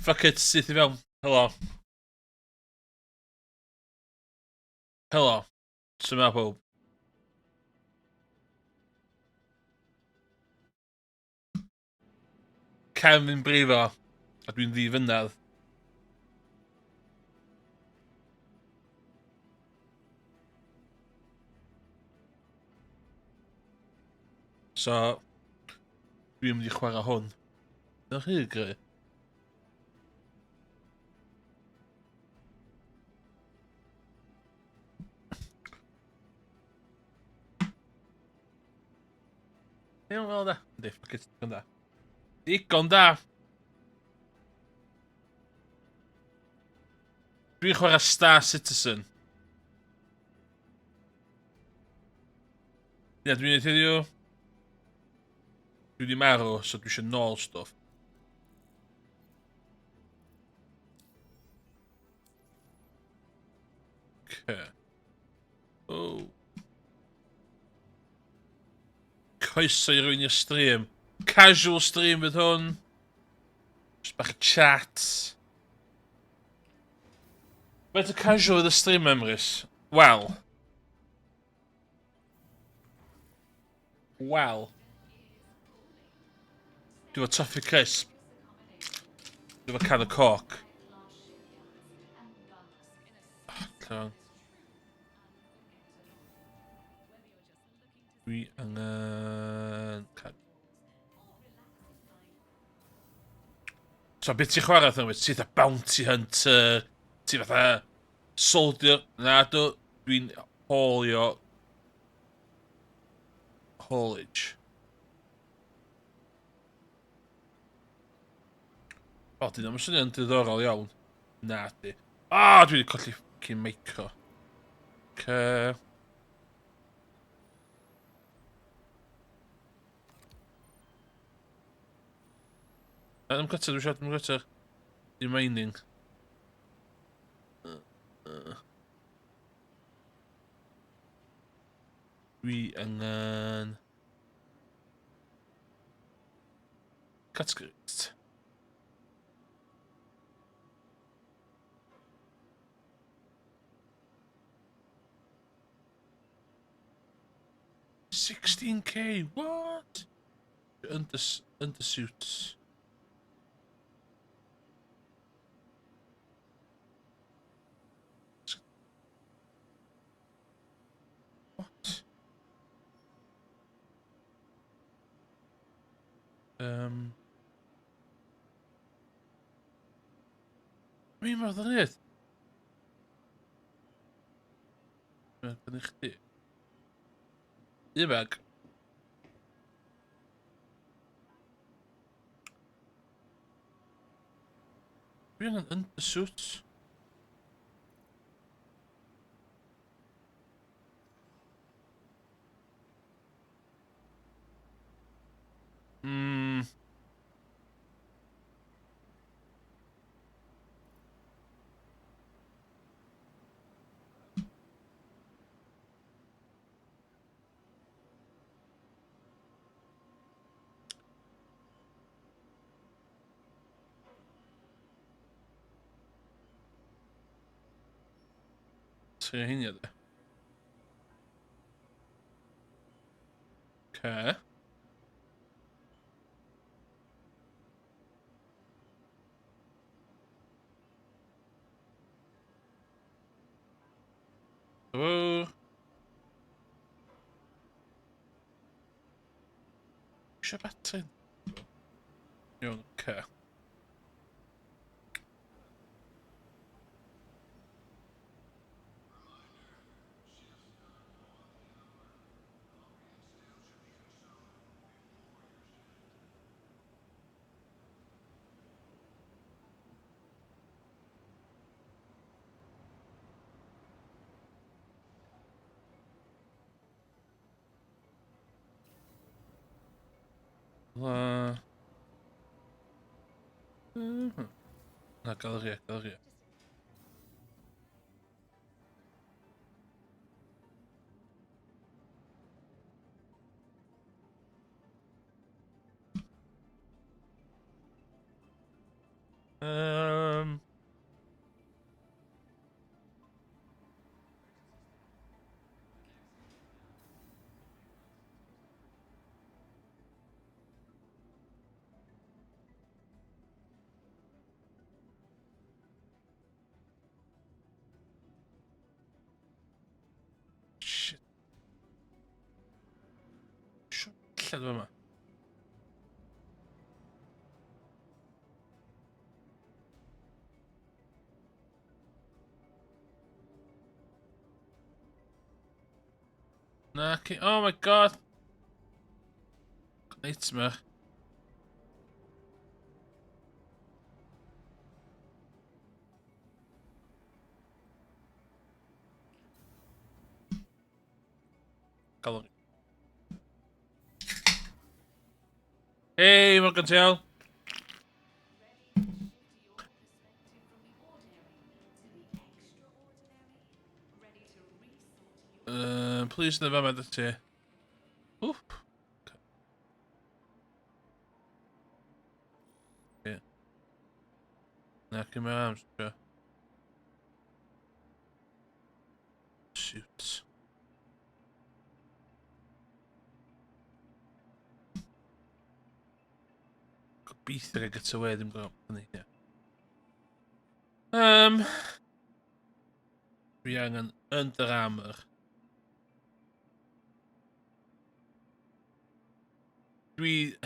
Fuck it, syth I fewn. Helo. Helo. Syma pob. Cefn fi'n brifo. A dwi'n ddifynedd. So, dwi'n mynd i chwarae hwn. Dyna chi gry? Iawn, fel da. Yndi, fuck it, digon da. Digon da. Dwi'n chwarae Star Citizen. Ia, dwi'n neud heddiw. Dwi wedi marw, so dwi eisiau nôl stwff. Okay. Oh. Coeso i rwy'n i'r stream. Casual stream fydd hwn. Just bach chat. Faint o casual oedd y stream, Emrys? Wel. Wel. Dwi efo toffee crisp. Dwi efo can o coc. Llawn. Dwi angen... So, beth ti'n chwarae thyn wyt? Ti fatha bounty hunter? Ti fatha soldier? Na, dwi'n haulio... haulage. O, dyn nhw'n swnio'n diddorol iawn. Na, di. Dwi wedi colli ffocin micro. Okay. Dwi'n gyter, dwi'n siarad, dwi'n gyter. Di mining. Dwi angen... categories. $16K, what? Undersuits. What? Mi'n modd yn hyd? Yn i chdi. Un bag. Dwi angen undersuits. Sgyn hynny de. Okay. Oh. Eisiau batyn? Iawn, okay. Na, galeria, galeria. allan yma. Na, oh my god. Nightmare. Gael o'n... Hey, Morgan Tail. Please never mind that here. Oop. Okay. Knock my arms, bro. Shoot. Gobeithio I get away ddim gwybod hynny, ie. Dwi angen Under Armour. Dwi...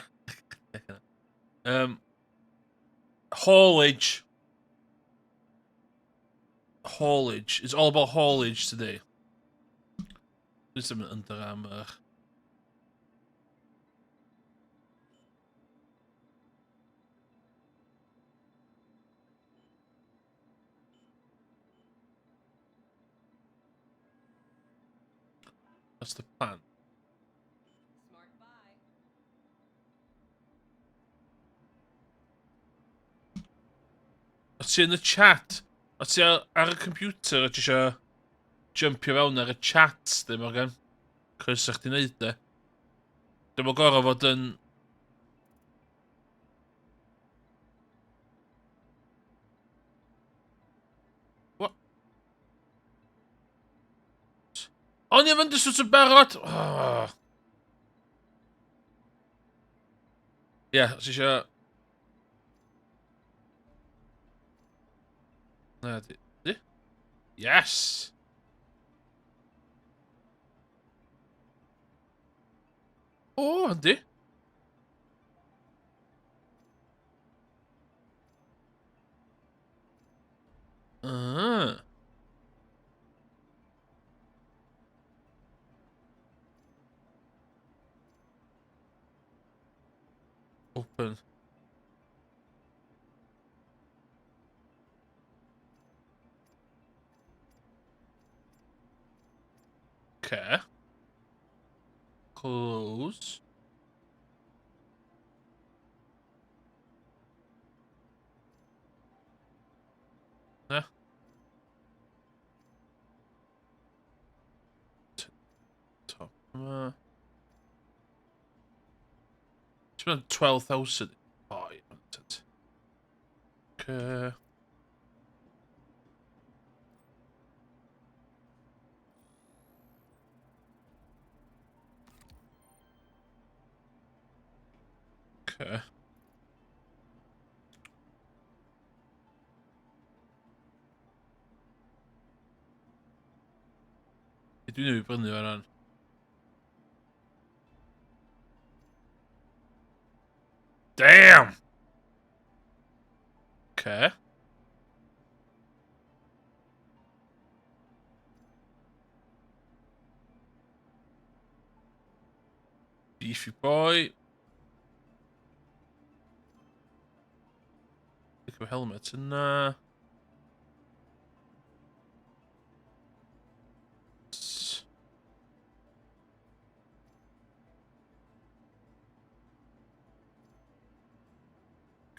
Haulage. Haulage. It's all about haulage today. There's some Under Armour. That's the plan. Smart buy. Os ti yn y chat, os ti ar y computer a ti isio jumpio fewn ar y chat, dim Morgan. Cos ych ti'n neud e. Dim o gorau fod yn... What? O'n i fynd y swt yn barod! Ie, os isio... Na, di? Yes! O, yndi. Open. Okay. Close. Yeah. Top. It's been 12,000. Oh, you want it. Okay. Okay. Dwi'n ei brynu fan hyn. Damn! Okay. Beefy boy. Look at helmet and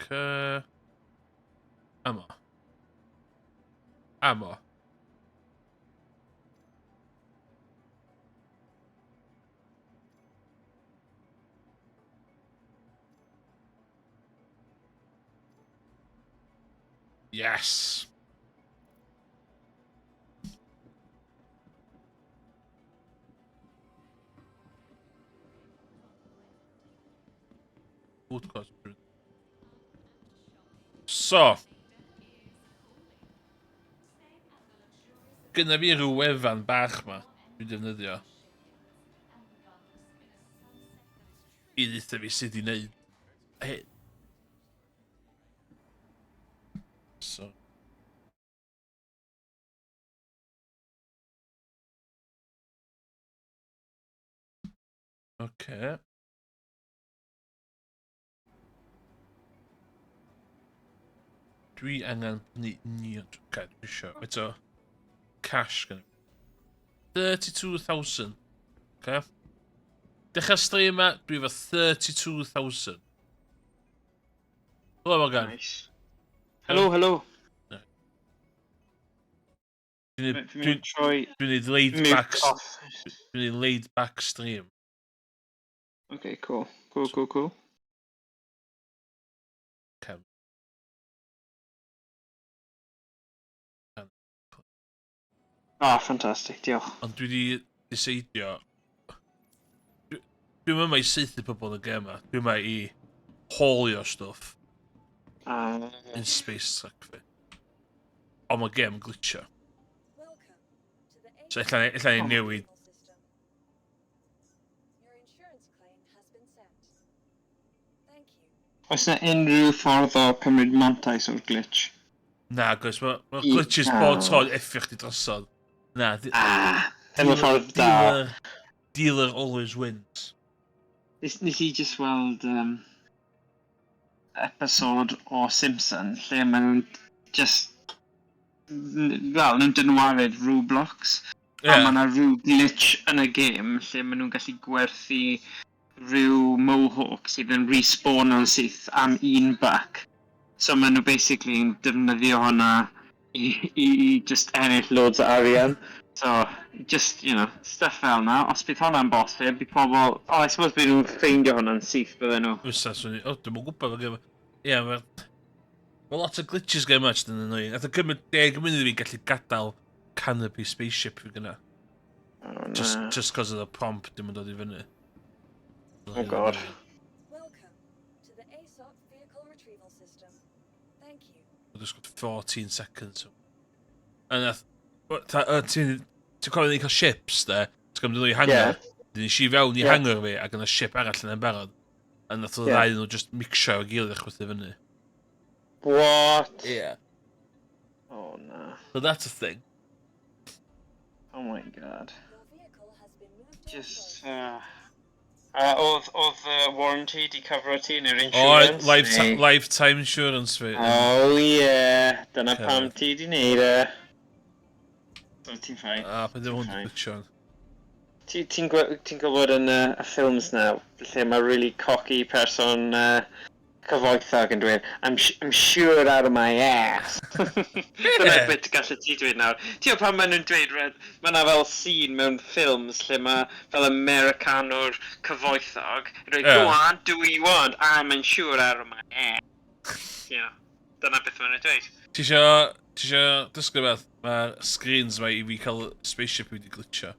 okay. Ammo. Ammo. Yes. So. Gynna fi rhyw wefan bach ma. Dwi'n defnyddio. i ddweud fi sydd i wneud hyn. So. Okay. Dwi angen ni okay, dwi isio. Eto cash gan. 32,000. Okay. Dechrau stream yma, dwi efo 32,000. Helo, Morgan. Nice. Helo. Dwi'n Fi'n mynd troi neud laid mute back... off. Dwi'n neud laid back stream. Okay, cool. Cefn. Fantastic, diolch. Ond dwi wedi diseidio... Dwi'n yma i saethu pobl yn y gem yma. Dwi'n yma i haulio stwff in space truck fi. Ond mae gem yn glitcho. So illa ni newid. Oes yna unrhyw ffordd o cymryd mantais o'r glitch? Na, gwrs, mae glitches bod tod effio chdi drosodd. Na, Efo ffordd da. Dealer always wins. Nes i just weld episode o Simpson lle maen nhw'n just... Wel, nhw'n dynwared Roblox. A mae yna rhyw glitch yn y game lle maen nhw'n gallu gwerthu rhyw mohawk sydd yn respawn yn syth am un buck. So maen nhw basically yn defnyddio hwnna i just ennill loads o arian. So, just, you know, stuff fel na. Os bydd hwnna'n bosib, bydd pobl... I suppose bydd nhw'n ffeindio hwnna'n syth bydden nhw. Fysa, swn i... O, dwi'n gwybod fe gem... Ie, mae lot o glitches game match dyn nhw. Nath o gymryd 10 munud i fi'n gallu gadael canopy spaceship fi gyna. Oh, Just cos of the prompt dim yn dod i fyny. Oh god. Welcome to the ASOP vehicle retrieval system. Thank you. I've just got 14 seconds. And nath... Ti'n cofio ni'n cael ships, de? Ti'n gofio ni'n hangar? Dyn ni si fewn i hangar fi, ac yna ship arall yn barod. A nath o ddau nhw just mixio o gilydd eich chwythu fyny. What? Yeah. Oh no. So that's a thing. Oh my god. Your vehicle has been moved to Just, oedd warranty di cyfro ti neu'r insurance? Lifetime insurance fi. Oh yeah, dyna pam ti di neud e. So ti'n ffain. Pa ddim hwn di glitcho'n. Ti'n gwybod yn y ffilms na, lle mae really cocky person cyfoethog yn dweud, I'm sure out of my ass. Dyna beth gallu ti dweud nawr. Ti'n pan maen nhw'n dweud, mae yna fel scene mewn ffilms lle mae fel Americanwr cyfoethog, dweud, go on, do what you want, I'm sure out of my ass. You know, dyna beth maen nhw'n dweud. Ti isio dysgu beth? Mae'r screens ma i fi cael spaceship wedi glitcho.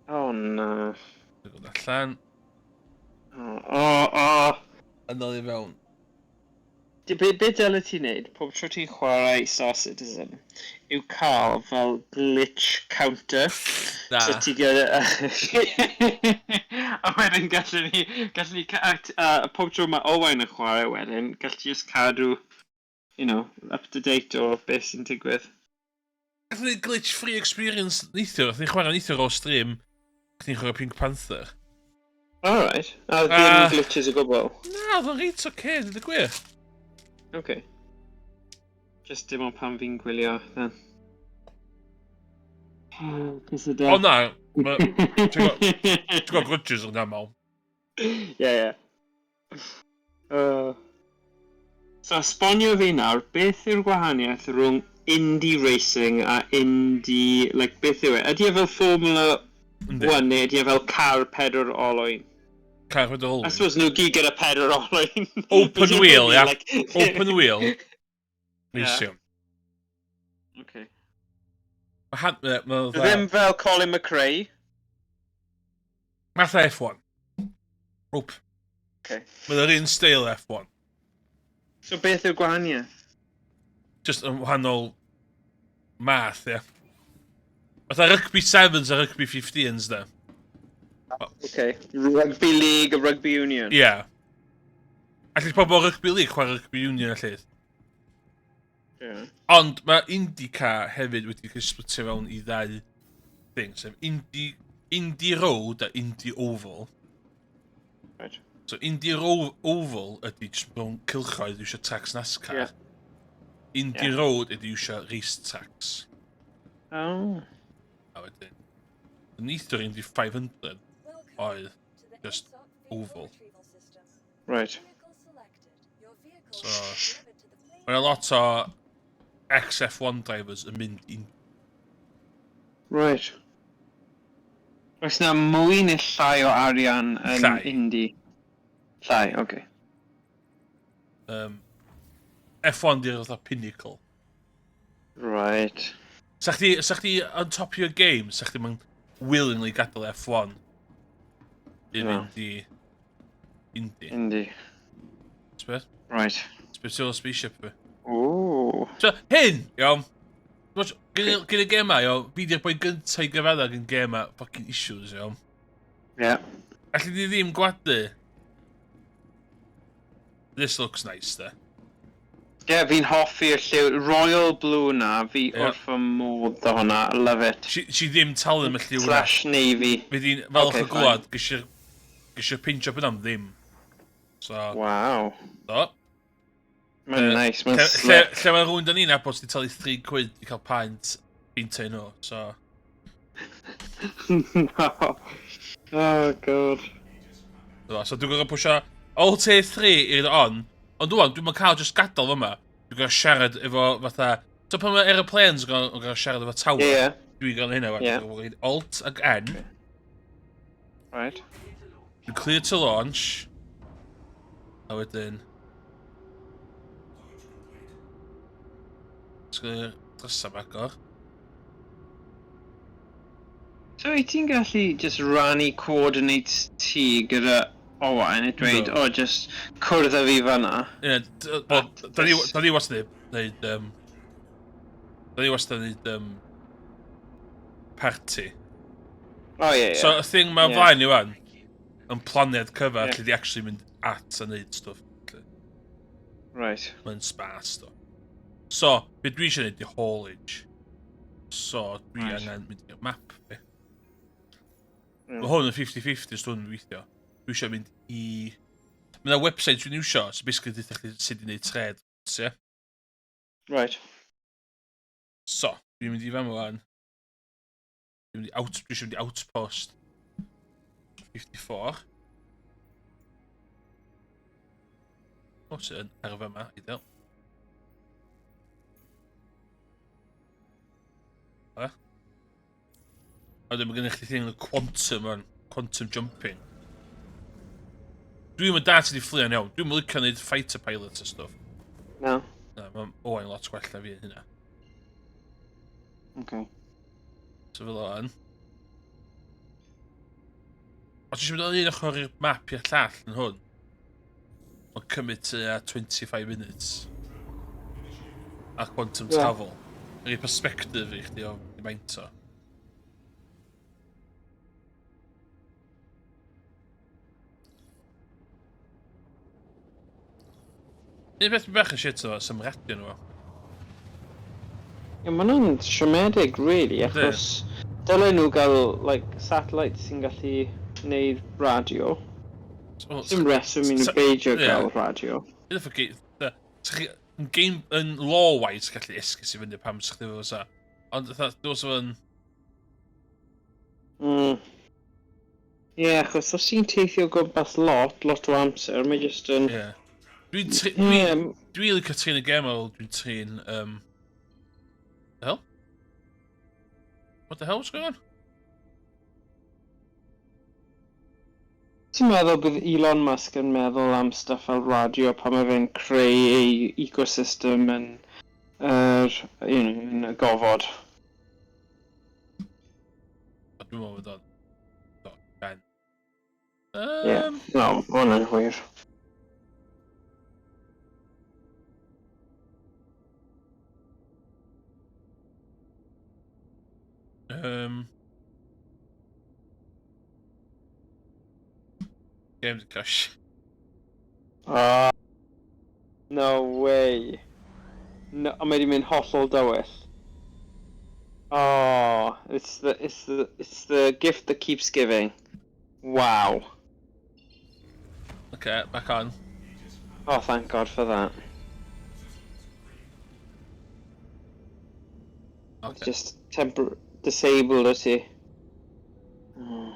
Oh no. Dwi'n gwybod allan. Oh. Yn ôl i fewn. Be dylai ti'n neud, pob tro ti'n chwarae Star Citizen, yw cael fel glitch counter. Na. So ti gyda... A wedyn gallwn ni... pob tro mae Owain yn chwarae wedyn, gallwn ni just cadw, you know, up to date o beth sy'n digwydd. Gath ni glitch free experience neithio. Gath ni chwarae neithio o stream. Gath ni chwarae Pink Panther. Alright. A ddim glitches o gwbl. Na, oedd o'n reit oce, dyd y gwir. Okay. Just dim ond pan fi'n gwylio, then. O na, ti'n gwybod glitches yn aml. Yeah. So, esbonio fi nawr, beth yw'r gwahaniaeth rhwng indie racing a indie... Like, beth yw e? Ydy e fel Formula 1 neu ydy e fel car 4 olwyn? Car 4 olwyn? I suppose nhw gyd gyda 4 olwyn. Open wheel, ia. Open wheel. Racing. Okay. Ddim fel Colin McRae. Math F1. Oop. Okay. Mae'n yr un steil F1. So beth yw'r gwahaniaeth? Just yn wahanol math, ia. Fatha rugby 7s a rugby 15s, da. Okay. Rugby League a Rugby Union. Ie. Alli pobl rygbi league chwarae rygbi union allu. Yeah. Ond mae IndyCar hefyd wedi cael splitio fewn i ddau thing. Sef Indy Road a Indy Oval. Right. So Indy Oval ydy jyst mewn cylchoedd eisiau tracks NASCAR. Yeah. Indy Yeah. Road ydy eisiau race tracks. Oh. A wedyn. Y neithio'r Indy 500 Welcome oedd to the just ASOP vehicle oval. retrieval system. Right. Vehicle selected. Your vehicle So, will be delivered to the fleet. Mae lot o XF1 drivers yn mynd i... Right. Oes na mwy neu llai o arian yn Llai. Indy? Llai, okay. F1 di'r fatha pinnacle. Right. Sa chdi on top of your game, sa chdi ma'n willingly gadael F1 i No. fynd i Indy. Indy. Sbeth? Right. Sbeth yw'r spaceship fi. Ooh. So, hyn, iawn. Gyn y gema, iawn, fi di'r boi gyntaf i gyfaddag yn gema fucking issues, iawn. Yeah. Alli di ddim gwadu. This looks nice, de. Yeah, fi'n hoffi'r lliw. Royal Blue na, fi Yeah. wrth fy modd o hwnna. I love it. Si ddim talu am y lliw na. Slash Navy. Fi di'n falch Okay, o glwad, gysio pinch up yn am ddim. So, Wow. do. Mae'n nice, mae'n Lle slick. mae rhywun da ni'n abod di talu 3 quid i cael paent pintau nhw, so... No. Oh, god. So dwi'n gwybod pwysio Alt A3 i'r on, ond dwi'n dwi'n cael just gadael fyma. Dwi'n gwybod siarad efo fatha... So pan mae aeroplanes yn gwybod siarad efo tower, Yeah. dwi'n gwybod hynna wan. Yeah. Dwi'n gwybod Alt ag N, Right. dwi'n clear to launch, a wedyn... Sgwyd drysau agor. So, wyt ti'n gallu just rannu coordinates ti gyda Owain a dweud, No. just cwrdd â fi fan'na? Ie, da ni wastad neud, da ni wastad neud, party. Oh, yeah, yeah. So, y thing mae Yeah. flaen i wan, yn planiad cyfa, Yeah. lle di actually mynd at a neud stwff. Right. Mae'n spas, do. So, be dwi eisiau neud i haulage. So, dwi Right. angen mynd i'r map fi. Yeah. Mae hwn yn 50-50 stwn yn weithio. Dwi eisiau mynd i... Mae yna website dwi'n iwsio, so basically dweud chi sut i neud tred, ie? Right. So, dwi'n mynd i fan wan. Dwi eisiau mynd i Outpost 54. O, sy'n ar y fyma, ideal. A wedyn mae gennych chi thing yn quantum on, quantum jumping. Dwi'n mynd dat i fflio'n iawn. Dwi'n mynd licio neud fighter pilot a stwff. No. Na, mae'n owain lot gwell na fi yn hynna. Okay. So fel o'n. Os eisiau mynd o'n un ochr i'r map i'r llall yn hwn, mae'n cymryd tua 25 minutes. A quantum Yeah. travel. Yr i perspective i chdi o i maint o. Un beth bach yn shit o symredio nhw. Yeah, maen nhw'n siomedig, really, achos dylen nhw gael, satellites sy'n gallu neud radio. Dim reswm i nhw beidio gael radio. Ydych chi yn game yn law-wise gallu esgus i fyny pam sa'ch ddim sa. Ond dwi'n yn... Ie, achos os ti'n teithio gwmpas lot o amser, mae jyst yn... Ie. Dwi'n licio trin y gemol, dwi'n trin... The hell? What the hell was going on? Ti'n meddwl bydd Elon Musk yn meddwl am stuff fel radio pan mae fe'n creu ei ecosystem yn y gofod? Dwi'n meddwl bod o'n... Ben. Ie, no, ma' hwnna'n wir. Game di crash. Oh, no way. No, a mae di mynd hollol dywyll. Oh, it's the gift that keeps giving. Wow. Okay, back on. Oh, thank God for that. It's Okay. just disabled, is he? Oh.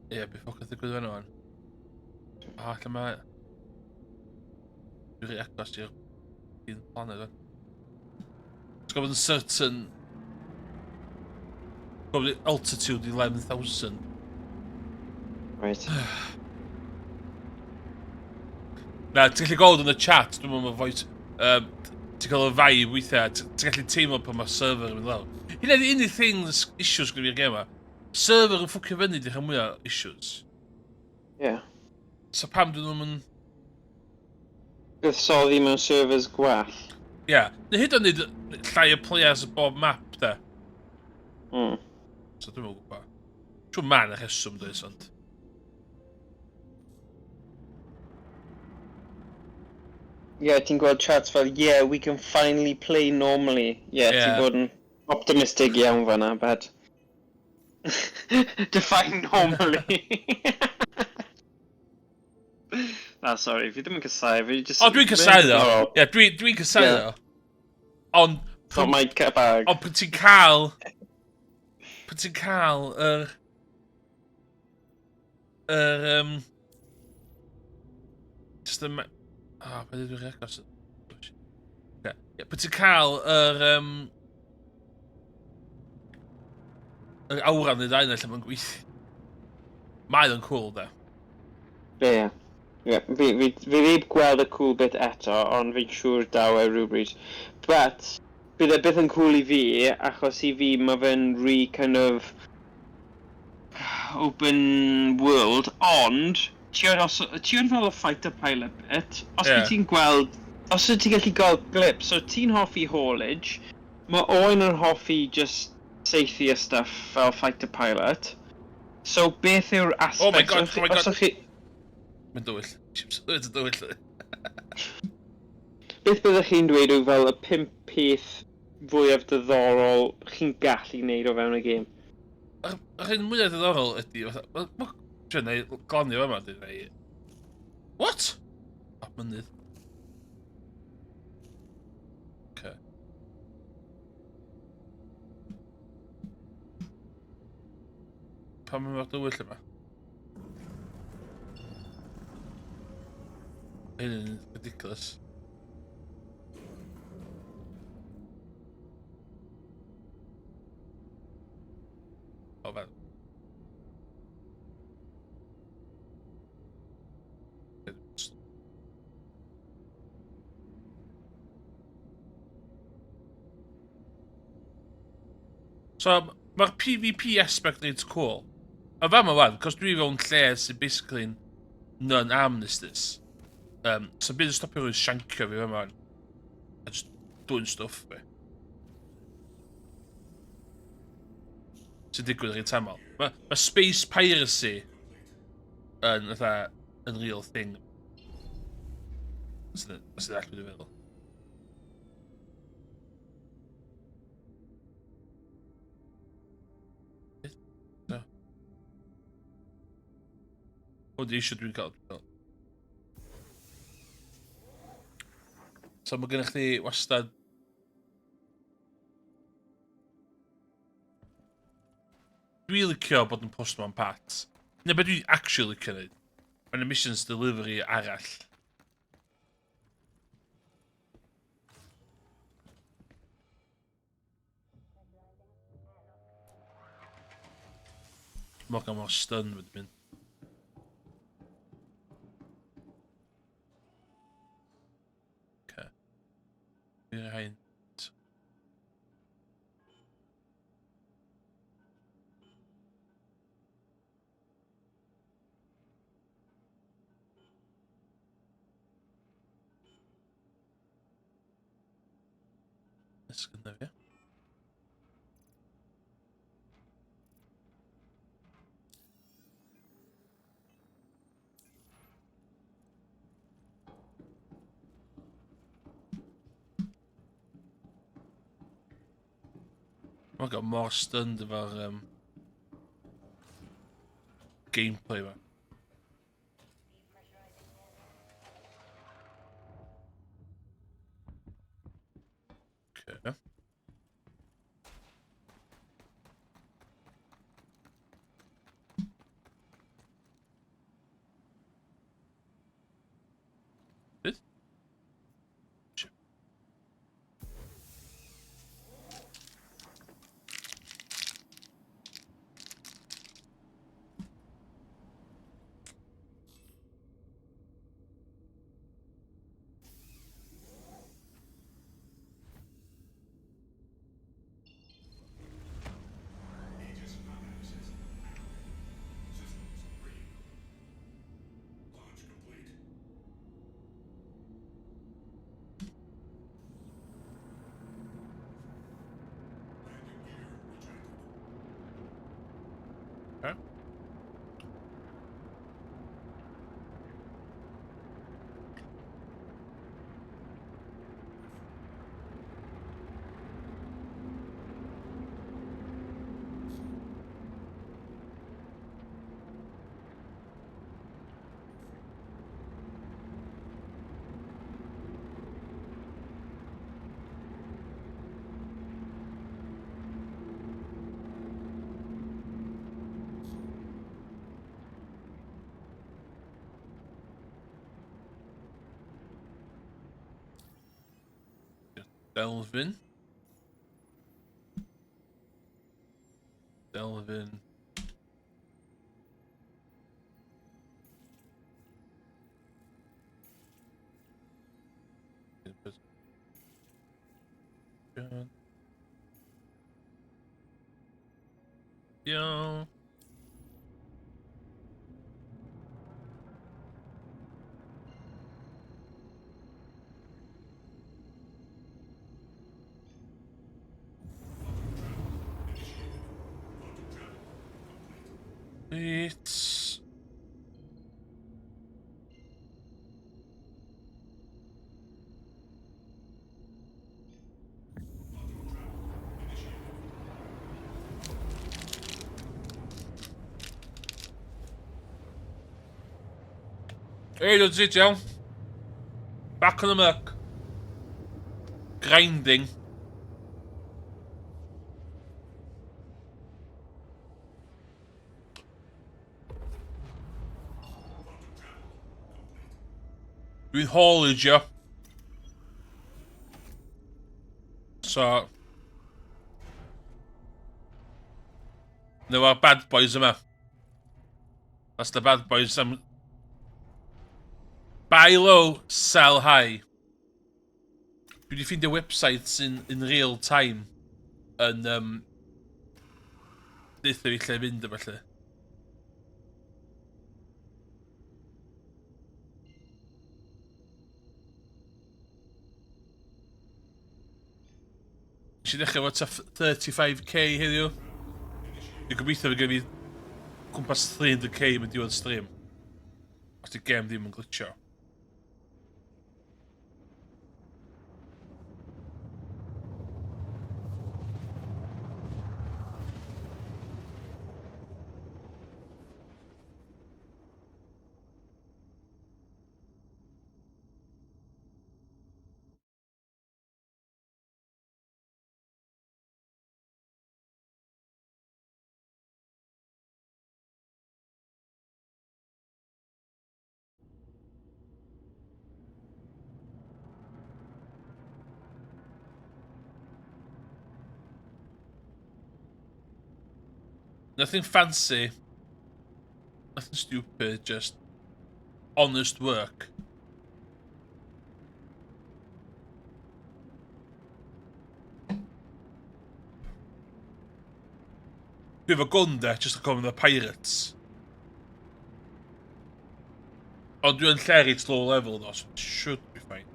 Ie, beth ffwc oedd y gwyddo nhw. A, lle mae... Dwi'n rhi agos i'r un planet o'n. It's got a certain... Probably altitude 11,000. Right. Na, ti'n gallu gweld yn y chat, dwi'n meddwl voice... Ti'n cael y vibe weithiau, ti'n gallu teimlo pan mae server yn mynd lawr. Hynna di unig things, issues gyda'r i'r gema. Server yn ffwcio fyny di rhan mwyaf issues. Yeah. So pam dyn nhw'n... Buddsoddi mewn servers gwell. Ie, neu hyd o'n nid llai o players y bob map, da. Mm. So dwi'n meddwl gwybod. Trwy man y rheswm dweud, ond... Yeah, ti'n gweld chats fel, yeah, we can finally play normally. Yeah, Yeah. ti'n bod yn optimistic iawn fan'na, but... Define normally. Ah, sorry, fi ddim yn casau, fi just... O, dwi'n casau ddo. Oh, Ie, dwi'n casau Ie. ddo. Ond... not my bag. Ond pan ti'n cael... Pan ti'n cael just y... Ah, pa dwi'n rhaid agos... Ie, pan ti'n cael yr awran neu ddau lle mae'n gweithio. Mae o'n cool, da. Ie. Ie, fi ddim gweld y cool bit eto, ond fi'n siŵr daw e rhywbryd. But, bydd e byth yn cool i fi, achos i fi mae fe'n kind of open world, ond ti'n fel y fighter pilot bit, os Ie. ti'n gweld, os ti'n gallu gweld glip, so ti'n hoffi haulage, mae Owen yn hoffi just seithi a stuff fel fighter pilot, so beth yw'r aspect... Oh my god, oh my god. Os o'ch chi... Mae'n dywyll. Mae'n dywyll. Beth byddech chi'n dweud yw fel y 5 peth fwyaf diddorol chi'n gallu gwneud o fewn y gêm? Yr un mwyaf diddorol ydy, dwi'n neud glanio yma, dwi'n neud... What? O, mynydd. Okay. Pam mae'n dywyll yma? Hyn yn ridiculous. O, fan. So, mae'r PvP aspect neud cool. A fa ma wan, cos dwi fewn lle sy'n basically non-armistice. So bydd yn stopio rhywun siancio fi fan. A just doing stuff fi. Sy'n digwydd ar ein tamol. Mae space piracy yn real thing. Sy'n all dwi'n feddwl. O, di eisiau dwi'n cael. So mae gennych chi wastad... Dwi'n licio bod yn postman Pat. Neu beth dwi'n actually licio neud. Mae'n missions delivery arall. Mor gan mor stun wedi mynd. Okay. Dwi'n rhaid... Ysgynna fi. Mae'n gael mor stunned efo'r gameplay ma. Okay. Beth? Okay. Delvin. Delvin. Yeah. It's... Hey, that's it, Joe. Back on the muck. Grinding. Dwi'n haulage you. So... There are bad boys yma. That's the bad boys. Buy low, sell high. Dwi wedi ffeindio websites in real time yn deutha fi lle fynd a felly. Nes i ddechrau fod ta 35k heddiw. Dwi'n gobeithio fe gen fi cwmpas 300k yn diwedd stream. Os di gem ddim yn glitcho. Nothing fancy. Nothing stupid, just honest work. Dwi efo gun de, just to come with the pirates. Ond dwi'n lleri at low level though, so it should be fine.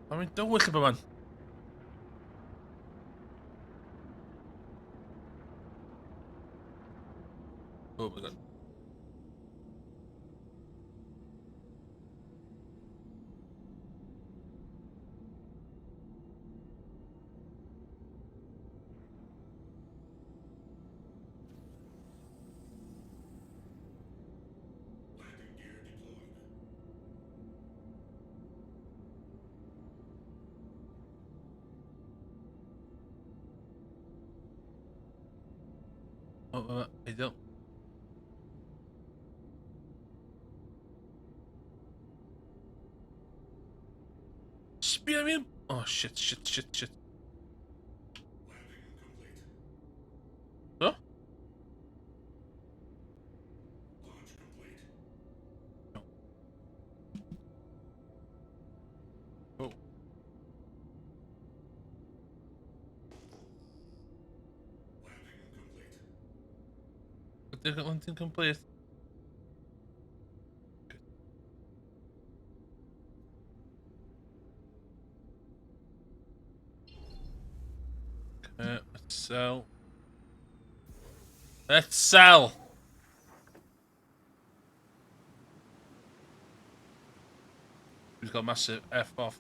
Mae'n dywyll y byman. Oh my god. I don't. Spear me. Oh shit. Oh? No. Oh. But they got one thing complete. Okay, let's sell. Let's sell! We've got massive F off.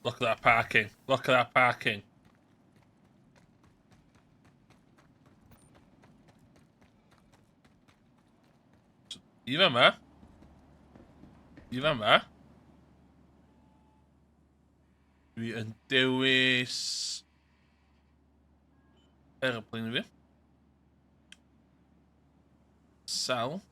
Look at that parking. Look at that parking. You remember? You remember? We yn dewis aeroplane fi. Sell.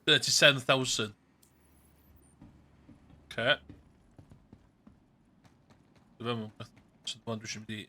$37,000. Okay. Dyma sy'n dwi'n dwi eisiau mynd i...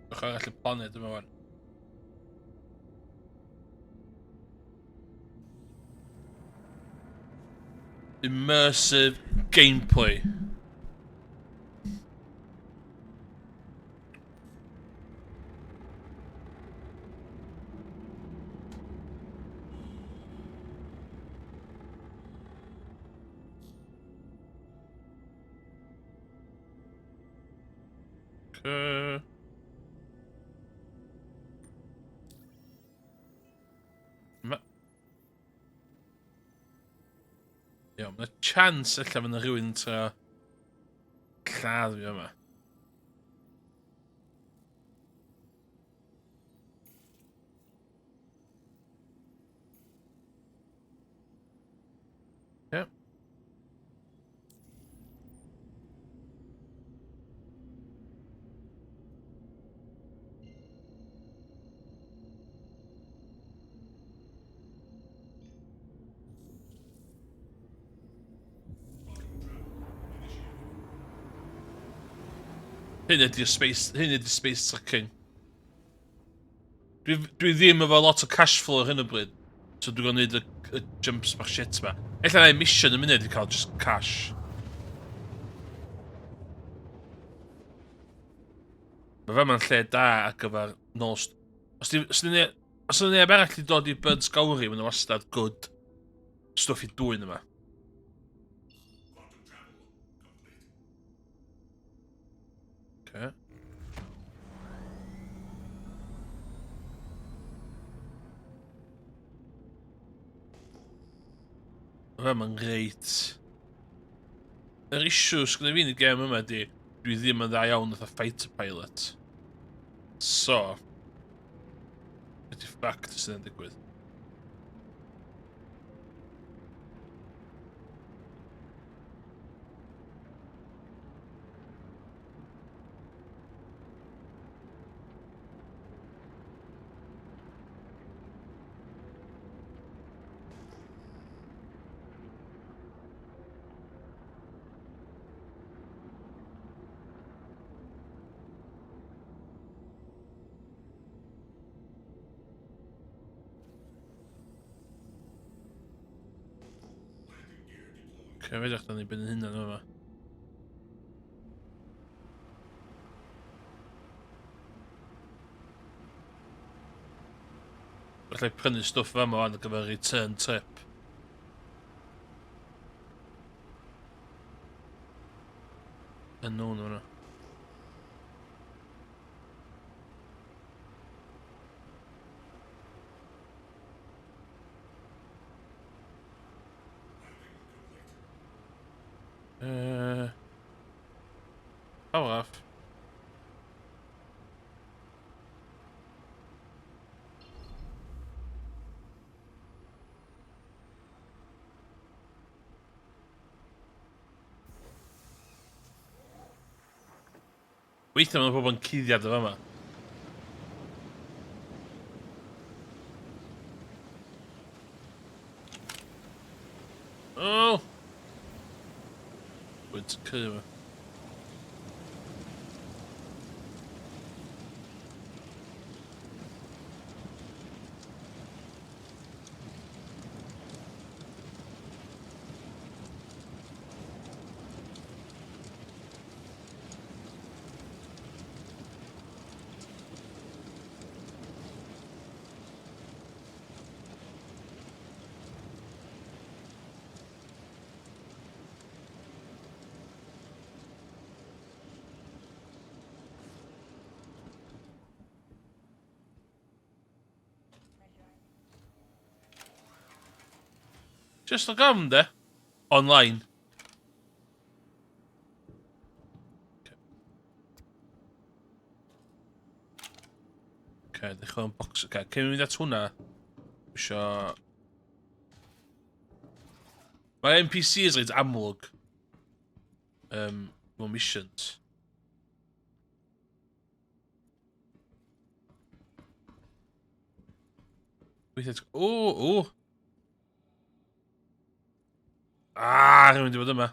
Bych chi'n gallu plannu dyma wan. Immersive gameplay. Okay. Iawn, mae chance allan fyna rhywun tra lladd fi yma. Ie. Hyn ydy'r space trucking. Dwi ddim efo lot o cash flow ar hyn o bryd. So dwi'n gwneud y jumps bach shit ma. Ella na mission y munud i cael just cash. Mae fe ma'n lle da ar gyfer nos... Os yna neb arall i dod i Burns Gowrie, mae'n wastad good stwff i dwy'n yma. Okay. Fe ma'n reit. Yr issue sgynna fi yn y gêm yma di, dwi ddim yn dda iawn fatha fighter pilot. So, ydy fact sydd yn digwydd. Fedrwch da ni bydd yn hynna yma. Gallai prynu stwff fama ar gyfer return trip. Yn nhw'n hwnna. Power off. Weithiau mae'n pobl yn cuddiad o fama. Oh! Wyt cyr. Just look on there. Online. Okay, dechrau'n box. Okay, cyn mynd at hwnna. Isio... Mae NPCs reit amlwg. Mewn missions. Weithiau... O! Rwy'n mynd i fod yma.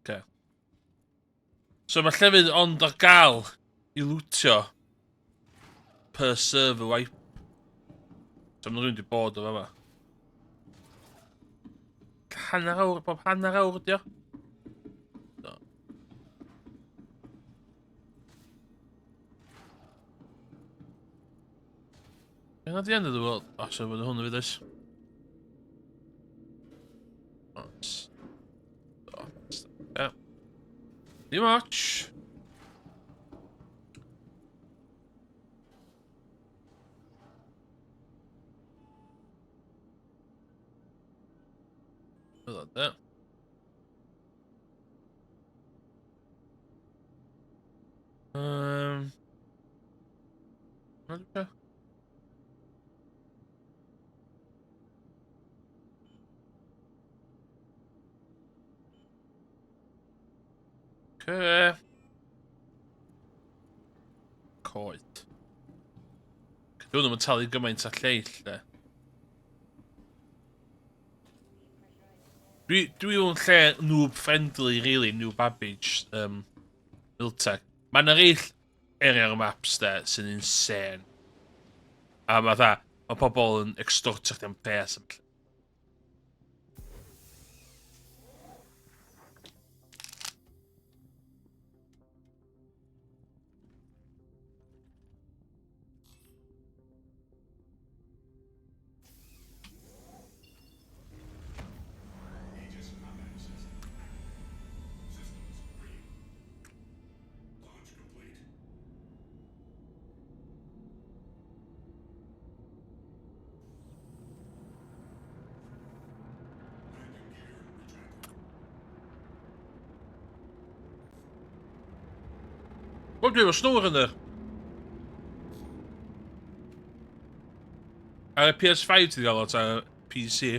Okay. So mae llefydd ond ar gael i lwtio per server wipe. So mae rhywun wedi bod o fama. Hanner awr, bob hanner awr ydi o? No. And at the end of the world... O, so bod hwn o fydus. Yeah. Too much. Like that. Okay. Coed. Dwi'n ddim yn talu gymaint a lleill, de. Dwi o'n lle noob-friendly, really, noob-average, Miltech. Mae yna reill area ar y maps, de, sy'n insane. A mae pobl yn extortio chdi am pres. Wat weer snoren er? Ar y PS5 ti gael o ta PC?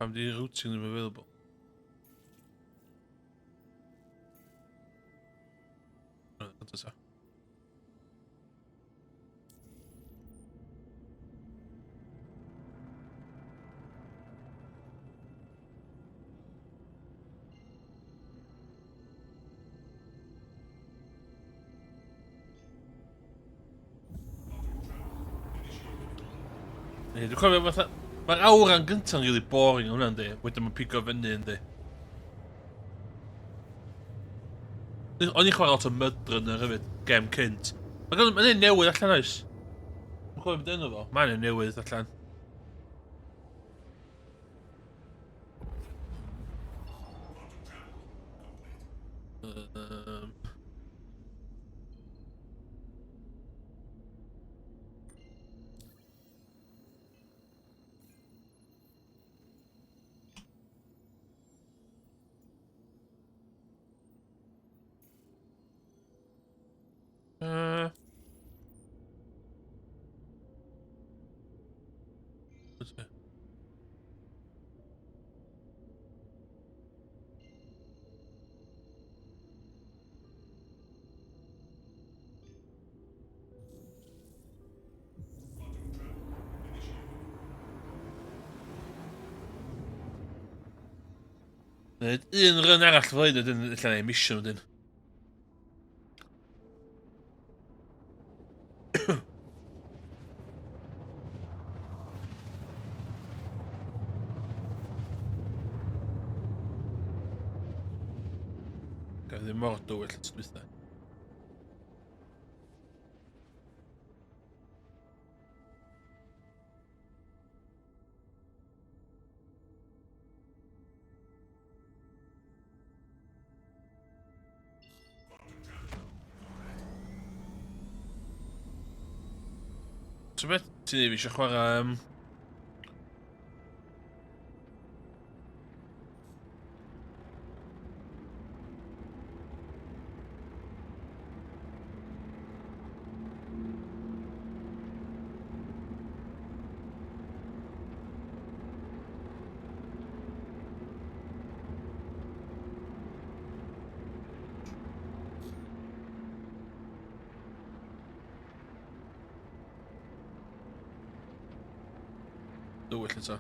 Pam di routing ddim available. That's it. Dwi'n cofio fatha... Mae'r awran gynta'n really boring o hwnna'n di. Wedyn mae'n pigo fyny yn di. O'n i'n chwarae lot o Mudrunner hefyd. Gem cynt. Mae'n un newydd allan oes. Dwi'n cofio beth enw fo. Mae'n un newydd allan. Un run arall fel hyn ydyn allan ei mission ydyn. Gael ddim mor dywyll at dwytha. So beth ti'n ei fi eisiau chwarae... dywyll eto.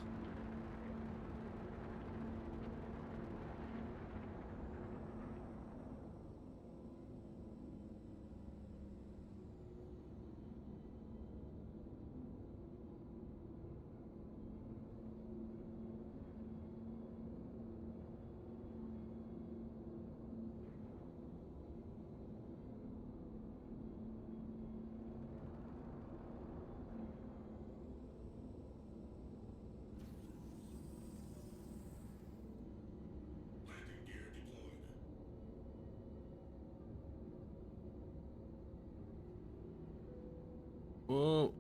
Whoa.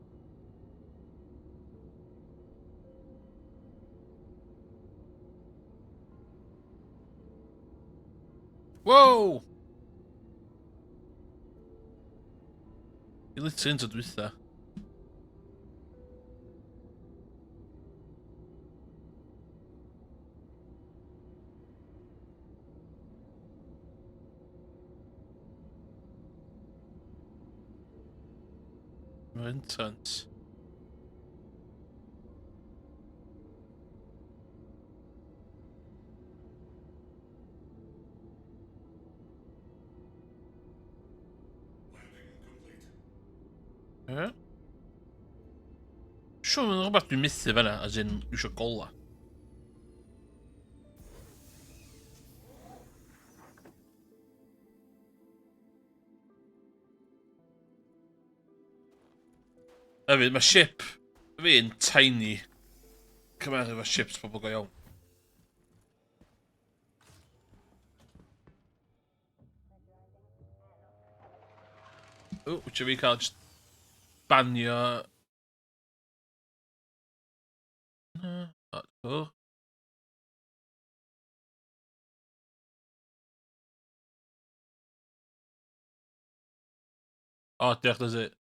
Whoa! I lit into dwytha. Mae'n intense. Siwr mae'n rhywbeth dwi'n mythu fanna, as in, isio gola. Hefyd, mae ship fi'n tiny cymaru efo ships pobl go iawn. O, wyt fi cael just banio... O. O, diolch, that's it.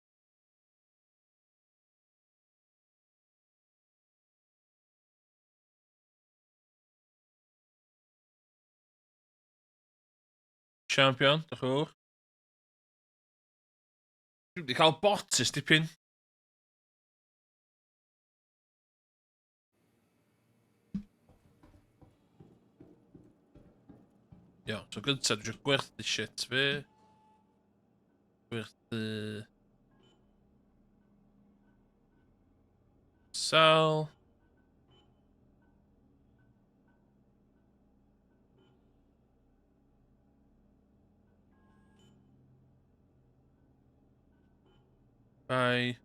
champion, diolch yn fawr. Dwi wedi cael botus dipyn. Iawn, so gyntaf dwi eisiau gwerthu shit fi. Gwerthu... Sell. Buy.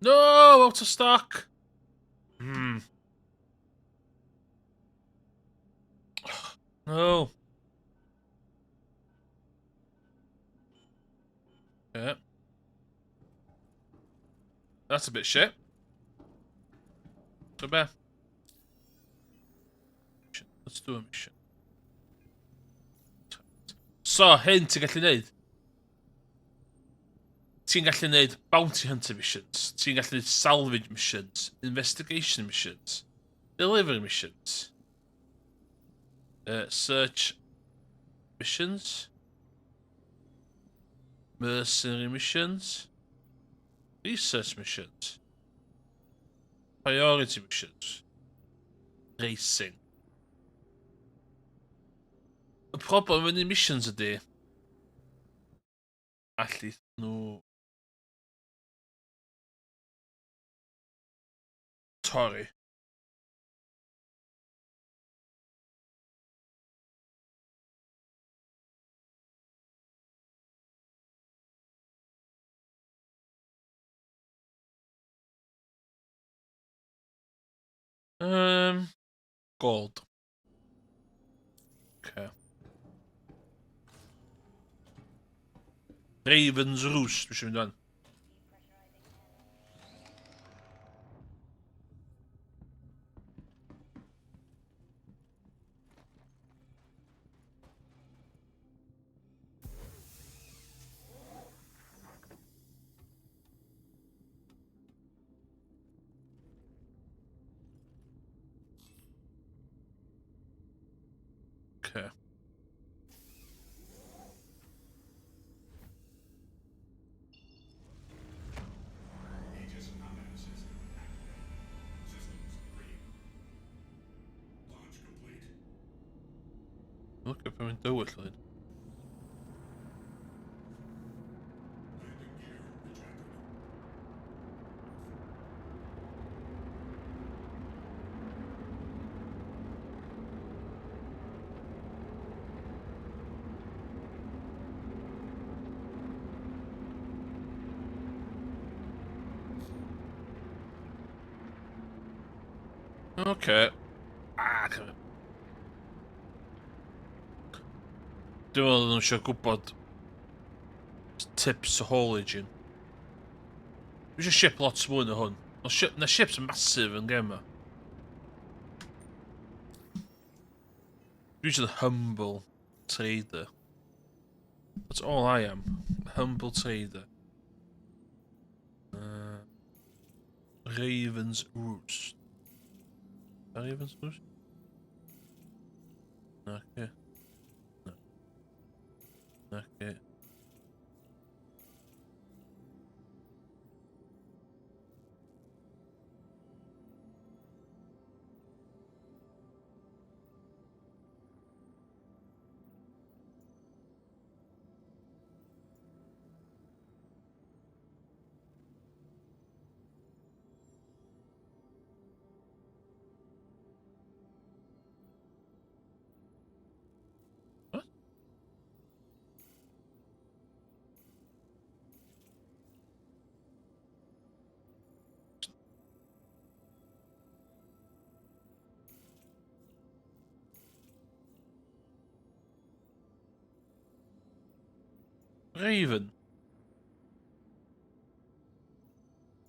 No, out of stock. No. Yeah. That's a bit shit. So bad. Let's do a mission. So, hyn ti'n gallu neud. Ti'n gallu neud bounty hunter missions. Ti'n gallu neud salvage missions. Investigation missions. Delivery missions. Search missions. Mercenary missions. Research missions. Priority missions. Racing. Y problem yn y missions ydy, allu nhw torri. Gold. Okay. Raven's Roost, dwi eisiau mynd fan. Okay. Look up yn dywyll lyd. Okay. Come on. Dwi'n meddwl nhw eisiau gwybod tips o haulage yn. Dwi eisiau ship lot mwy na hwn. Na ships massive yn gem yma. Dwi eisiau the humble trader. That's all I am. A humble trader. Raven's Roost. Raven's Roost? Okay. No. Okay. Raven.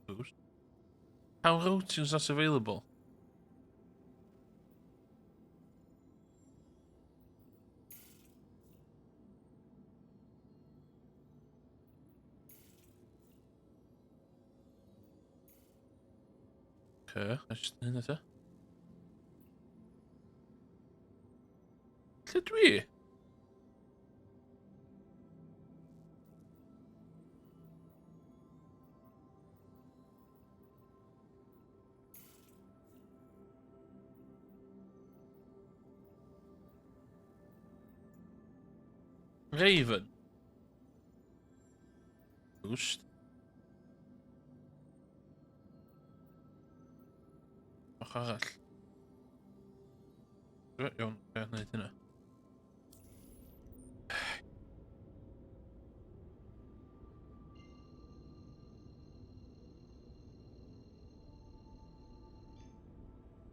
Roost. How routing is that available? Okay, let's do that. Lle dwi? Raven. Roost. Ach arall. Iawn, beth wneud hynna?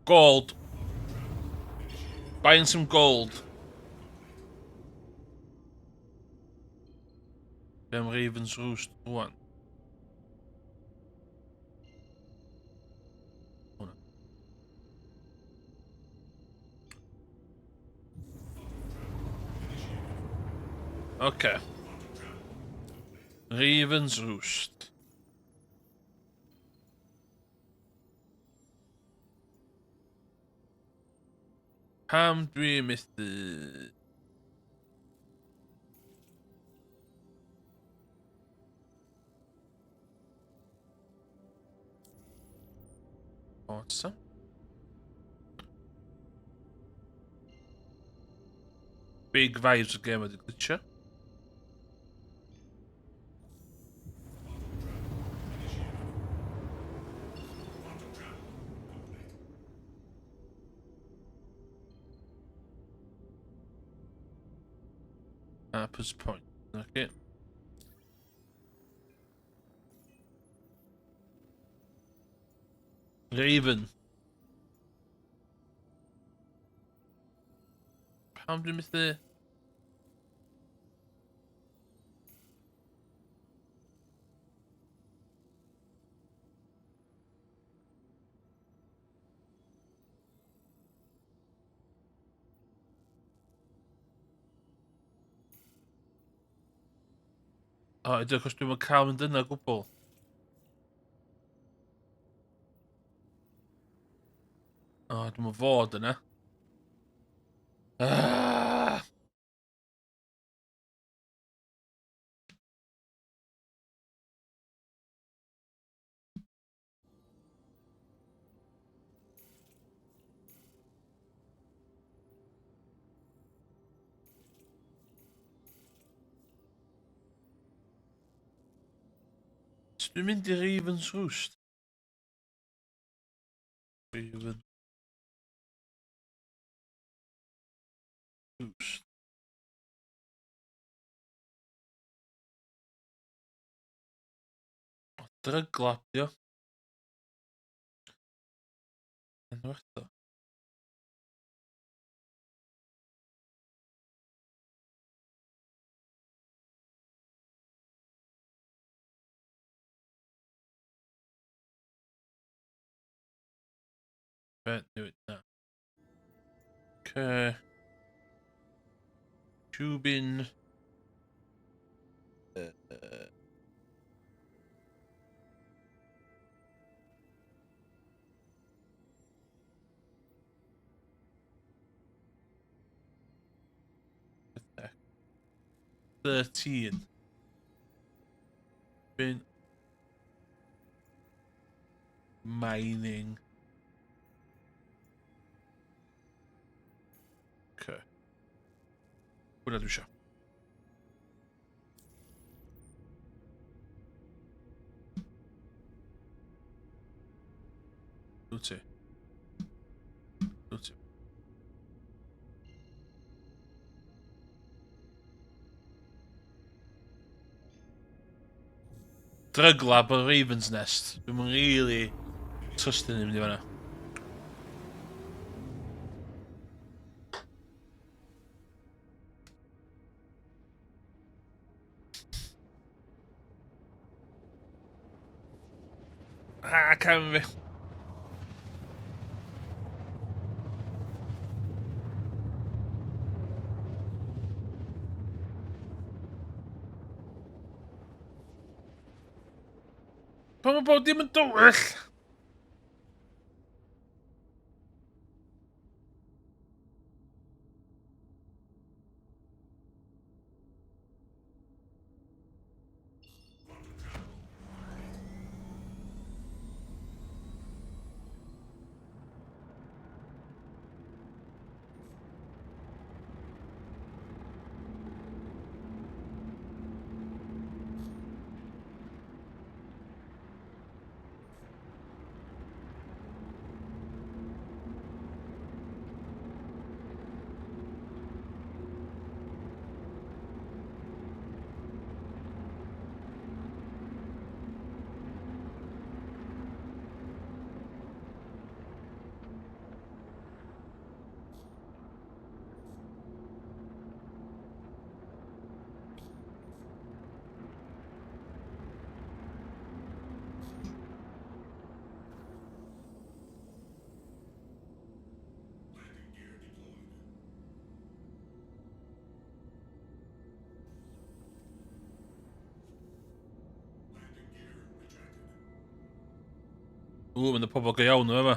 Gold. Buying some gold. Them Raven's Roost. One. Okay. Raven's Roost. Pam dwi methu... Awesome. Big vibes game of the glitcher. Apple's point. Okay. Raven. Pam dwi methu... O, ydw achos dwi'n cael mynd yna gwbl. O, dwi'n fod yna. Ah! So dwi'n mynd i Raven's Roost. Raven Roost. O, dryglap, dio. Enw eto. Bet newid na. Okay. Tubin. Uh, 13. Been mining. Okay. Hwnna dwi isio. Dw ti. Dw ti. Dryglab o Raven's Nest. Dwi'n mynd really trustyn ni'n mynd i fanna. Cefn fi. Pan mae bod dim yn dywyll. Ww, mae'n y pobl go iawn o yma.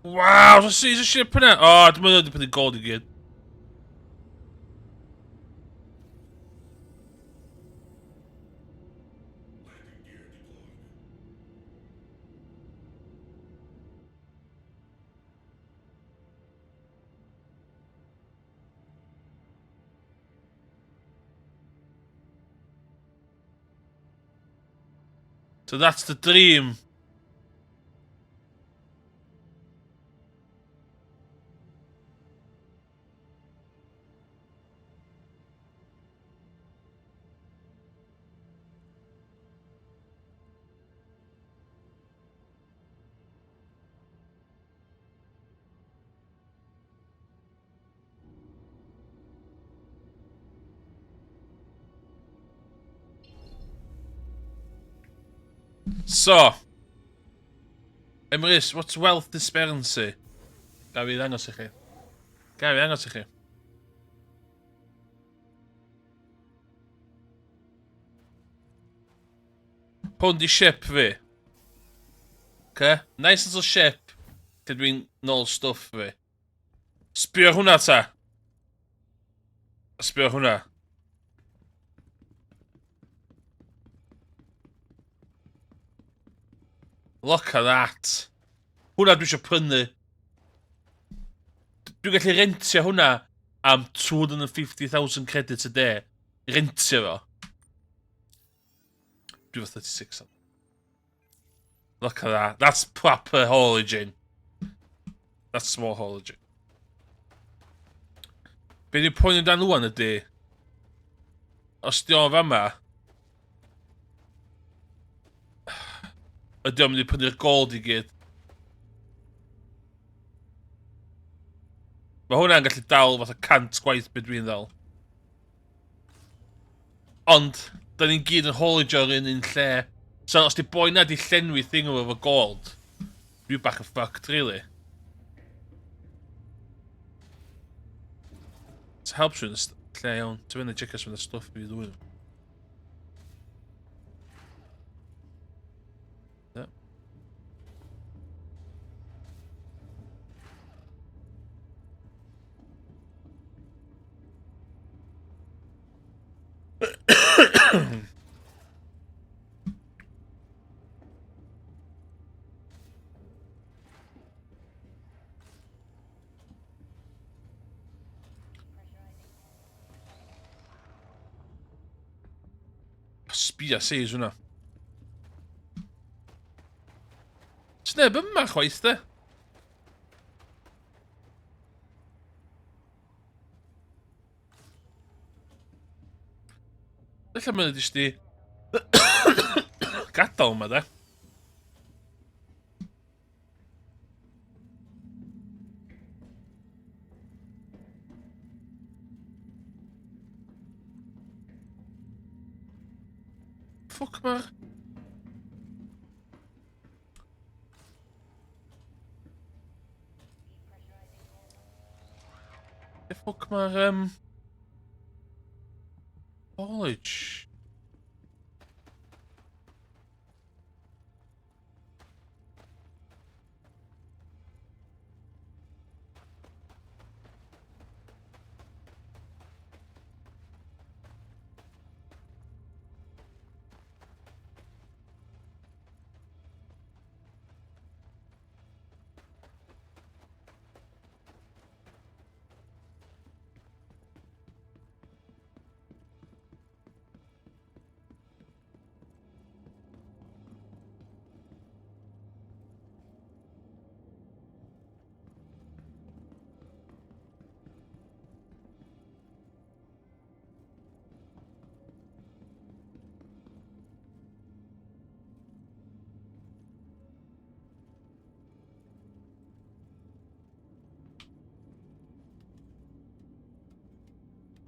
Waw, so sees y ship yna. O, dim ond yn pwyd gold i gyd. So that's the dream. So. Emrys, what's wealth disparity? Gaf i ddangos i chi. Gaf i ddangos i chi. Hwn di ship fi. Okay? Nice little ship. Lle dwi'n nôl stwff fi. Sbio hwnna ta. Sbio hwnna. Look at that. Hwnna dwi eisiau prynu. Dwi'n gallu rentio hwnna am 250,000 credits a day. Rentio fo. Dwi fo 36. Look at that. That's proper haulaging. That's small haulaging. Be ni'n pwynt yn dan rwan ydy, os di o'n fama, ydy o'n mynd i prynu'r gold i gyd. Mae hwnna'n gallu dal fatha 100 gwaith beth dwi'n ddal. Ond, da ni'n gyd yn haulagio ar un lle. So, os di boi na di llenwi thing efo gold, dwi'n bach yn fucked, really. It helps you in the lle iawn. Ti'n fynd i checkers fynd y stwff fi ddwy'n. Yeah. Sbia seis hwnna. Sneb yma chwaith de. Ella mynd i sti gadael yma de. Fuck maar. Fuck maar, college.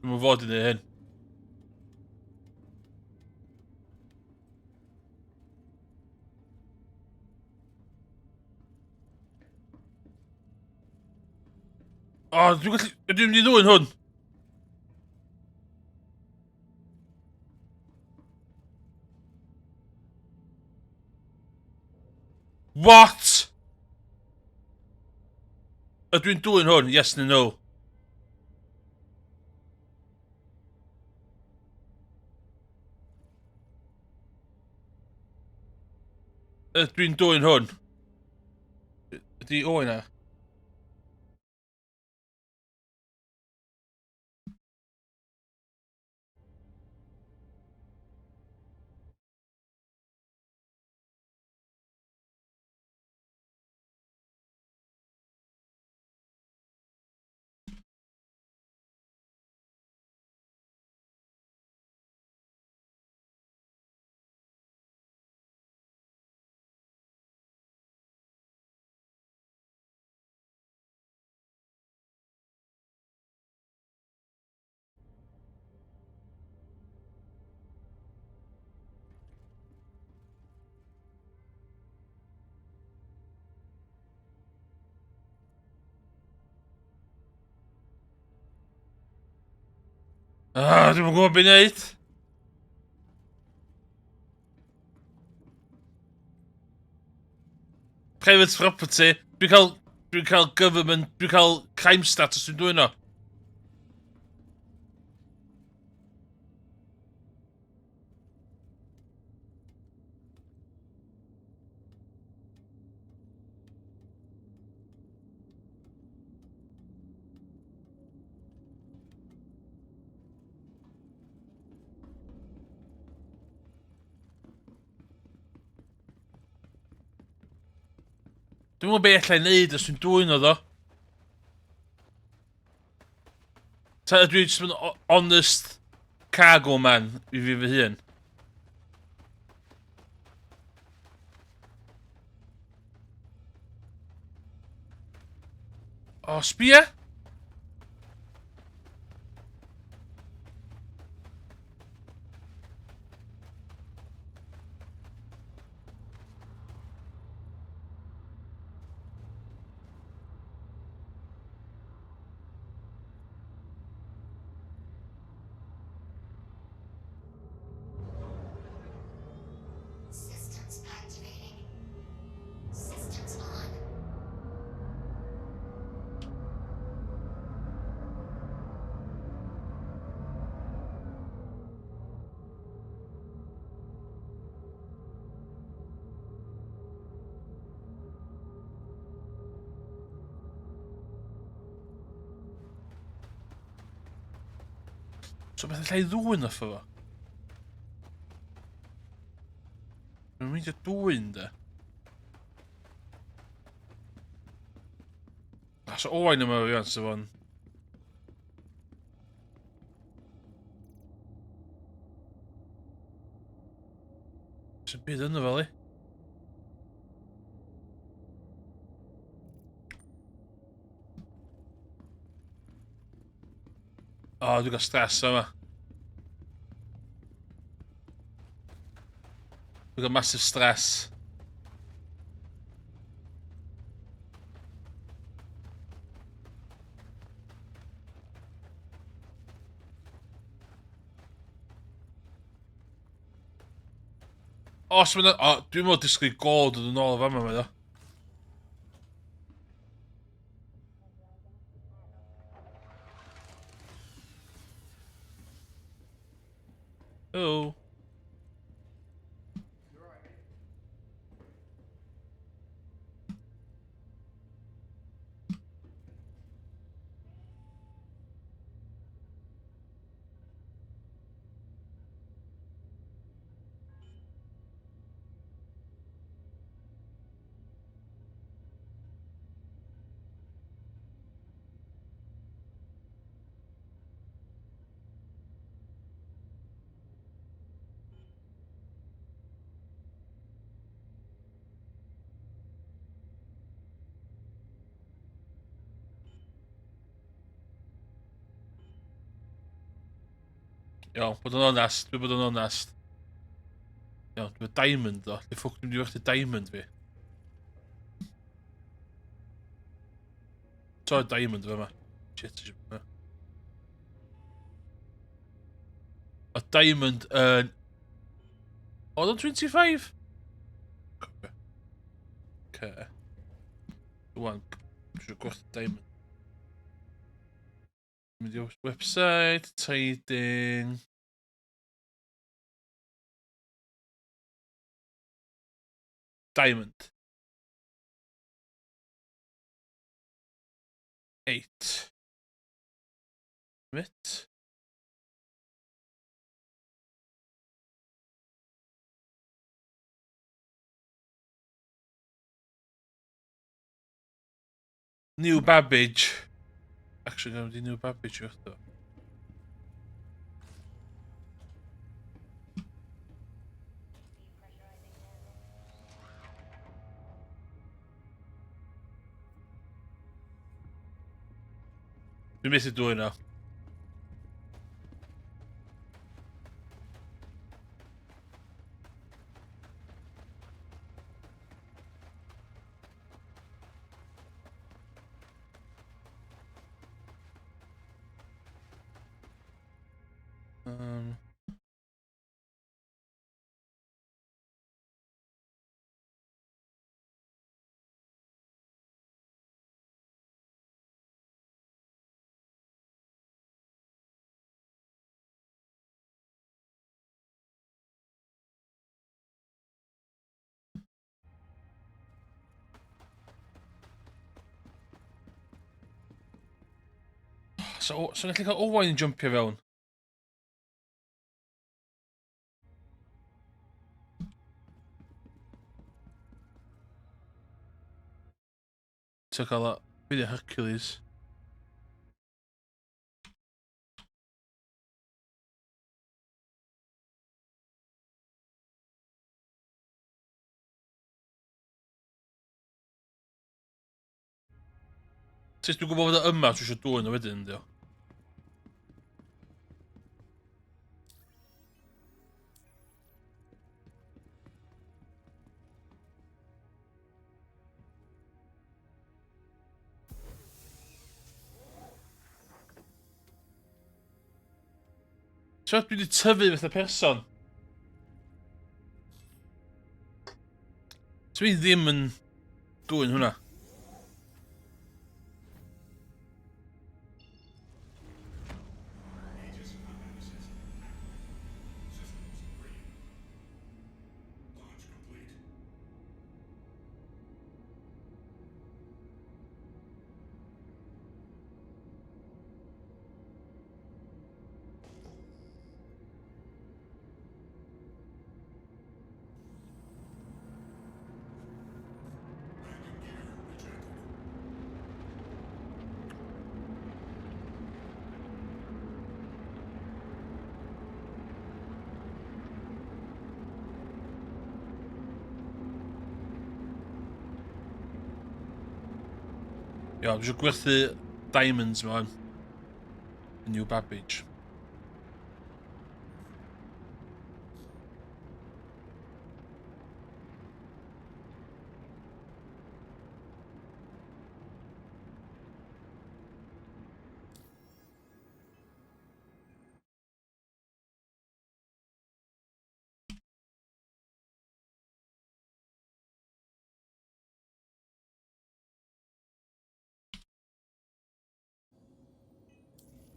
Dwi'n fod i neud hyn. O, dwi'n gallu... Dwi'n mynd i ddwy'n hwn. What? Ydw i'n dwy'n hwn? Yes neu no? Ydw i'n dwy'n hwn? Ydy o yna? Dwi'n gwybod beth i wneud. Private property. Dwi'n cael government, dwi'n cael crime status dwi'n dwy'n o. Dwi'n gwybod beth allai neud os dwi'n dwy'n o ddo. Ta ydw i jyst yn honest cargo man i fi fy hun. O, sbia? Systems activating. Systems on. So beth allai ddwy'n o fo? Dwi'n mynd i dwy'n da. So owain yma fi ans fo'n. Sy'n byd yna fel i. O, dwi'n cael stress yma. Dwi'n cael massive stress. Os mae'n... O, dwi'n meddwl disgwyl gold yn ôl o fama mae o. Hello. Iawn, bod yn onest, dwi'n bod yn onest. Iawn, dwi'n diamond o. Lle ffwc dwi'n wedi diamond fi? So diamond fe yma. Shit, a diamond yn... Oedd o'n 25? Okay. Rwan, dwi eisiau gwerthu diamond. Mynd i'r website, trading. Diamond. 8. Mit. New Babbage. Actually, going to do New Babbage eto. Dwi'n methu dwy yna. So ni'n gallu cael Owain yn jumpio fewn. Ti'n cael o... Be di Hercules? Ti'n gwybod bod o yma, ti eisiau dwy yna wedyn, dio? So dwi wedi tyfu fatha person. So fi ddim yn dwy'n hwnna. Ia, dwi eisiau gwerthu diamonds mewn. New Babbage.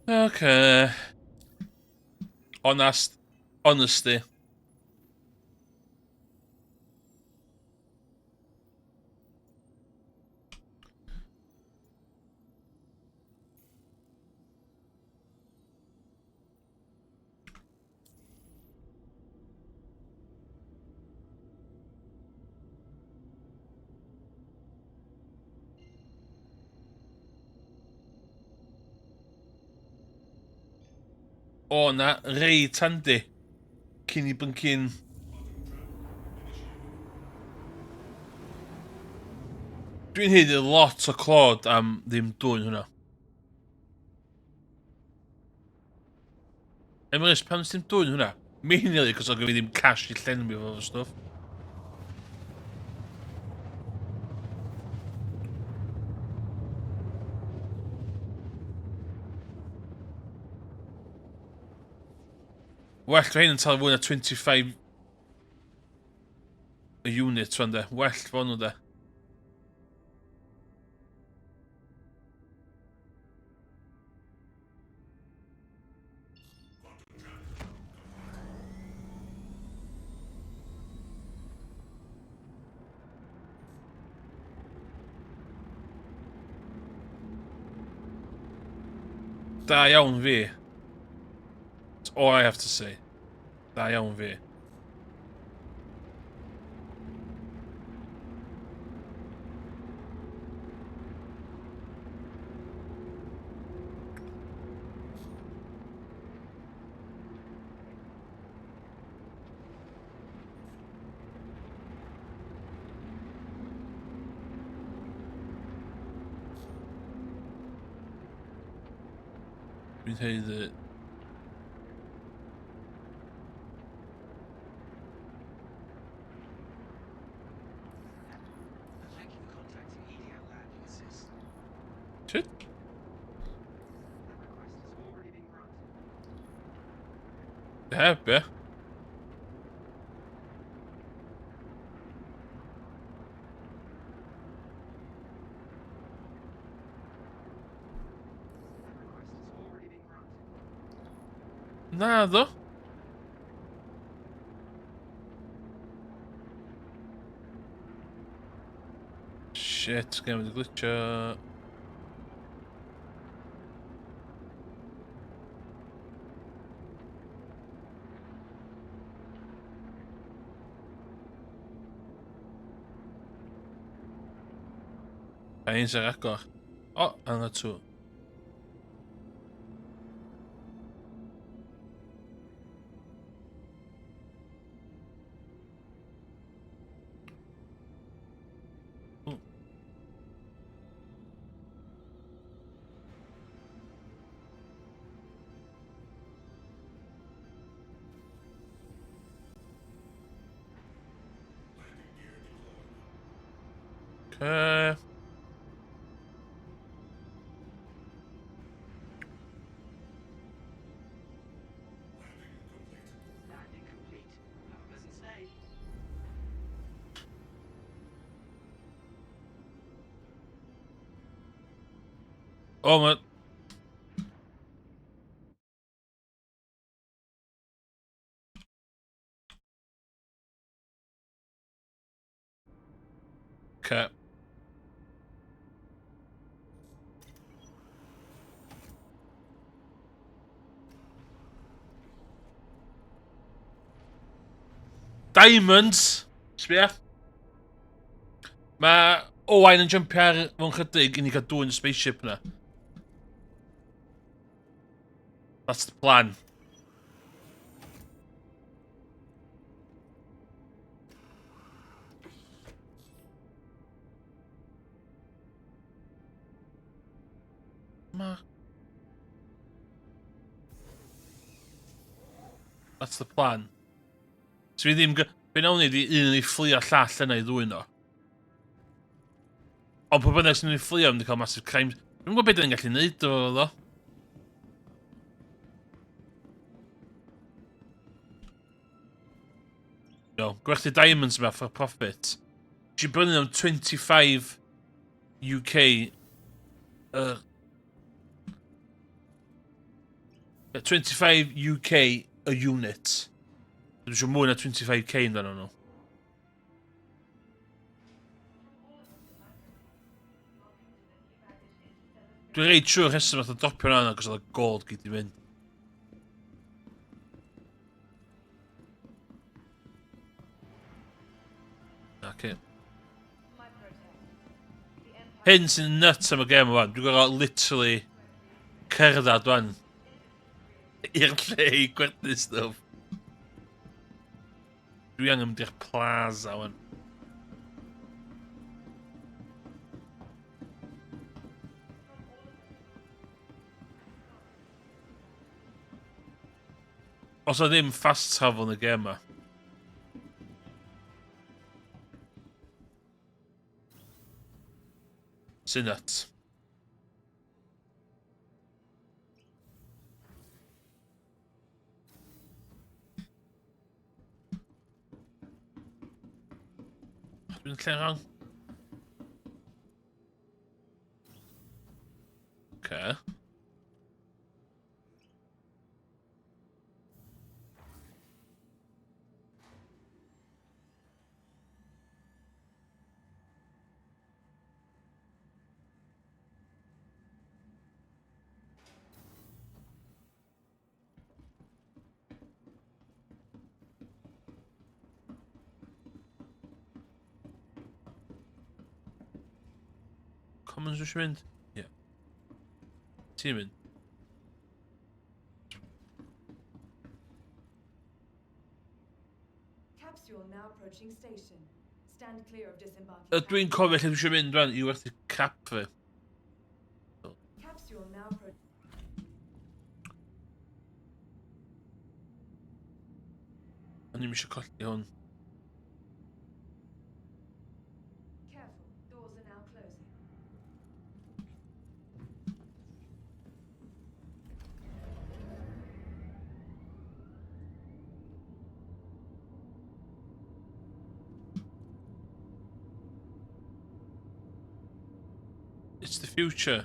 Okay. Honesty. O, na, rei tandi. Cyn i byncyn. Dwi'n heiddi lot o clod am ddim dwy'n hwnna. Emrys, pan ys ddim dwy'n hwnna? Mainly, cos o'n gyda fi ddim cash i llenwi fo stwff. Well, dwi'n yn talu fwy na 25 y unit fan de. Well, fo nhw de. Da iawn fi. That's all I have to say. Da iawn fi. Dwi'n dweud shit. Heb, be? Na, ddo. Shit, gen i wedi glitcho. Un sy'n agor. O, ang y tŵ. Okay. Oh, man. Okay. Diamonds! Sbia. Mae Owain yn jumpio ar mewn chydig i ni cael dwy'n spaceship na. That's the plan. That's the plan. So fi ddim... Be nawn ni di un i fflio llall yna i ddwy'n o. Ond pwy bynnag sy'n mynd i fflio yn mynd i cael massive crimes. Dwi'n gwybod beth ydyn ni'n gallu neud o ddo. No, gwerthu diamonds yma for profit. Ti brynu am 25 UK... 25 UK a unit. Dwi'n siŵr mwy na 25k amdano nhw. Dwi'n reid siŵr hesyn fath o dopio hwnna agos oedd y gold gyd i fynd. Okay. Hyn sy'n nuts am y gem o'n. Dwi'n gorau literally cerdded o'n. I'r lle i gwerthu stwff. Dwi angen mynd i'r plaza o'n. Os o ddim fast travel yn y gem yma. Sy'n nuts. Dwi'n lle rhan. Okay. Commons dwi eisiau mynd? Ie. Ti'n mynd? Capsule now approaching station. Stand clear of disembarking. Dwi'n cofio lle dwi eisiau mynd rwan i werthu cap fi. Capsule now approaching. O'n i'm eisiau colli hwn. Careful, doors are now closing. It's the future.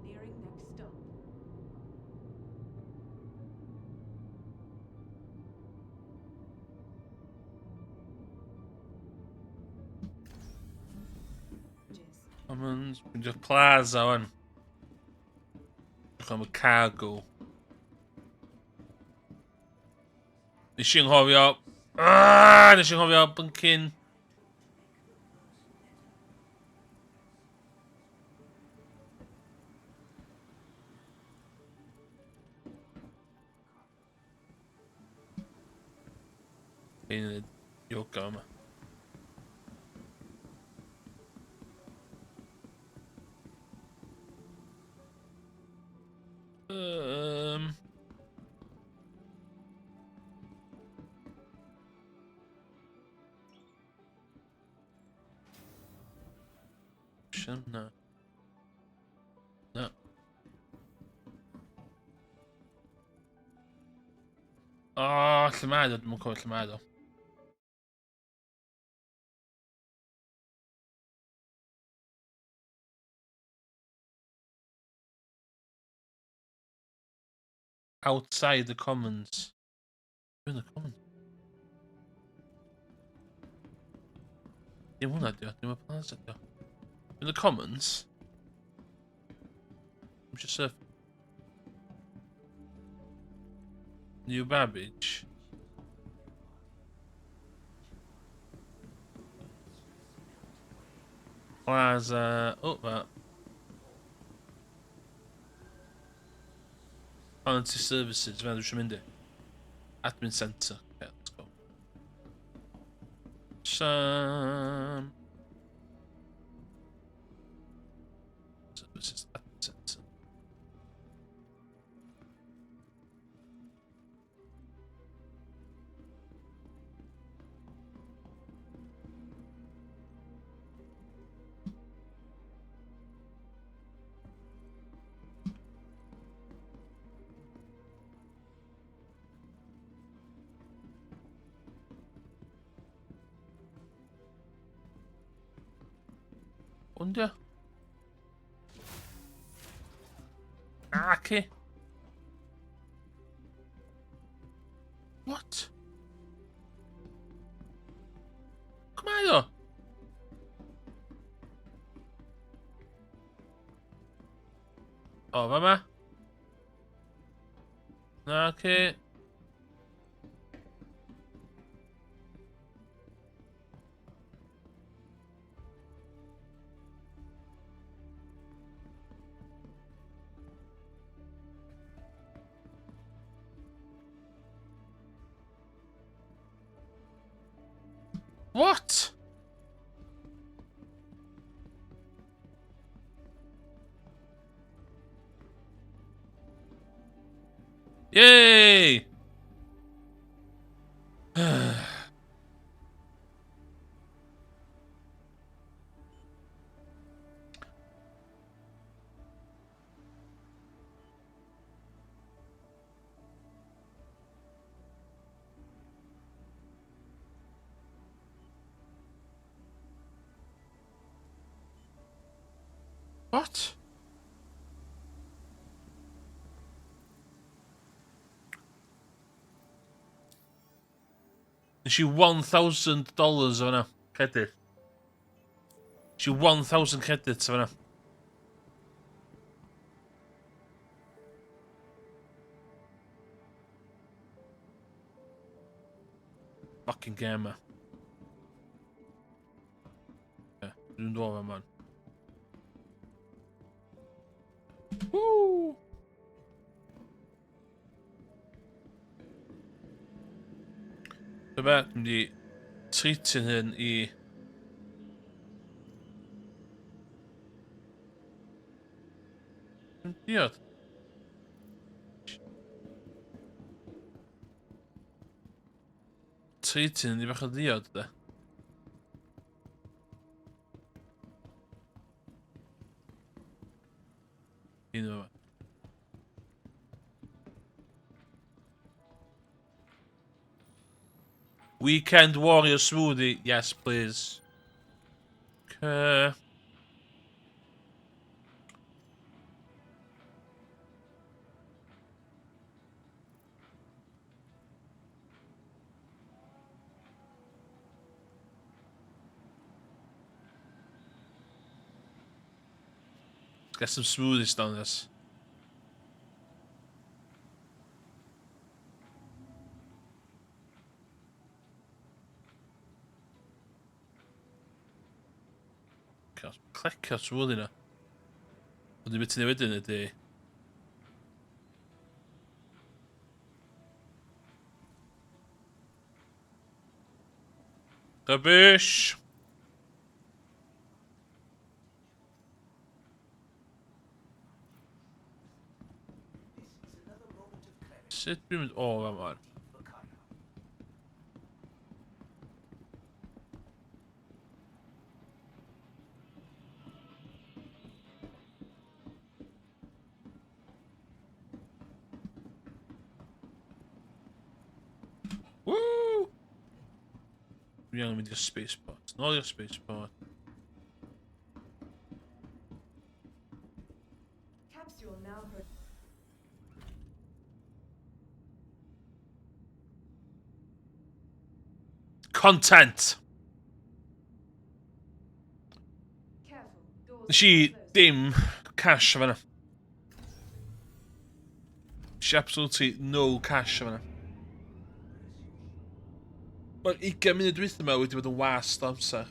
Nearing next stop. Commons, mynd i'r plaza wan. Dwi'n am y cargo. Nes i'n nghofio... Nes i'n nghofio byncyn. Ein yn yoga yma. No. No. O, lle mae o? Dwi'n cofio lle mae o. Outside the commons. Dwi'n the commons. Dim hwnna dio, dim y plaza dio. In the commons? I'm just a... New Babbage. Plaza... Oh, that. Volunteer Services, fel dwi'n mynd i. Admin Centre. Okay, let's go. Some... Services, Admin Centre. Under? Okay. What? Come on. Oh, mama. Okay. What? Yay! What? Is she $1,000 of yna? Credit. She 1,000 credits of yna. Fucking gamer. Yeah, dwi'n dod fe man. Woo! Dyma, dwi'n di treatio'n hyn i... Diod. Treatio'n i bach o diod, da. Un o'r Weekend Warrior Smoothie. Yes, please. Okay. Let's get some smoothies down this. Clicio trwy hynna. Ond dwi'n beth i newid yn ydy. Rubbish! Sut dwi'n mynd o fan man? Woo! Dwi angen mynd i'r spaceport. Nôl i'r spaceport. Capsule now pro- Content! Careful. Doors Nes i closed. dim cash o fanna. Nes i absolutely no cash o fanna. Mae'r 20 munud dwytha yma wedi bod yn wast o amser.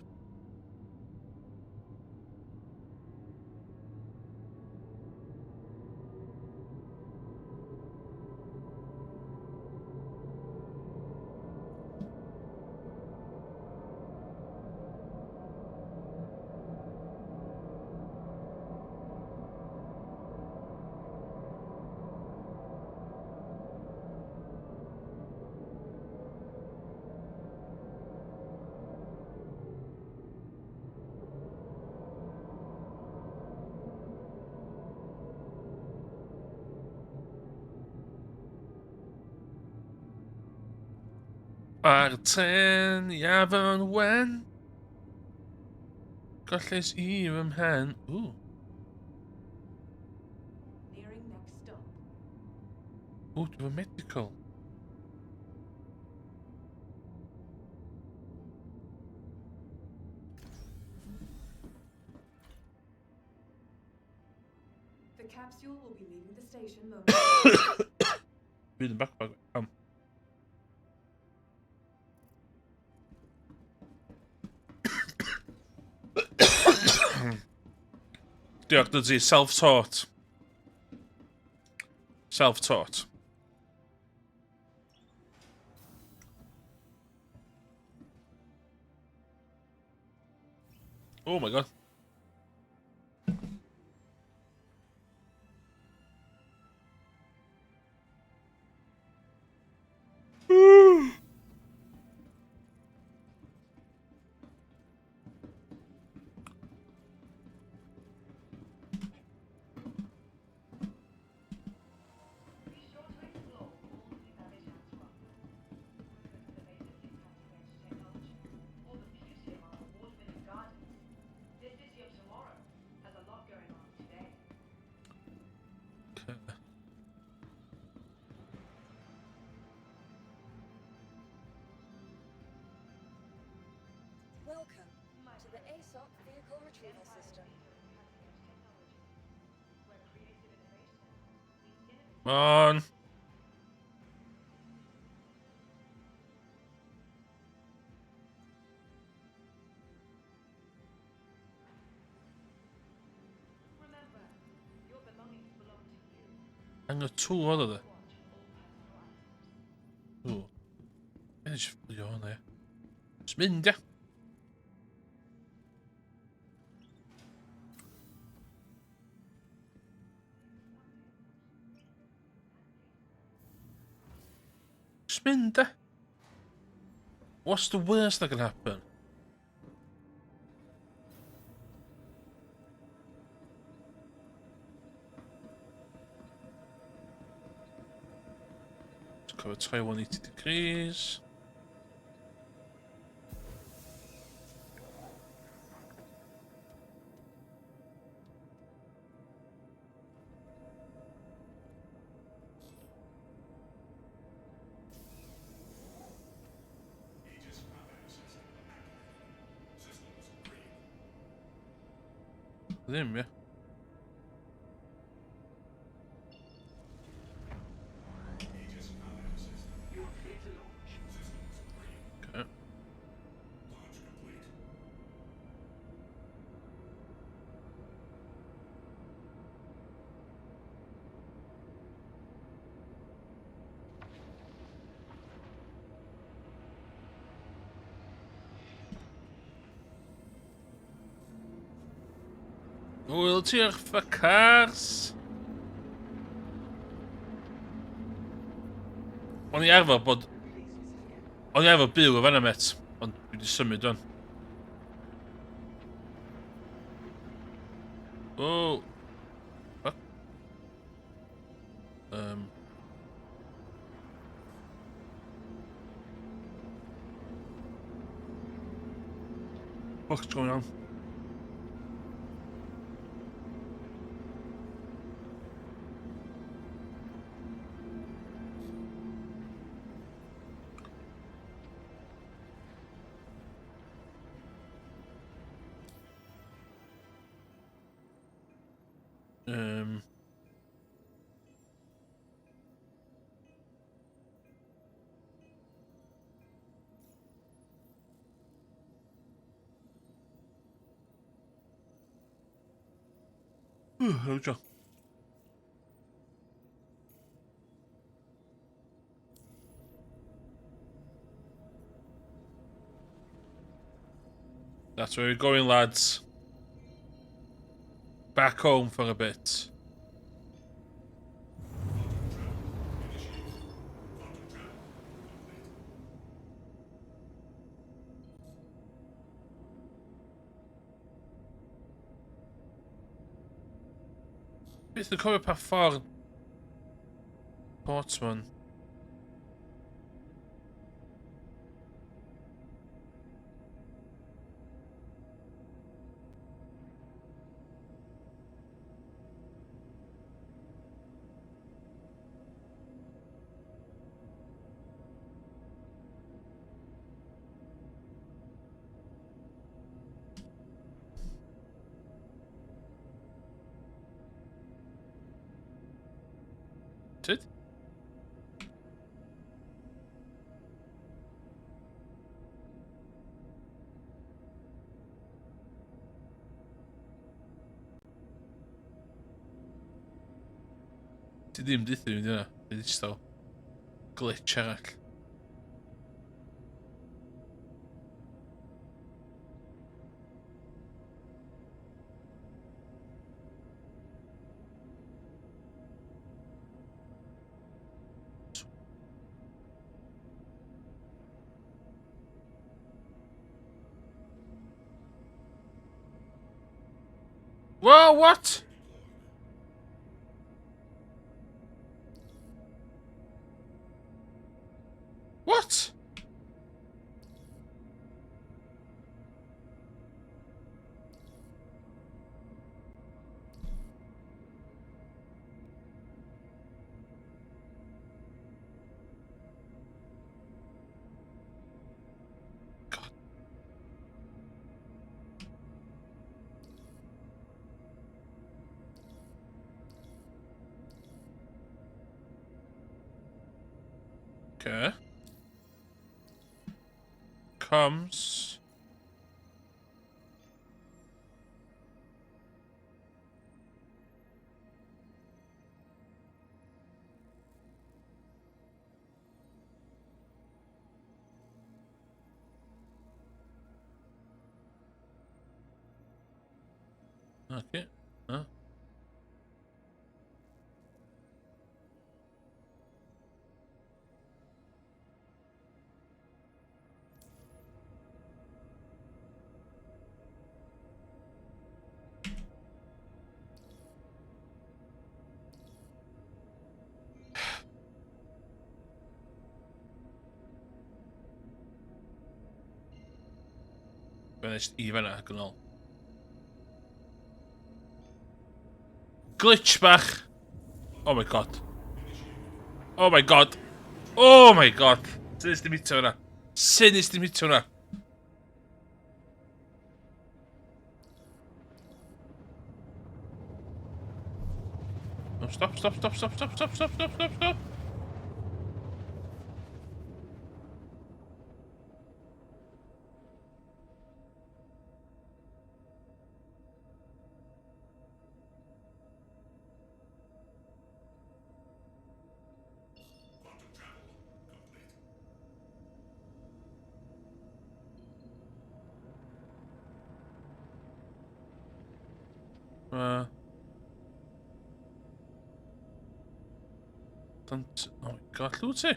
Ar 10 i afon wen. Gollais i fy mhen. Ooh. Nearing next stop. Ooh, dwi'n medical. The capsule will be leaving the station momentarily. Bydd yn backpack. Diolch, dydy self-taught. Self-taught. Oh my god. Welcome to the ASOP vehicle retrieval system. Come on. Remember, your belongings belong to you. Hangar 2 var det. Watch all personnel items. Oh. Jag vet inte vad jag gör nu. Smynda. Smynda. What's the worst that can happen? Cover try 180 degrees. Them, yeah. Okay. Wheelchair for cars. O'n i arfer bod... O'n i arfer byw efo yna met, ond dwi wedi symud o'n. Oh. Fuck. What's going on? There we go. That's where we're going, lads. Back home for a bit. Beth yn cofio pa ffordd Portsman. Tyd? Ti ddim dithyn mynd yna. Ti just o glitch arall. Whoa, what? What? God. Okay. Comes. Okay. Huh? Finished even ac yn ôl. Glitch bach. Oh my god. Oh my god. Oh my god. Sut nes di mitio hwnna? Sut nes di mitio hwnna? Oh, stop, stop, stop, stop, stop, stop, stop, stop, stop, stop. Don't... Oh my god, llwyd ti?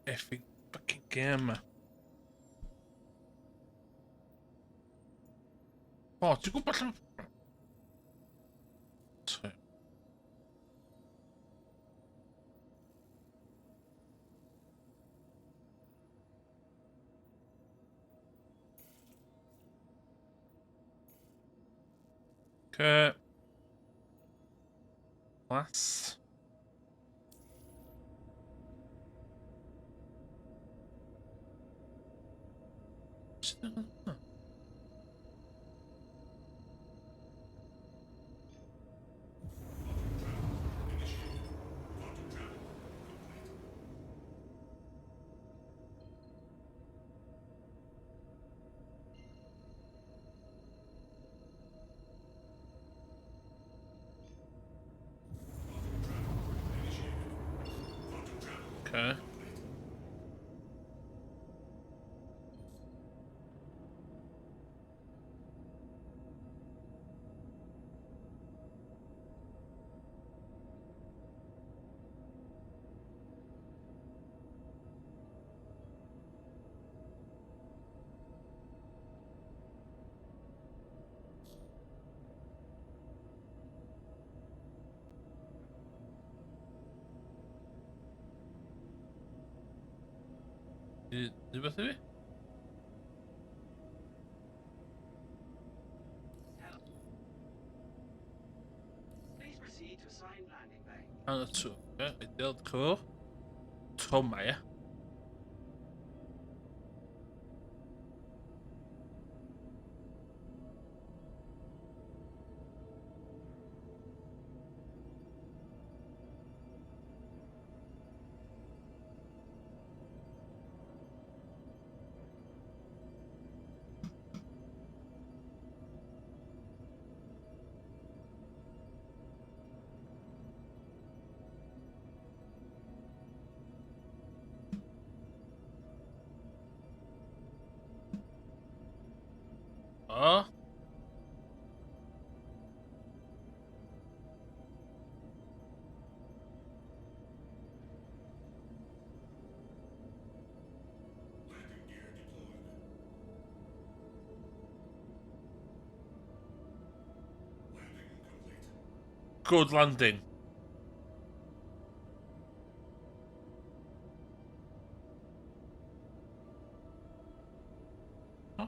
Effing fucking gem ma. O, ti'n gwybod lle... Okay. Class. Okay. Rhywbeth i fi? Please proceed to assigned landing bay. Ang to. Okay, ideal ko. Toma, ja. O. Good landing. Oh.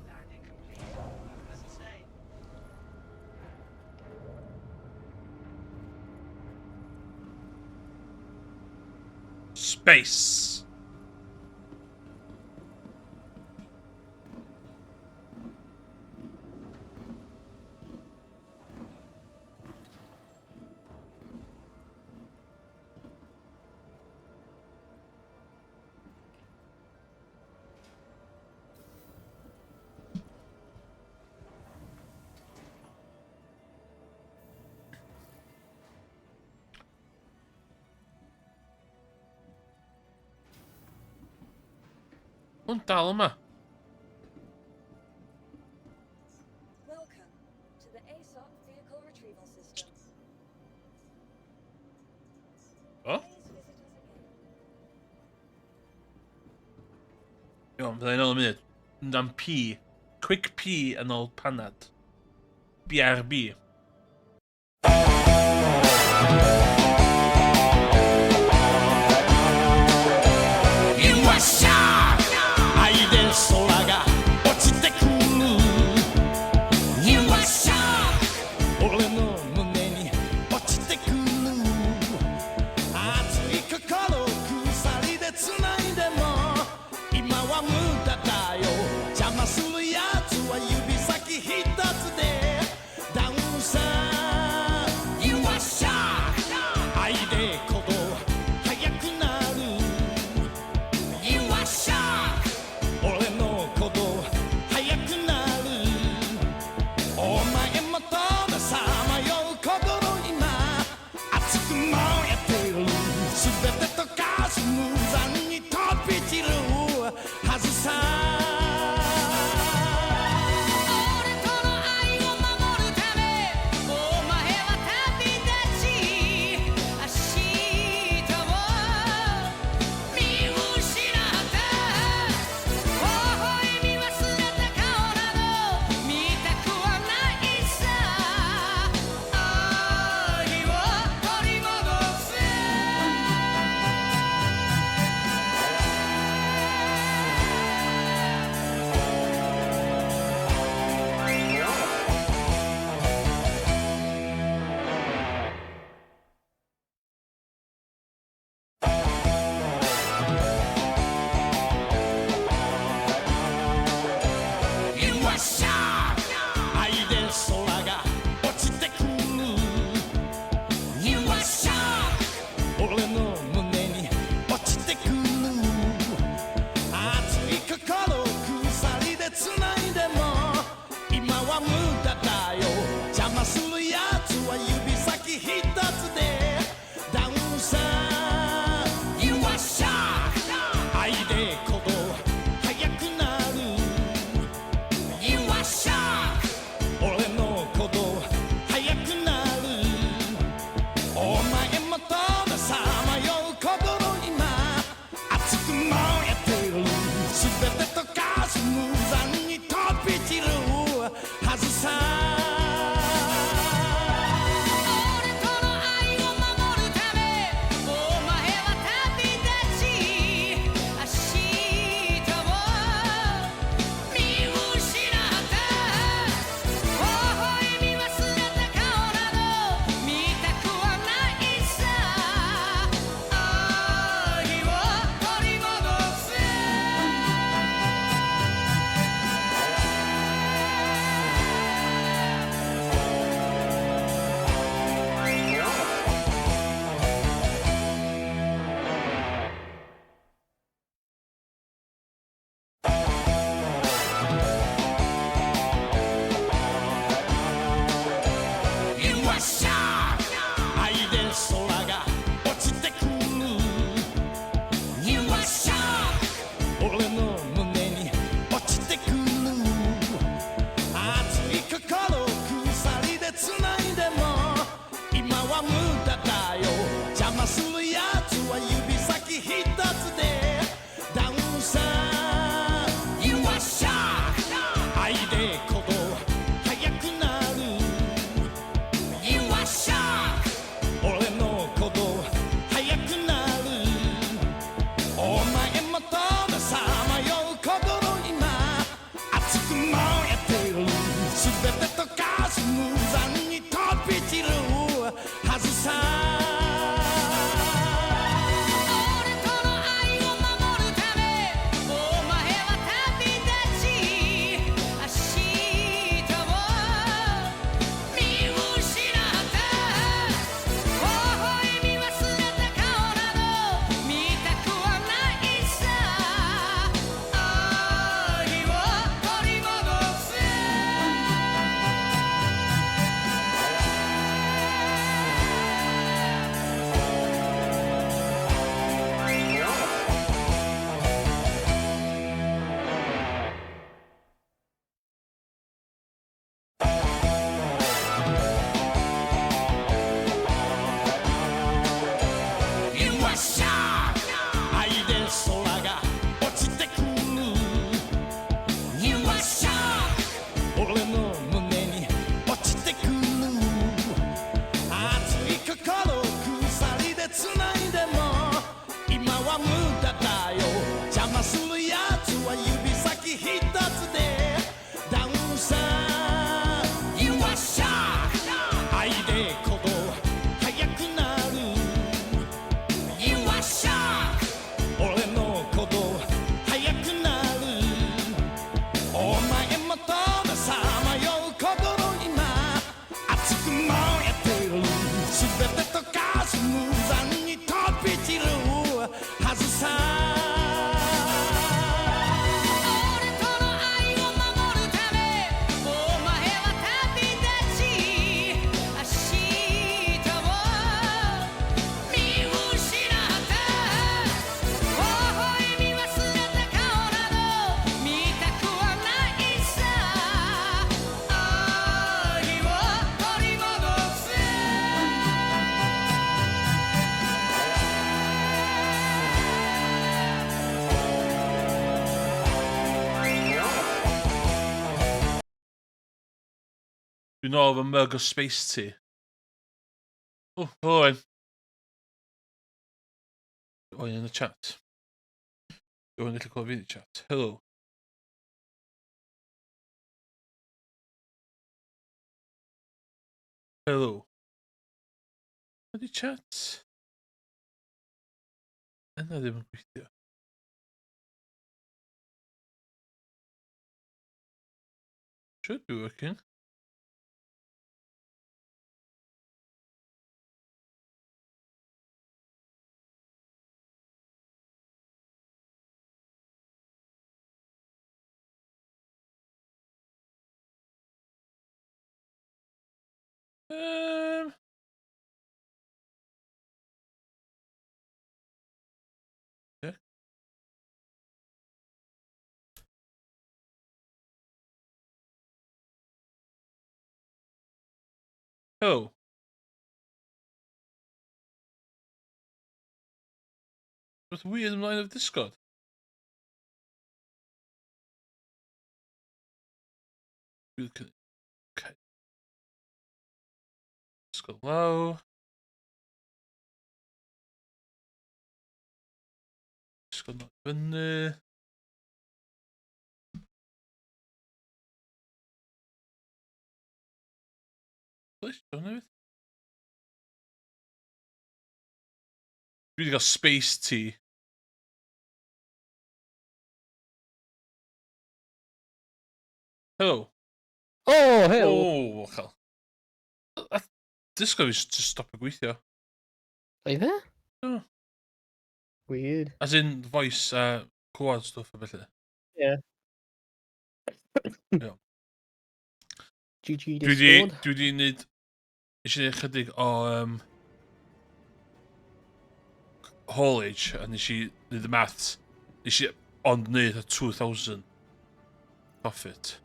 Landing complete. Pleasant stay. Space. Hwn dal yma. Welcome to the ASOP Vehicle Retrieval System. O? Please visit us again. Iawn, byddai'n ôl yn munud. Yndan P. Quick P yn ôl panad. BRB. Dwi'n nôl fy mug o space tea. O, hwyl. Oen yn y chat. Oen gallu clywed fi yn y chat. Hello. Hello. Ydy chat? Yna ddim yn gweithio. Should be working. Yeah. Hello. What's weird ymlaen o'r Discord? Okay. Discord low. Discord not fyny. Please, don't know it. Dwi wedi cael space tea. Hello. Oh, hell. O, chael. Discord is just stopio gweithio. Are you there? Oh. Weird. As in voice, clywed stuff a felly. Yeah. Iawn. GG Dwi Discord. wedi neud... Eisiau neud chydig o... haulage, a nes i neud y maths. Nes i ond neud a 2,000 profit.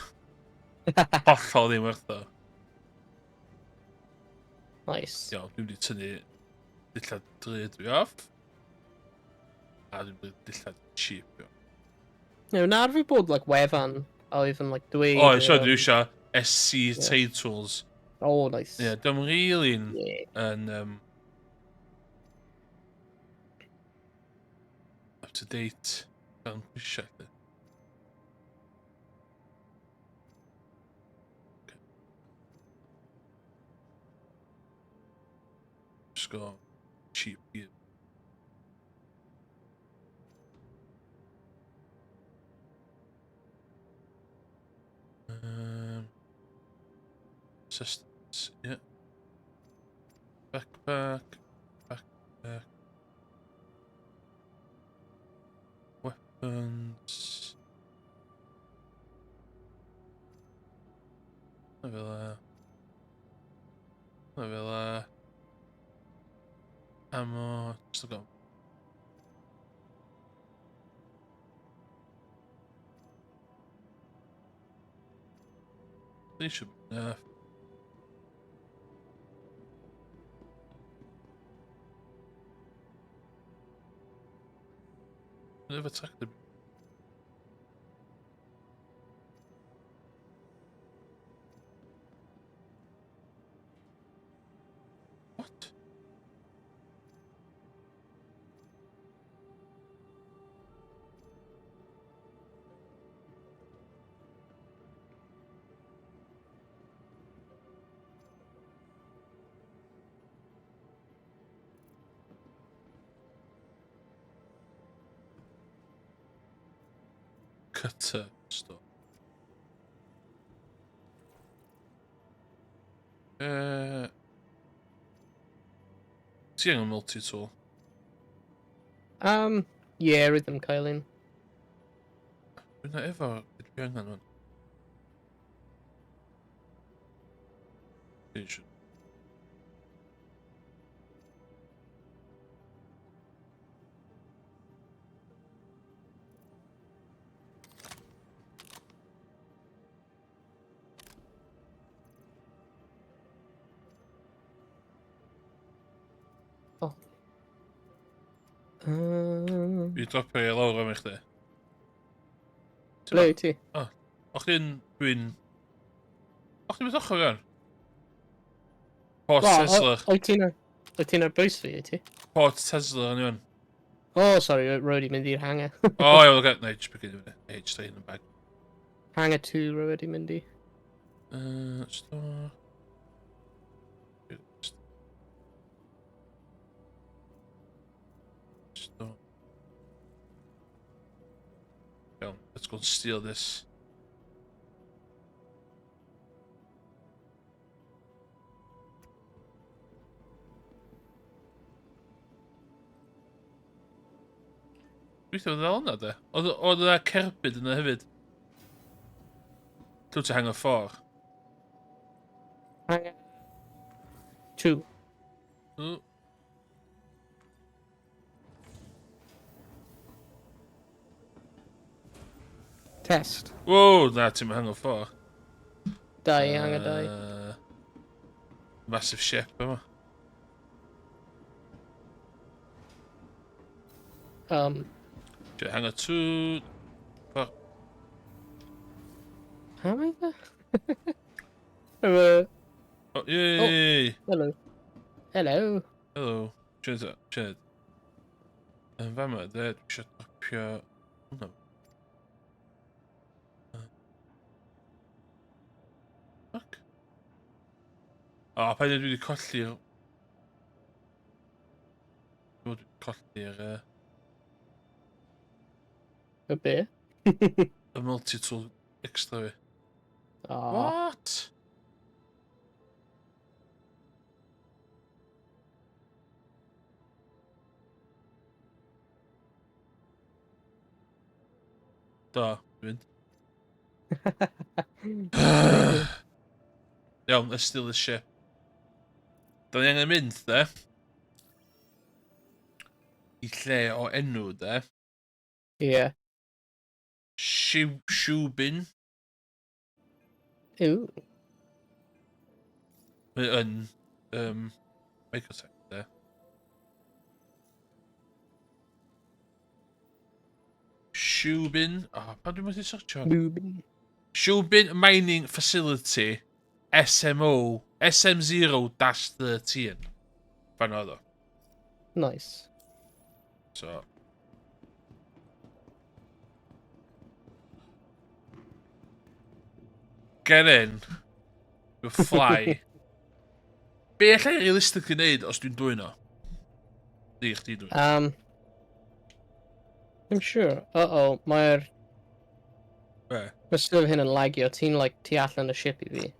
Hollol ddim werth o. Nice. Iawn, dwi'n wedi tynnu dillad drud fi off. A dwi'n wedi dillad cheap fi off. No, na fi bod like wefan oedd yn like dweud... O, so dwi eisiau SC titles. Oh, nice. Ie, dwi'n rili'n Yeah. up to date. Gan pwysau. Just go cheap here. Systems, yeah. Backpack. Weapons. Villa. Ammo. Still got. These should be enough. I never attacked them. What? Cutter stuff. Ti angen multi-tool? Yeah, rhythm Kylin. Dwi'n na efo, dwi angen hwn. Dwi'n siŵr. Fi dropio i lawr am i chdi. Ble ti? O, o'ch chi'n... Dwi'n... O'ch chi'n beth ochr iawn? Port Tesla. Wyt ti'n ar bwys fi, ti? Port Tesla yn yw'n. Oh, sorry, roed i mynd i'r hangar. O, iawn, oce. Na, just begin with it. H3 yn y bag. Hangar 2 roed i mynd i. Store. Store. Iawn, let's go and steal this. Gweithio ddal hwnna, de? Oedd yna cerbyd yna hefyd? Llw ti hangar 4. Hangar 2. Ooh. Test. Whoa, na, ti'n hangar 4. Hangar 2. Massive ship yma. Hangar 2. Fuck. How am I there? Oh, yay! Hello. Hello. Hello. Siad. Yn fama, de, dwi eisiau dropio... Hwna. Fuck. O, pa'n dwi wedi colli'r... Dwi wedi colli'r... Y be? Y multi-tool extra fi. Oh. What? Da, dwi'n mynd. Iawn, let's steal this ship. Da ni angen mynd, de. I lle o enw, de. Yeah. Siwbin. Ooh. Mae yn... Microtech, de. Siwbin. O, pan dwi'n mynd i search on? Boobin. Siwbin Mining Facility. SMO. SM0-13. Fan oedd o. Nice. So... Get in. You'll fly. Be allai realistic i wneud os dwi'n dwy'n o? Di, chdi dwi'n. I'm sure. Uh-oh, mae'r... Be? Mae stuff hyn yn lagio. Ti'n, like, tu allan y ship i fi.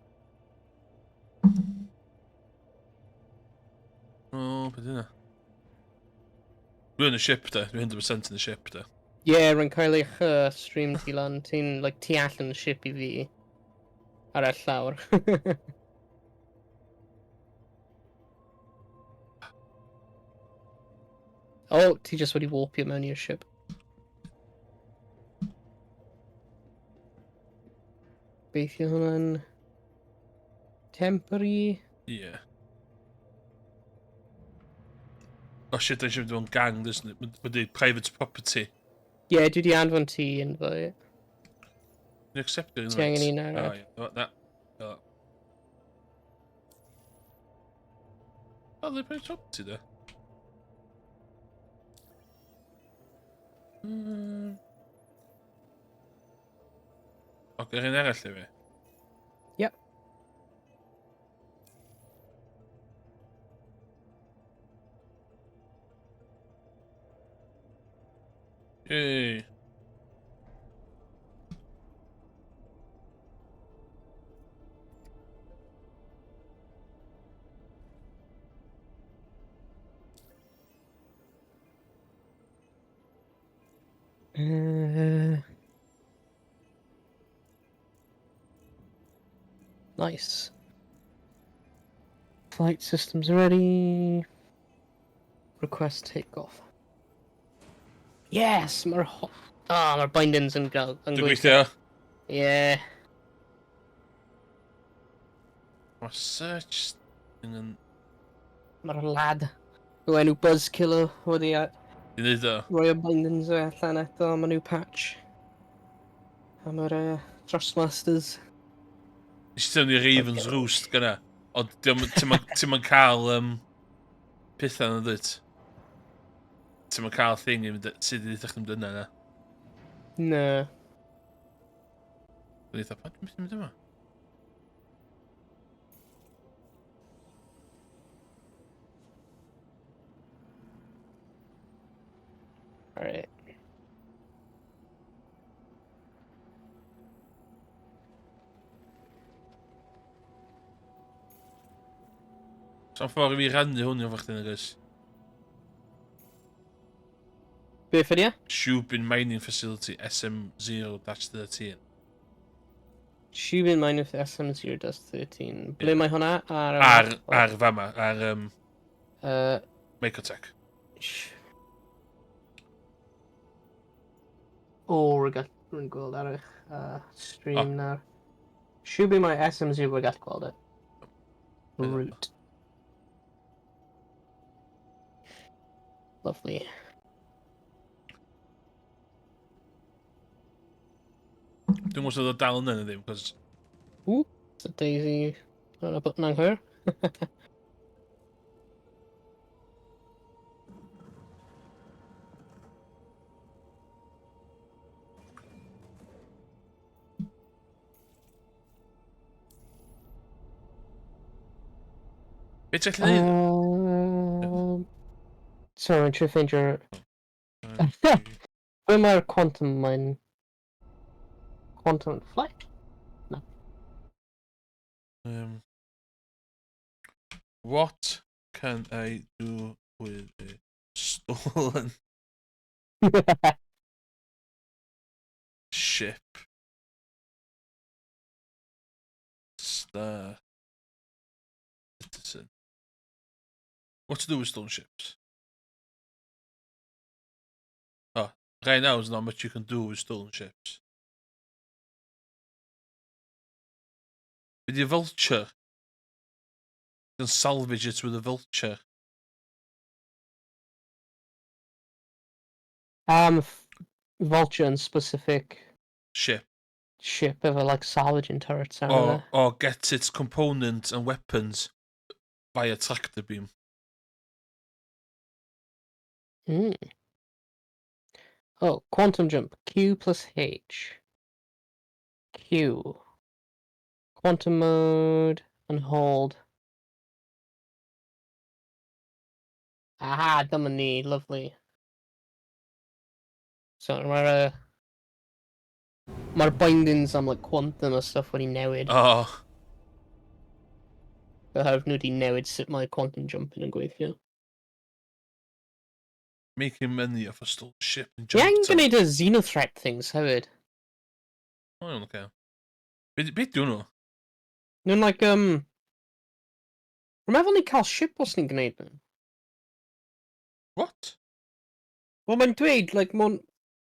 O, beth yna? Dwi'n yn y ship, de. Dwi'n 100% yn y ship, de. Yeah, rwy'n cael eich stream ti lan. Ti'n, like, tu allan y ship i fi. Ar y llawr. Oh, ti just wedi warpio mewn i'r ship. Beth yw hwnna'n... Temporary? Ie. O shit, da eisiau mynd o'n gang, dys'n ni. Mae di private property. Yeah, dwi di anfon ti yn fo. Ni'n accepted yn Ti angen un arall. O, ie. Na. O. O, di private property, de. O, gyda'r un arall i fi. Yep. Yay. Nice. Flight systems ready. Request takeoff. Yes! Mae'r bindings yn Dwi'n gweithio. Yeah. Mae search thing yn... Mae'r lad o enw Buzzkiller wedi I wneud o. roi y bindings allan eto am y new patch. Am yr Thrustmasters. Nes i tynnu Raven's Roost gyna. Ond ti'n ma'n cael pethau yn dweud. Ti'n ma'n cael thing sydd wedi ddechrau mynd yna. Na. Dwi'n eitha, pa dwi'n mynd yma? Alright. So'n ffordd i fi rannu hwn i efo chdi nagos. Beth ydi e? Shubin Mining Facility SM0-13. Shubin Mine of SM0-13. Ble mae hwnna? Ar fama, ar Uh, Microtech. Rwy'n gweld ar eich stream nawr. Shubin Mine SM0, rwy'n gallu gweld e. Root. Lovely. Dwi'n gwybod oedd o dal yna ddim, cos... Ooh, it's a daisy on a button anghywir. Be ti'n gallu neud? Sorry, I'm trying to find your... Be mae'r quantum mine? Quantum flight? No. What can I do with a stolen ship? Star Citizen. What to do with stolen ships? Oh, right now there's not much you can do with stolen ships. With your vulture, you can salvage it with a vulture. Vulture and specific Ship. ship of like salvaging turrets out of there. Or get its components and weapons via tractor beam. Oh, quantum jump. Q plus H. Q. Quantum mode and hold. Aha, dyma ni. Lovely. So, mae'r bindings am like quantum a stuff wedi newid. Oh. Oherwydd nhw wedi newid sut mae quantum jumping yn gweithio. Making money off a stolen ship and Ie, jump yn gwneud y xenothreat things hefyd. Oh, okay. Be dwi'n nhw? Nhw'n like, Rwy'n meddwl ni cael ship os ni'n gwneud nhw. What? Wel, mae'n dweud, like,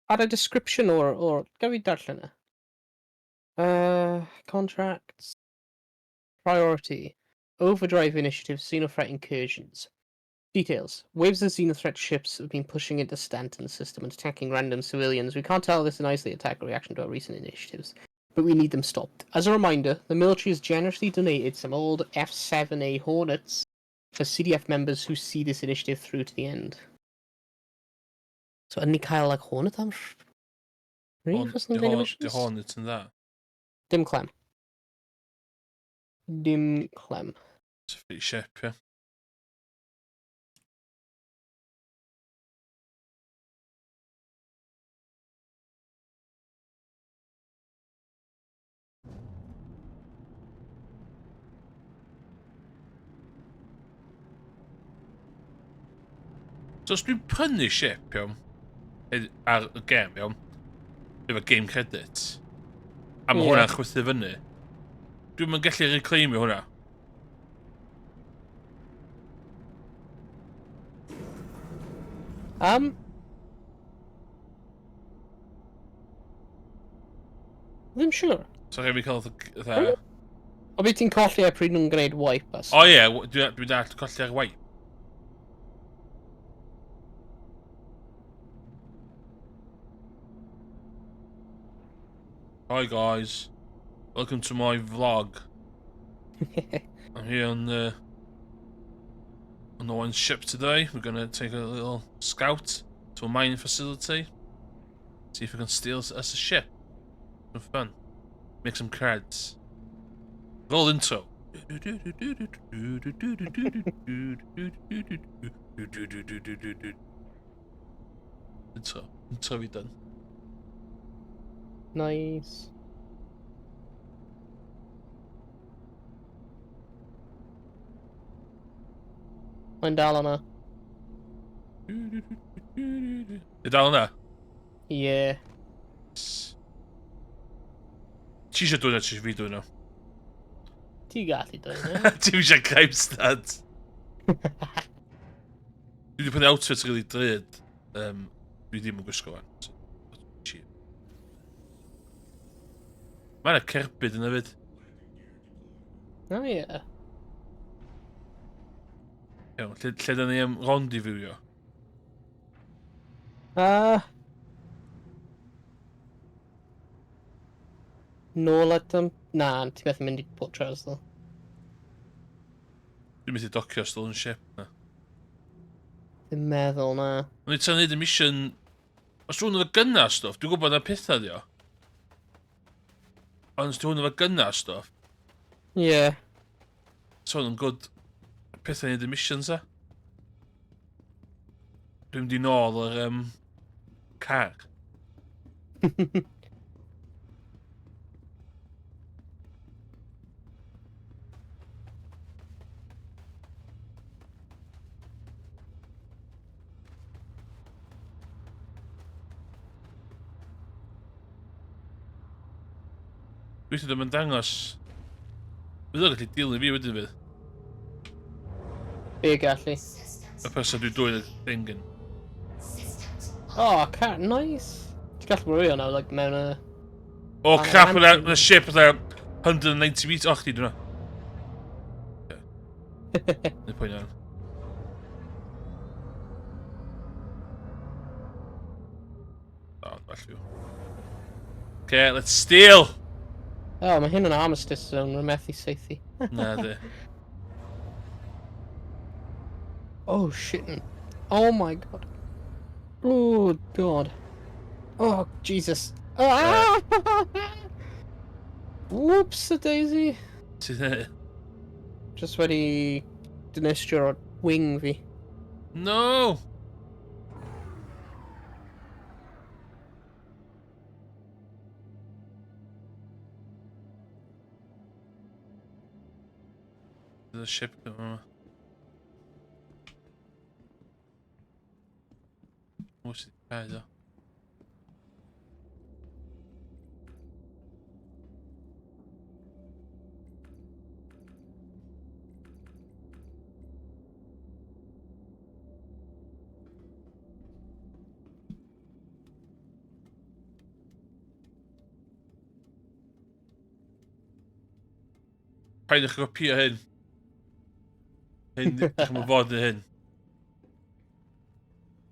ar y description o'r... Gaf i darllen e. Contracts. Priority. Overdrive Initiative Xenothreat Incursions. Details. Waves of Xenothreat ships have been pushing into Stanton system and attacking random civilians. We can't tell if this is an isolated attack or reaction to our recent initiatives, but we need them stopped. As a reminder, the military has generously donated some old F-7A Hornets for CDF members who see this initiative through to the end. So, yn ni cael, like, Hornet am... The Hornets and that. Dim clem. Dim clem. It's a free ship, yeah. So os dwi'n prynu ship, iawn, ar y gem, iawn, efo game credits, a mae hwnna'n chwythu fyny, dwi'n mynd gallu reclaimio hwnna. Ddim siwr. So rhaid fi cael fatha... O beth ti'n colli a pryd nhw'n gwneud wipe as? O ie, dwi'n dall colli ar wipe. Hi guys, welcome to my vlog. I'm here on the one ship today. We're gonna take a little scout to a mining facility. See if we can steal us a ship. Some fun. Make some creds. Roll intro. Intro we done. Nice. Mae'n dal yna. You're down there? Yeah. Ti eisiau dwy'n ti eisiau fi dwy'n o? Ti gallu dweud, ne? Ti eisiau crime stud? Dwi wedi prynu outfit rili drud. Dwi ddim yn gwisgo fan. Mae yna cerbyd yn hefyd. Oh, yeah. Iawn, lle da ni am rondi fywio? Nôl at them? Na, ti beth yn mynd i Port Charles, though. Dwi'n mynd i docio stolen ship na. Dwi'n meddwl, na. Ond i tan neud y mission... Os dwi'n efo gynna stwff, dwi'n gwybod na pethau di o. Ond os dwi'n efo gynna stwff, Yeah. so yn good pethau neud y missions a. Dwi'n mynd i nôl yr car. Dwi ddim yn dangos. Fydd o'n gallu dilyn fi wedyn fydd. Be gallu. Y person dwi'n dwy'n y thingyn. Oh, car, nice. Ti gallu brwyo nawr, like, mewn y... O, crap, yna ship yna 190 feet. O, chdi dwi'n o. Nid pwy'n iawn. O, well yw. Okay, let's steal! Oh, mae hyn yn armistice zone, rwy'n methu seithi. Na, di. Oh, shit. Oh my god. Oh, god. Oh, Jesus. Ah! Whoops, a daisy. Ti'n ei? Just wedi dynistio'r wing fi. No! There's a ship going on. What's the guy there? Paid i'ch gopio hyn. Hyn, ddech chi'n fod yn hyn.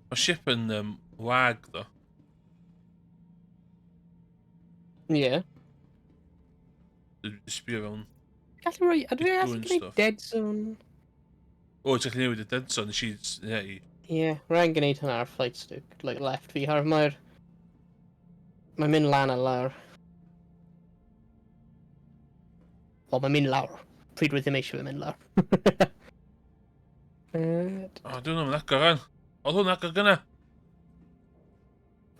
Mae ship yn wag, ddo. Yeah. Dwi'n sbio fewn. Gallu roi... Ydw i Doing gallu gwneud stuff. dead zone? O, ti'n gallu newid y dead zone, nes i... Ie, Yeah, rhaid gwneud hwnna ar flight stick, like left fi, har mae'r... Mae'n mynd lan a lawr. Wel, mae'n mynd lawr. Pryd rwy'n ddim eisiau fe mynd lawr. O, dwi'n mynd agor an. Oedd hwn agor gyna.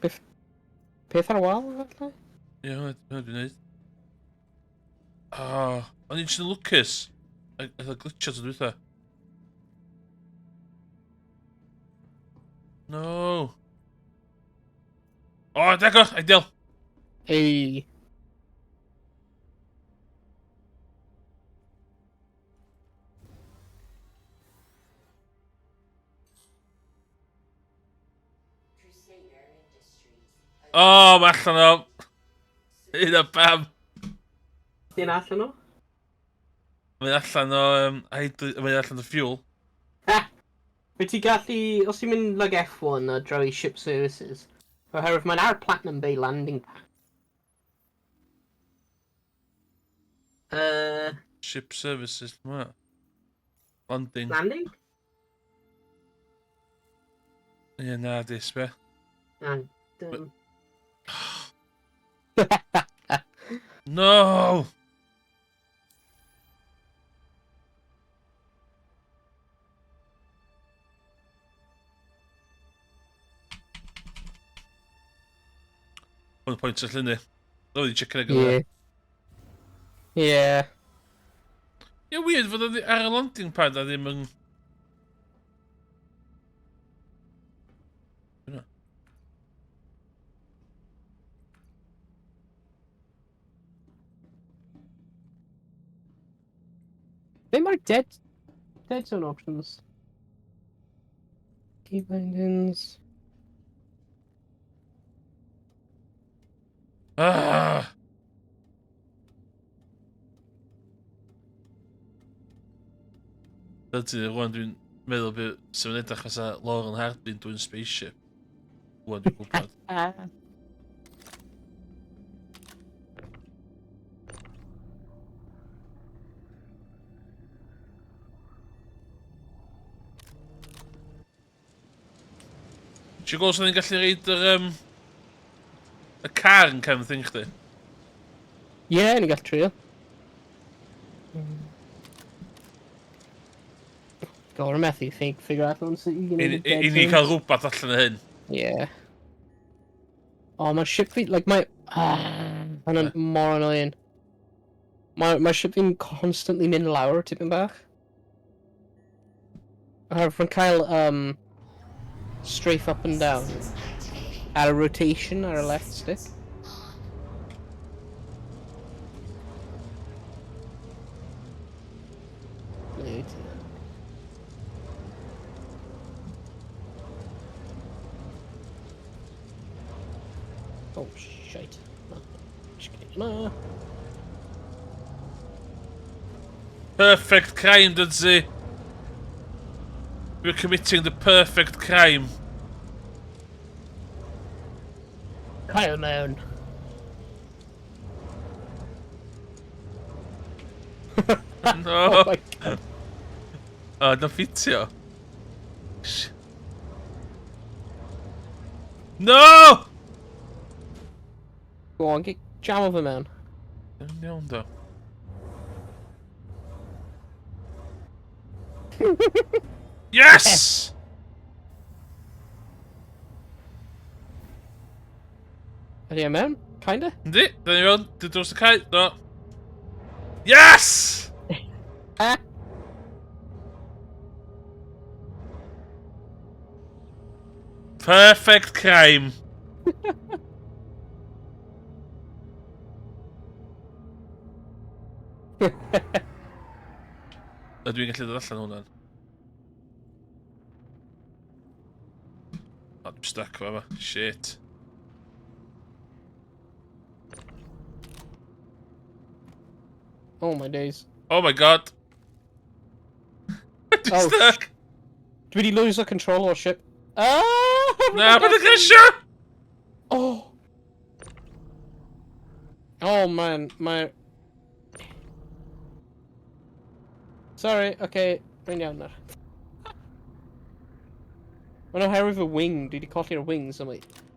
Peth ar y wal, falle? Ie, hwnna dwi'n neud. O, o'n i'n sy'n lwcus. Eitha glitcho to dwytha. No. O, dagor, ideal. Ei. O, mae allan o. Un o bam. Di'n allan o? Mae'n allan o... Mae'n allan o fuel. Ha! Wyt ti gallu... Os ti'n mynd like F1 a draw i ship services, oherwydd mae'n ar Platinum Bay landing pad. Ship services, ma. Landing. Landing? Ie, na, dis be. And, No! Hwn y pwynt all hynny. Ddo wedi chicken egg yma. Yeah. Ie, weird fod ar y landing pad a ddim yn... Yna. They might dead zone options. Key bindings. Ah! Dydy, rwan dwi'n meddwl beth sy'n edrych as a Lauren Hardin dwi'n spaceship. Rwan dwi'n gwybod. Ti'n gwybod os ni'n gallu reid y car yn cefn thing chdi? Yeah, ni gall trio. Go or methu, figure out on so you I ni cael rhywbeth allan o hyn. Yeah. Oh, my ship feet like my and more annoying. My ship fi'n constantly mynd lawr tipyn bach. From Kyle strafe up and down. Ar a rotation ar a left stick. Right. Oh shite. No. Perfect crime, dydy. We're committing the perfect crime. Kyle man. No. Oh my god. Oh, no ffitio. No! Go on, get jam over man. Yn iawn do. Yes! Ydy e mewn? Kinda? Yndi, da ni fewn, dy dros y cae, do. Yes! Ah! Perfect crime. Ydw i'n gallu dod allan hwnna'n? O, dwi'n stuck fo yma. Shit. Oh my days. Oh my god. Dwi'n Oh, stuck. Did he lose the control o'r ship? Ah! Na, mae'n y grisio! Oh! Oh man, my... Sorry, okay, rhaid iawn nawr. Mae'n oherwydd y wing, dwi wedi colli'r wings, am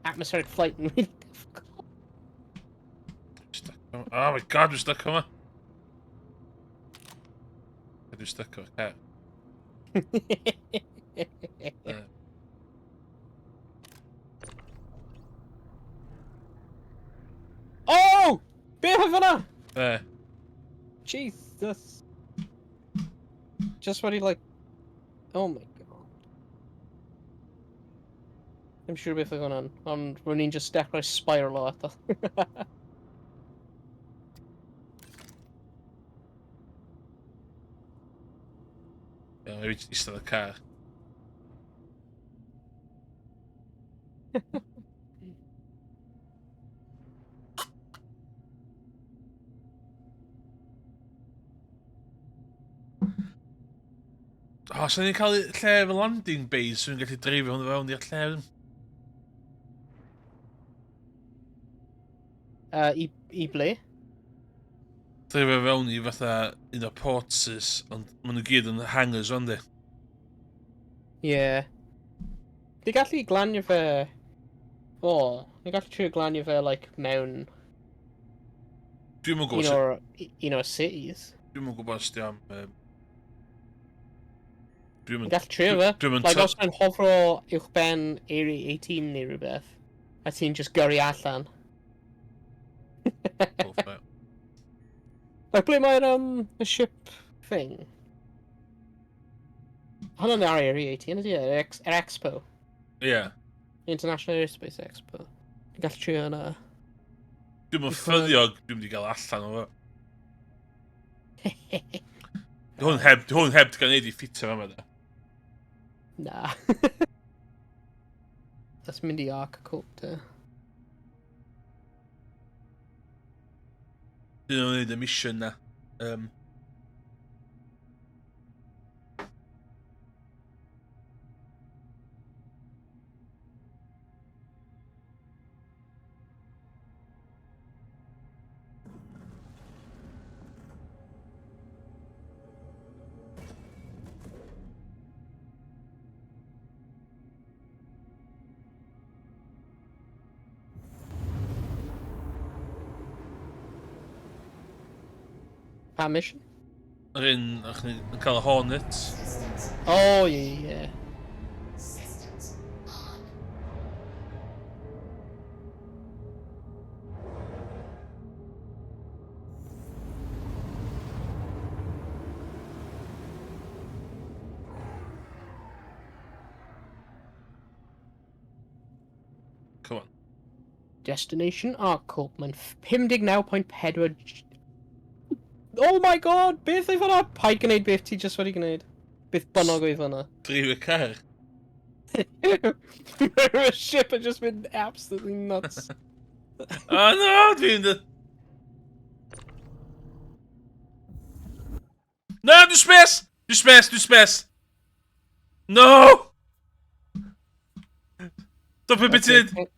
atmospheric flight yn really difficult. Oh my god, dwi'n stuck yma. Dwi'n stuck o'r car. Oh! Be oedd hwnna? Jesus. Jesus. Just what he like... Oh my god. I'm sure beth oedd hwnna'n, ond rwy'n ni'n just dechrau spiral o eto. Ie, mae wedi eistedd y car. O, so ni'n cael lle efo landing bays, so ni'n gallu dreifio hwnnw fewn i'r lle. I ble? Dreifo fewn I fatha un o'r portses, ond maen nhw gyd yn hangers o'n di. Ie. Di gallu glanio fe... O, di gallu trio glanio fe, like, mewn Dwi'n mwyn un gwybod o'r... un o'r cities. Dwi'n mwyn gwybod os di am... Dwi'n Di gallu trio fe. Dwi'n Like, os mae'n hofro uwch ben Area 18 neu rhywbeth, a ti'n just gyrru allan. Like, ble mae'r, y ship thing? Hwna'n ar Area 18, ydy e? Yr Expo. Ie. International Airspace Expo. Di gallu trio hwnna. Dwi'n mwyn ffyddiog dwi'n mynd i gael allan o fo. Hwn heb di gael neud I ffitio fe da. Na. Let's mynd I Arc Copter. Dyn nhw'n neud y mission na. Pa mission? Yr un, ach ni'n cael y Hornets. Oh, yeah. Systems on. Come on. Destination Arc Corp. Mae'n 59.4... Oh my god! Beth oedd hwnna? Paid gwneud beth ti just wedi gwneud. Beth bynog oedd hwnna. Driw y car. The ship had just been absolutely nuts. Oh no, dwi'n dy... No, dwi'n space! Dwi'n space! No! Stop it, bit in!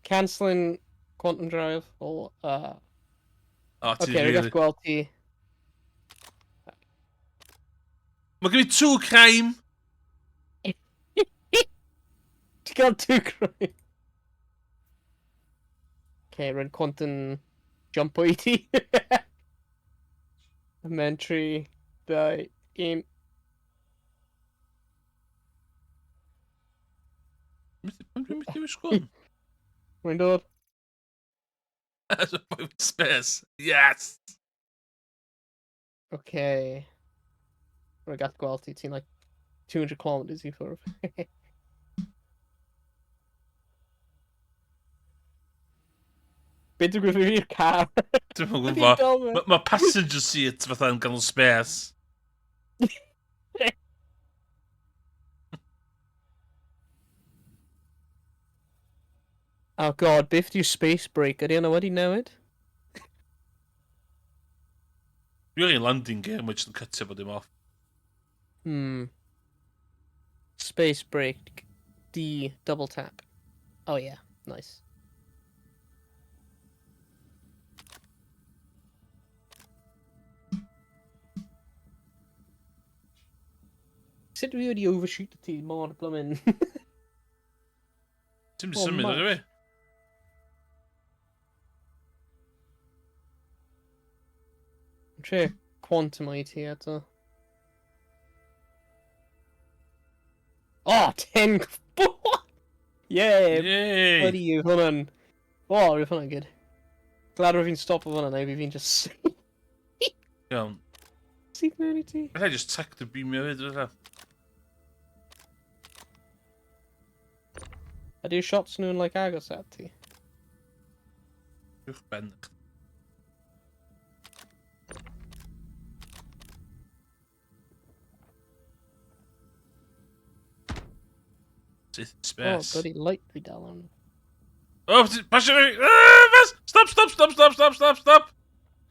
Cancelling Quantum Drive. O, Oh, ti okay, rhywbeth gweld ti. Mae gen I 2 crime. Ti gael 2 crime. Okay, rhaid Quantum jump o I ti. Elementary, 2, 1. Dwi'n mynd i'n ysgol. Rwy'n dod. As a point of space. Yes! Okay. Rwy'n gath gweld ti, ti'n like 200 kilometers I ffwrdd. Beth dwi'n gwybod i'r car? Dwi'n mynd gwybod. Mae passenger seat fatha yn ganol space. Oh god, beth yw space break? Ydy hwnna wedi newid? Dwi'n ein landing gear, mae jyst yn cytio bod dim off. Space break. D, double tap. Oh yeah, nice. Sut dwi wedi overshoot y ti mor blymyn? Ti'n mynd Oh, symud much. ar fi? Tre quantum I ti eto. Oh, 10! Yeah! Yay! Bloody yw hwnna'n... Oh, rwy'n hwnna'n good. Glad rwy'n fi'n stop o hwnna, neu fi'n just... Iawn. Sydd mewn I ti? Alla I just tuck the beam i fyd, fatha. Ydy'r shots nhw'n like agos at ti? Uwch ben. Syth Oh, space. bloody light fi dal on. Oh, pasio fi! Stop!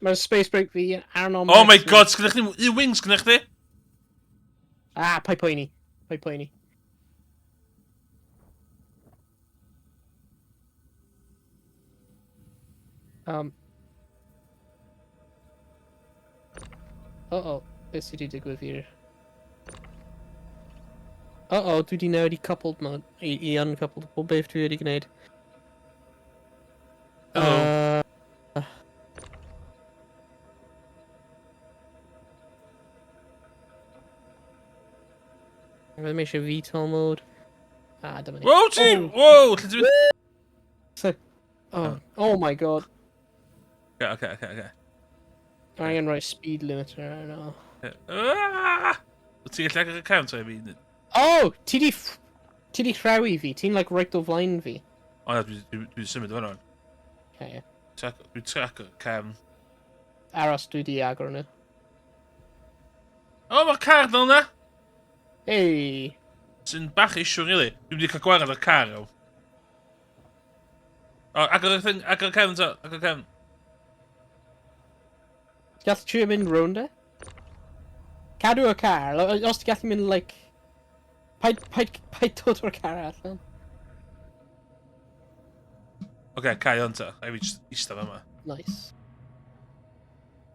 Mae'r space break fi arno... Oh my god, sgynnych chi i wings, sgynnych chi? Ah, pai poeni. Pai poeni. Uh-oh. Beth sydd wedi digwydd fi'r... Uh-oh, dwi wedi newid i coupled mode. I uncoupled. O beth dwi wedi gwneud. Hello. Fe eisiau VTOL mode. Dyma ni. Wow, ti! Wow! Lle ti'n... So, oh my god. Okay. I'm going to write speed limiter now. Ti'n gallu agor account o fi? Oh! Ti di rhewi fi. Ti'n like right o flaen fi. O na, dwi'n symud fan o'n. Okay. Dwi'n trac o cefn. Aros dwi di agor nhw. O, mae'r car dal na! Hey! Sy'n bach isiw, really. Dwi'n wedi cael gwared o'r car, iawn. O, agor y thing, agor y cefn ta, agor y cefn. Gallu ti mynd round e? Cadw y car. Os ti gallu mynd, like... Paid dod o'r car allan. Oce, cau on ta. A fi eistedd yma. Nice.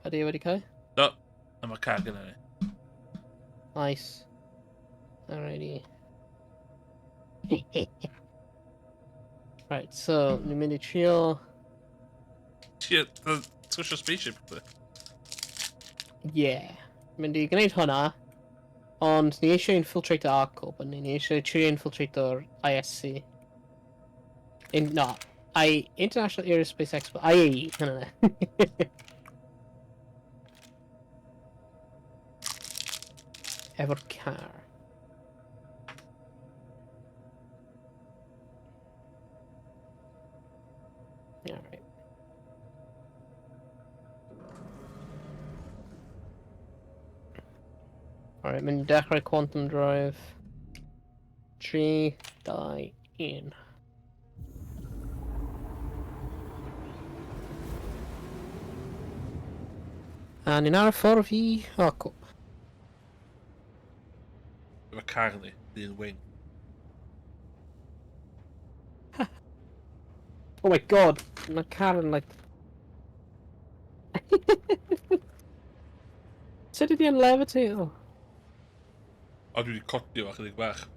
Ydy wedi cael? Do, a mae'r car gyda ni. Nice. Alrighty. Right, so, ni'n mynd i trio... Ti'n sgwrsio spaceship, chdi? Yeah. Mynd i gwneud hwnna, ond ni eisiau infiltrate Arcop, ond ni eisiau trio infiltrate o'r ISC. No, International Aerospace Expo, IAE, hynny ne. Efo'r car. Alright. Alright, mynd i dechrau Quantum Drive. 3, 2, 1. A ni'n ar y ffordd i Arcop. Efo car ni, un wing. Oh my god, mae car yn like... Sut ydi yn levitate? O, dwi wedi codi o chydig bach.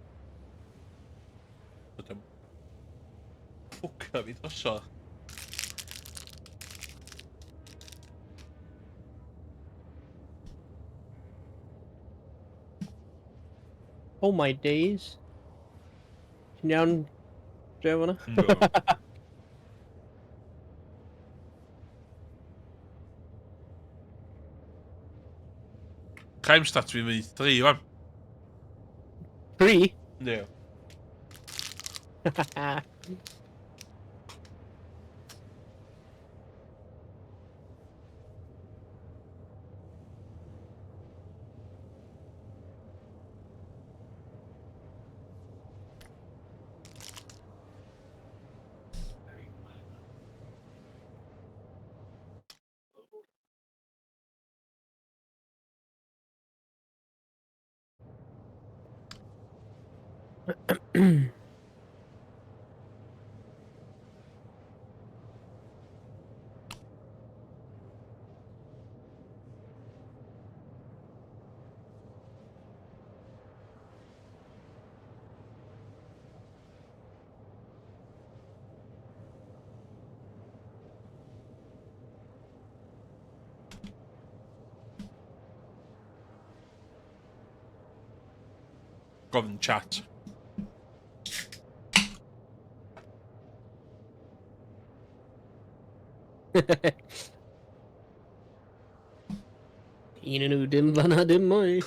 Ydym... Ffwca fi droso. Oh my days. Ti'n iawn, Joe, hwnna? No. Crime stat fi'n mynd 3, wan. 3? No. Gofyn chat. Un yn nhw dim fanna dim mwy.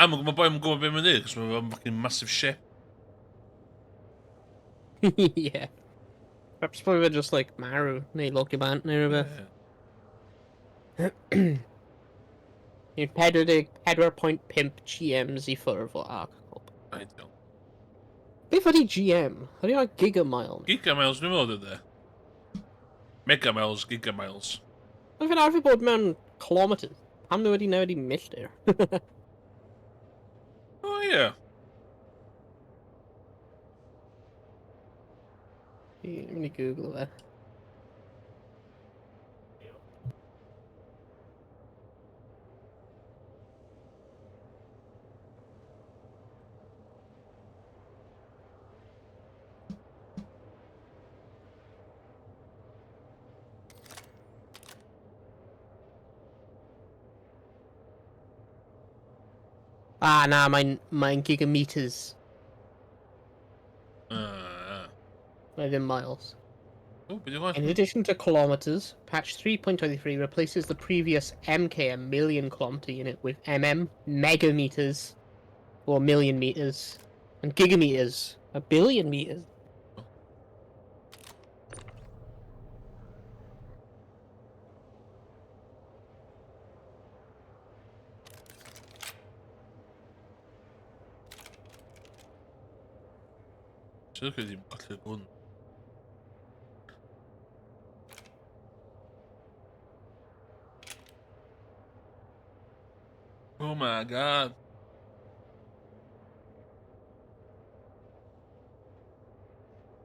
Mae boi yn gwybod beth mae'n dweud, cos mae'n fucking massive ship. Yeah. Perhaps probably fe just like marw, neu logio bant, neu rhywbeth. I'n 4.5 GMs I ffwrdd o Arcop. Ideal. Beth ydi GM? Ydi o'n gigamiles? Gigamiles, dwi'n meddwl dde. Megamiles, gigamiles. Mae fe'n arfer bod mewn kilometers. Pam nhw wedi newid I milltir? O Ie. Let me Google that. Na, mae'n gigameters. Mae ddim miles. O, beth yw'n In gwaith? addition to kilometers, patch 3.23 replaces the previous MKM million kilometer unit with MM megameters, or million meters, and gigameters, a billion meters. Siwr chi ddim gallu hwn. Oh my god.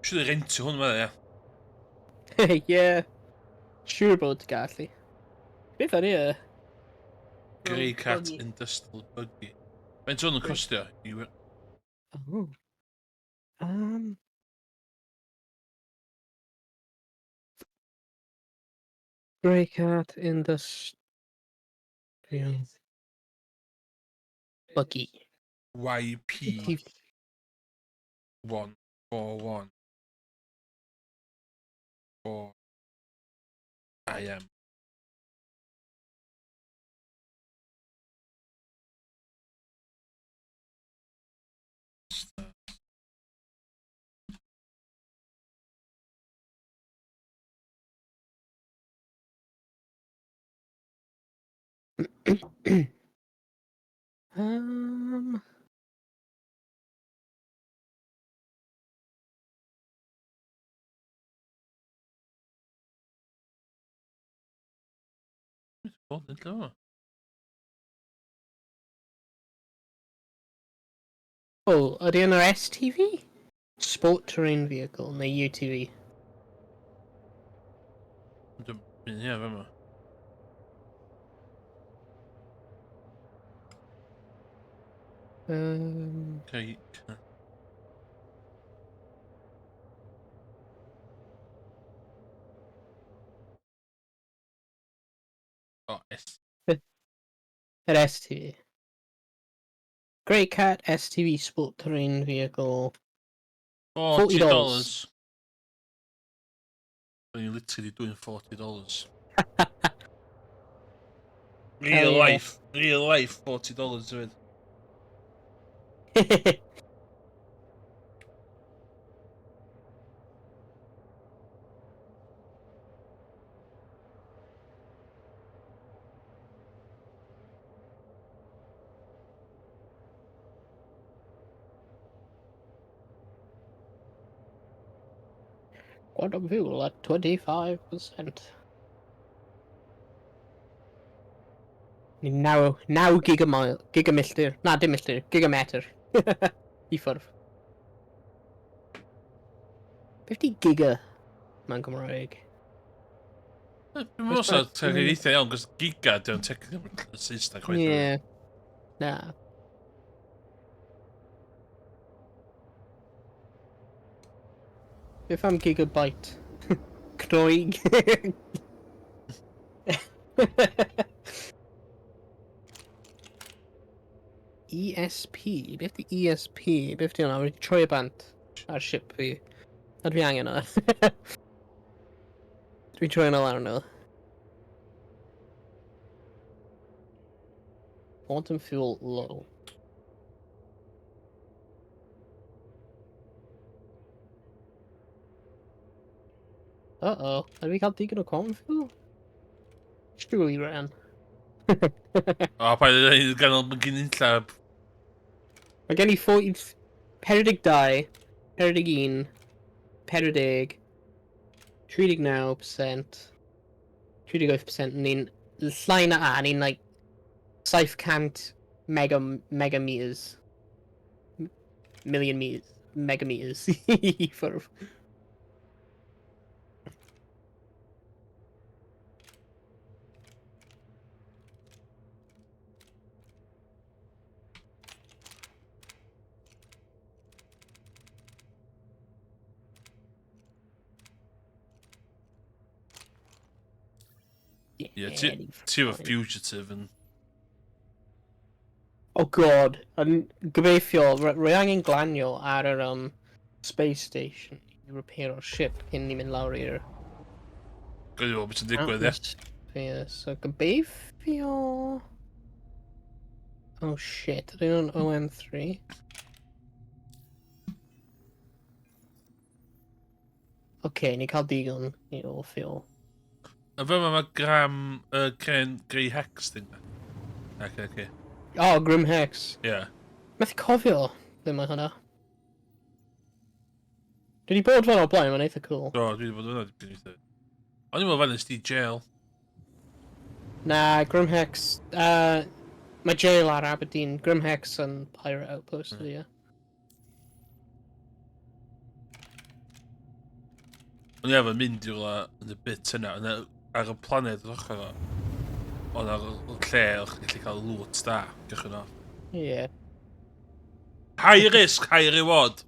Siwr rentio hwn yma, ie. Yeah, sure bod gallu. Beth ar e? Grey Cat buggy. Industrial Buggy. Faint hwn yn costio? Oh. Grey Cat Industrial Buggy. YP 141 4 IM. um. O, nid o. Oh, ydy yn yr STV? Sport Terrain Vehicle, neu UTV? Dwi'n ie, fe yma. Okay. O, S. Yr STV. Grey Cat STV Sport Terrain Vehicle. $40. When you're literally doing $40. Hell yeah. Real life $40 to it. Quantum fuel at 25%. Now gigamilltir. Na, dim milltir. Gigameter. I ffwrdd. 50 giga mewn Cymraeg. Dwi'n meddwl sa ti'n eitha iawn, cos giga di'n technically Saesneg chwaith. Yeah. Na. Beth am gigabyte? Cnoig. ESP? Beth di ESP? Beth di hwnna? Wedi troi y bant ar ship fi. A dwi angen o. Dwi'n troi hwnna lawr nhw. Quantum fuel low. Uh-oh. Have we cael digon o quantum fuel? Surely ran. O, pa ydyn ganol gyn unlla. Mae gen i 42, 41, 40, 39%, 38% ni'n llai na a, ni'n like 700 megameters. million meters, megameters i ffwrdd. Ie, ni ti efo fine. fugitive yn... Oh god, yn gobeithio, rwy angen glanio ar yr space station i repair o'r ship cyn ni mynd lawr i'r Gwyd i fod beth yn digwydd, ie? atmosphere. So gobeithio... Oh shit, ydyn nhw'n OM3? Okay, ni cael digon i o fuel. A fe mae gram grey hex dyn. Ac. Oh, Grim Hex. Ie. Methu cofio ddim mae hwnna. Dwi wedi bod fan o blaen, mae'n eitha cool. Do, dwi wedi bod yna dipyn eitha. O'n i'n meddwl fan ys di jail. Na, Grim Hex... mae jail ar Aberdeen. Grim Hex yn Pirate Outpost ydi, ie. O'n i efo mynd i rhywle yn y bit yna. Ar y planed yr ochr o. Ond ar y lle o'ch chi'n gallu cael loot da. Diolch yn o. Ie. High risk, high reward.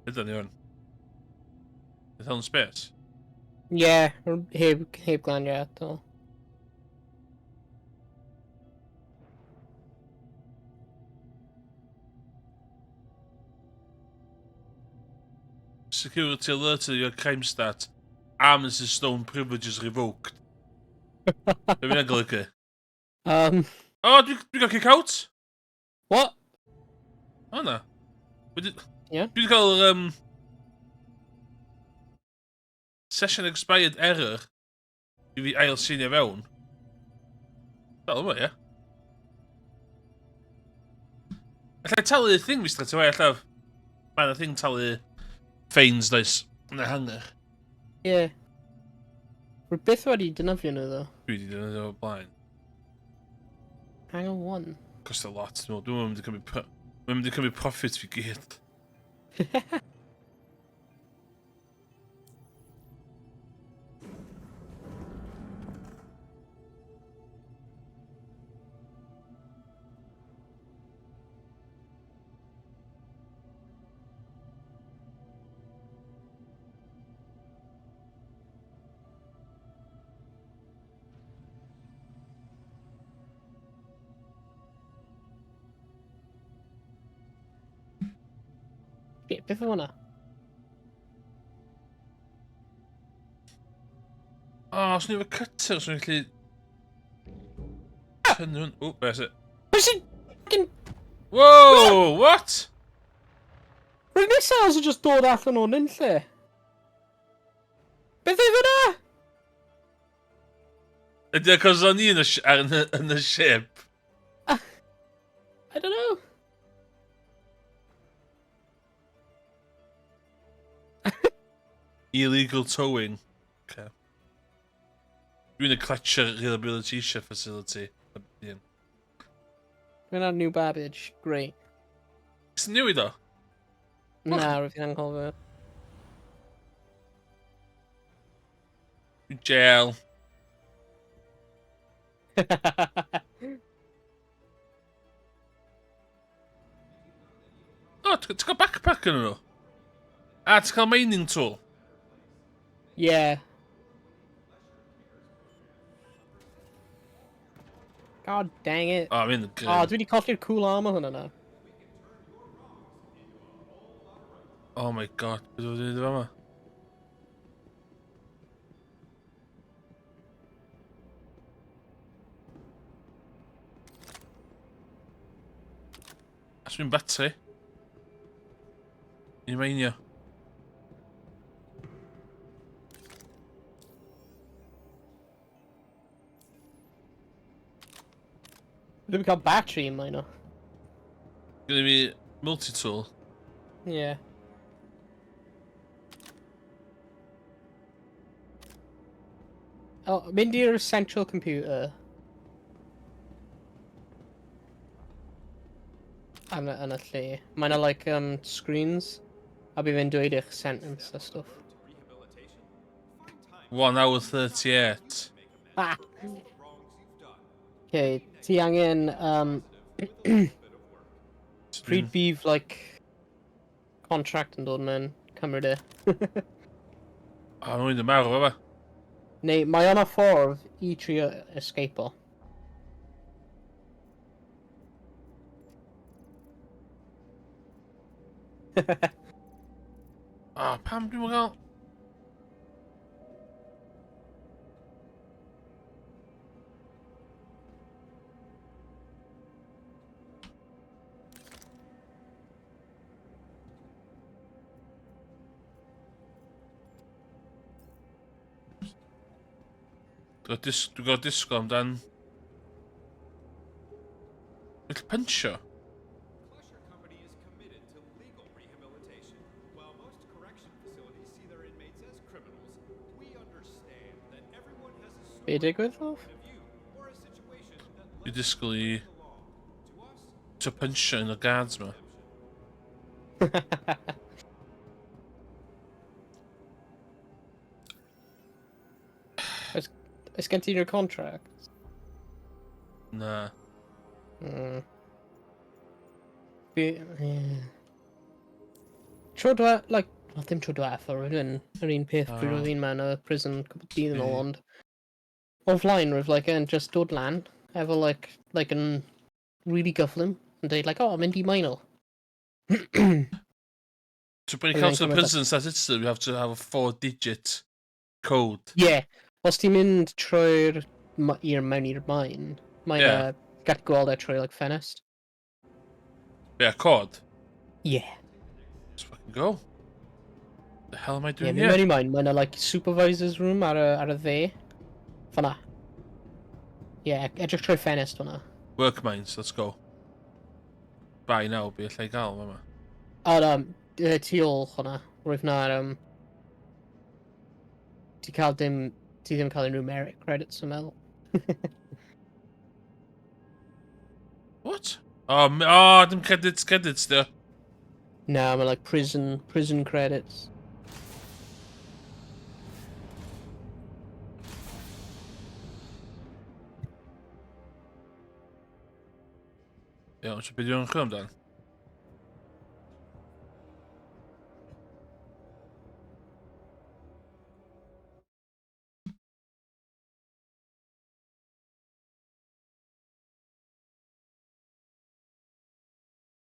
Ydyn ni hwn. Beth o'n space? Ie, heb glanio eto. Security alert to your crime stat. Arm and stone privileges revoked. Be fi'n golygu? O, dwi gael kick out? What? O na. Ie? Dwi wedi cael session expired error i fi ail senior fewn. Dal yma, ie? Alla i talu thing fi straight away, allaf. Mae'n y thing talu fines, does. Yn y hanger. Ie. Rwy byth wedi dynafio nhw, ddo. Dwi wedi dyn nhw o blaen. Hang on one. Costa lot, dwi'n mynd i cymryd profit fi gyd. Beth o hwnna? O, os ni efo cutter, os ni'n gallu... Tynnu hwn... O, beth it? Where's it? Fucking... Whoa, what? Rwy'n missiles yn just dod allan o'n lle. Beth oedd hwnna? Ydy o cos o'n i yn y ship? I don't know. Illegal towing. Okay. Dwi'n y Clutcher Rehabilitation Facility. Rwy'n ar new babbage. Great. Is it newid o? Na, rwy'n anghofio. Dwi'n jail. O, ti'n cael backpack yn nhw? A, ti'n cael mining tool? Yeah. God dang it. O, mi'n Oh, grim. dwi wedi colli'r cool armor hwnna na. Oh my god, beth oedd wedi fama? As dwi'n batri. I'n mainio. We've got battery in mine. Gonna be multi-tool. Yeah. Oh, mynd i'r central computer. Yn y lle. Mae yna, like, screens. A bydd fe'n dweud eich sentence a stuff. 1 hour 38. Ah! Okay, ti angen, pryd bydd, like, contract yn dod mewn cymryd e. O, nhw'n mynd yn marw, efo. Neu, mae yna ffordd i trio escape o. O, pam dwi'n gael? Dwi'n gael disgo amdan... Wyll pensio. Clusher Company is committed to legal rehabilitation. While most correction facilities see their inmates as criminals, we understand that everyone has a story, Be digwydd off? a view, or a situation that Dwi'n disgwyl i... belong. To us, To pensio yn y guards ma. Oes gen ti'n your contract? Na. Yeah. Tro dwa, like, well, dim tro dwetha, rydyn yr un peth pryd oedd un mewn y prison cwbl dydd yn ôl, ond o flaen roedd, like, yn just dod lan, efo, like, yn really gyflym, yn dweud, like, oh, mynd I minor. To break out of the prison statistic, we have to have a 4-digit code. Yeah, os ti'n mynd trwy'r mewn i'r main, mae'n Yeah. gallu gweld e trwy, like, ffenest. Yeah, code. Yeah. Let's fucking go. The hell am I Yeah, doing mewn here? I main, mae'n like, supervisor's room ar y dde. Fanna. Yeah, edrych trwy ffenest fanna. Work mines, let's go. Bai nawr, be allai gael yma. O, na, tu ôl hwnna. Roedd na, ti ddim cael un numeric credits yn meddwl. What? Dim credits, dio. Na, mae like prison credits. Iawn, so beth yw'n chwilio amdan?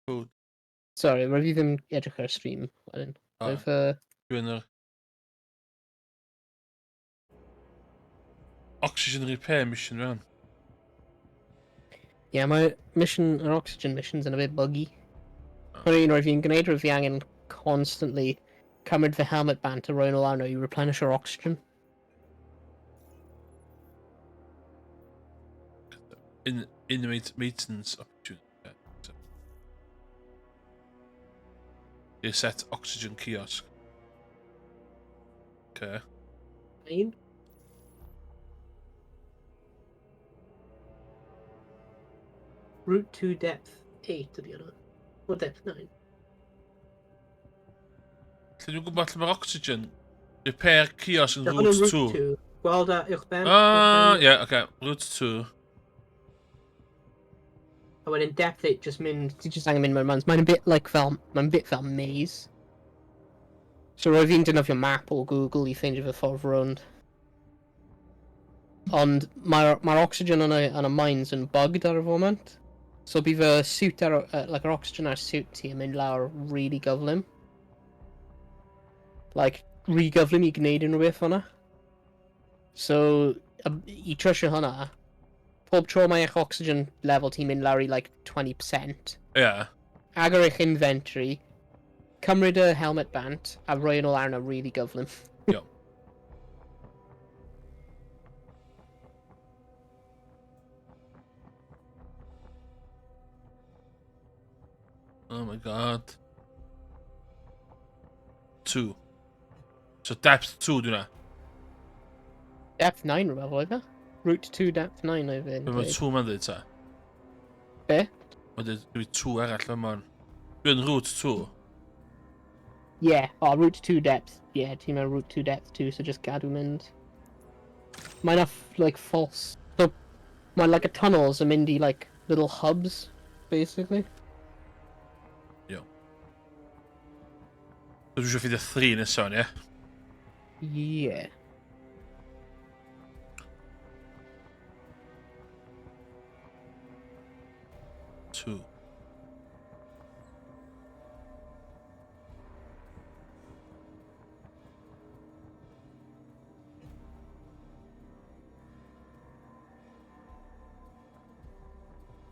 Code. Sorry, roedd fi ddim edrych ar y stream. Wedyn. Roedd, Dwi'n yr... Oxygen repair mission rhan. yeah, mae yr oxygen missions yn a bit buggy. Ond un roedd fi'n gwneud, roedd fi angen constantly cymryd fy helmet bant a roi yn o lawr i replenish yr oxygen. Inmate maintenance opportunity. Set oxygen kiosk. Okay. Un? Route 2 depth 8 ydi hwnna. O depth 9. Lle dwi'n gwybod lle mae'r oxygen? Repair kiosk yn Hwnna'n route 2. 2. Gweld a uwchben. Yeah, okay. Route 2. A wedyn depth 8 just mynd, ti just angen mynd mewn mans. Mae'n bit like fel, mae'n bit fel maze. So roedd fi'n defnyddio map o Google I ffeindio fy ffordd rownd. Ond mae'r oxygen yn y mines yn bugged ar y foment. So bydd y suit like yr oxygen ar suit ti yn mynd lawr really gyflym. Like, really gyflym I gwneud unrhyw beth hwnna. So, I trysio hwnna, pob tro mae eich oxygen level ti'n mynd lawr I like 20%. Yeah. Agor eich inventory, cymryd y helmet bant, a roi yn o lawr na really gyflym. Yo. Oh my god. 2. So depth 2 dwi'n na. Depth 9 rhywbeth oedd e? Route 2 depth 9 oedd e'n Be mae dweud. 2 ma'n dweud ta? Be? Mae dweud 2 arall yma'n. Dwi'n route 2. Yeah, route 2 depth. Yeah, ti'n meddwl route 2 depth 2, so just gadw mynd. Mae'n off, like, false. So, mae'n like a tunnels yn mynd I, like, little hubs, basically. Yo. So dwi'n siŵr ffeidio 3 neson, ie? Yeah. Two.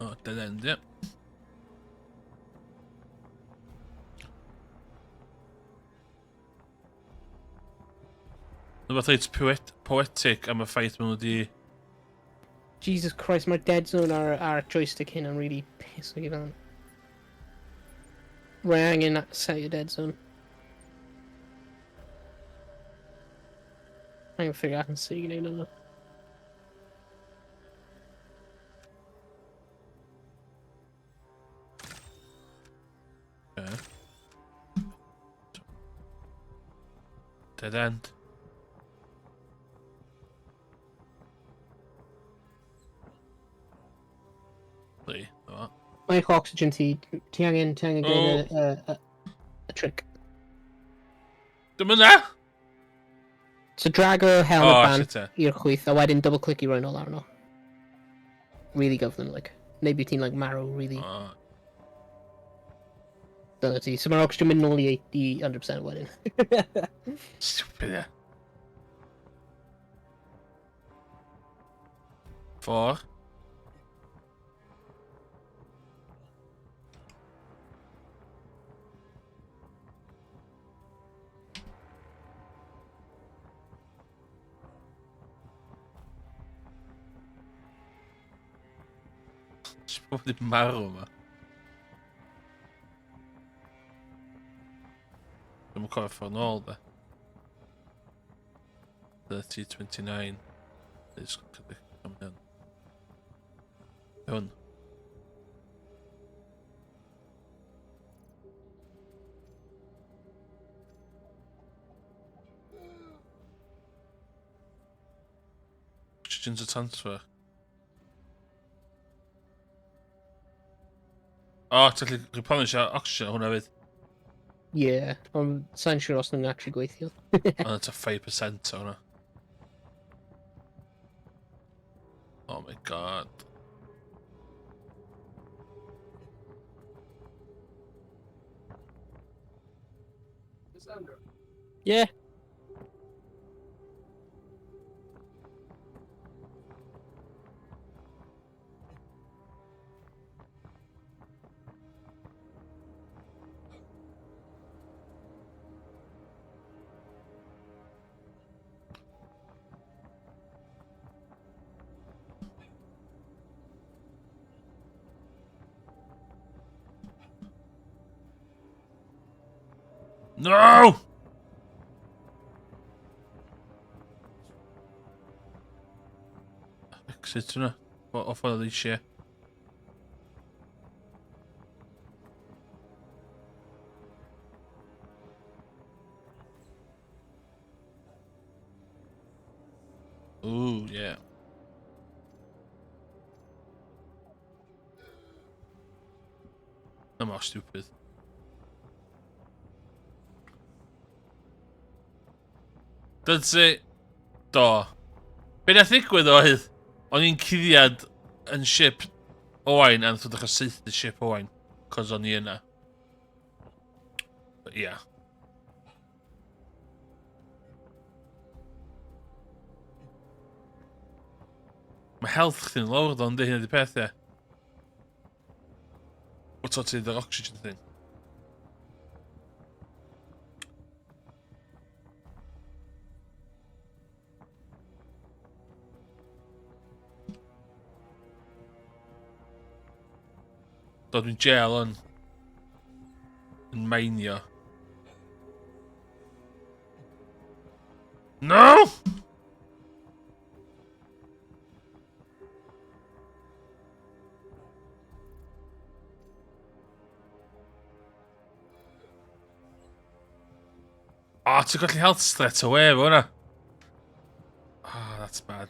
Oh, dead end, yeah. Rhywbeth reit poetic am y ffaith maen nhw wedi... Jesus Christ, mae'r dead zone ar joystick hyn yn really piss o fewn. Rai angen set your dead zone. I'm gonna figure out and see you know. Okay. Dead end. Three, that. Mae'ch oxygen ti angen gwneud a trick. Dim yna! So drag o helmet Oh, ban shit, yeah. i'r chwyth, a wedyn double click I roi nôl arno. Really gyflym, like. Neu bydd ti'n, like, marrow, really. Oh. Dyna ti. So mae'r oxygen mynd nôl I 100% wedyn. Stupid, yeah. 4. Siwr bod i'n marw yma. Dwi'n cofio ffordd nôl, be. 30, 29. It's got come down. Hwn. Oxygen's a transfer. O, ti'n gallu replenish oxygen o hwnna fydd. Yeah, ond sa'n siŵr os nhw'n actually gweithio. Ond it's a 5% o hwnna. Oh my god. Yeah. No! Exit hwnna. Off o'n eisiau. Ooh, yeah. I'm all stupid. That's it. Do. Be nath ddigwydd oedd, o'n i'n cuddiad yn ship owain, a nath o ddechrau syth y ship owain, cos o'n i yna. But yeah. Mae health chdi'n lawr ddo, yndi hynny di peth, ie. What's o ti, the oxygen thing? Do, dwi'n jail on. yn mainio. No! Oh, ti'n golli health straight away efo hwnna. Oh, that's bad.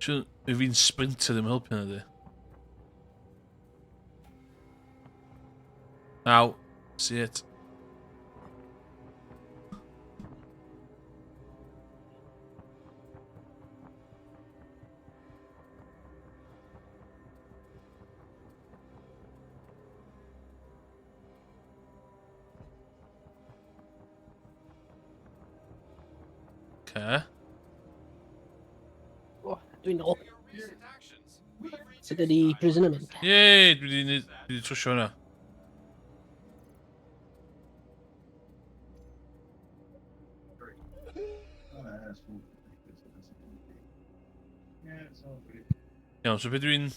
Siwr, fi'n sprinter ddim helpu hynny di. Now, see it. Okay. O, dwi'n ôl. Your recent actions, we've reached Sut ydi prisoner mynd? Yay, dwi wedi trwsio hwnna. Iawn, so beth dwi'n...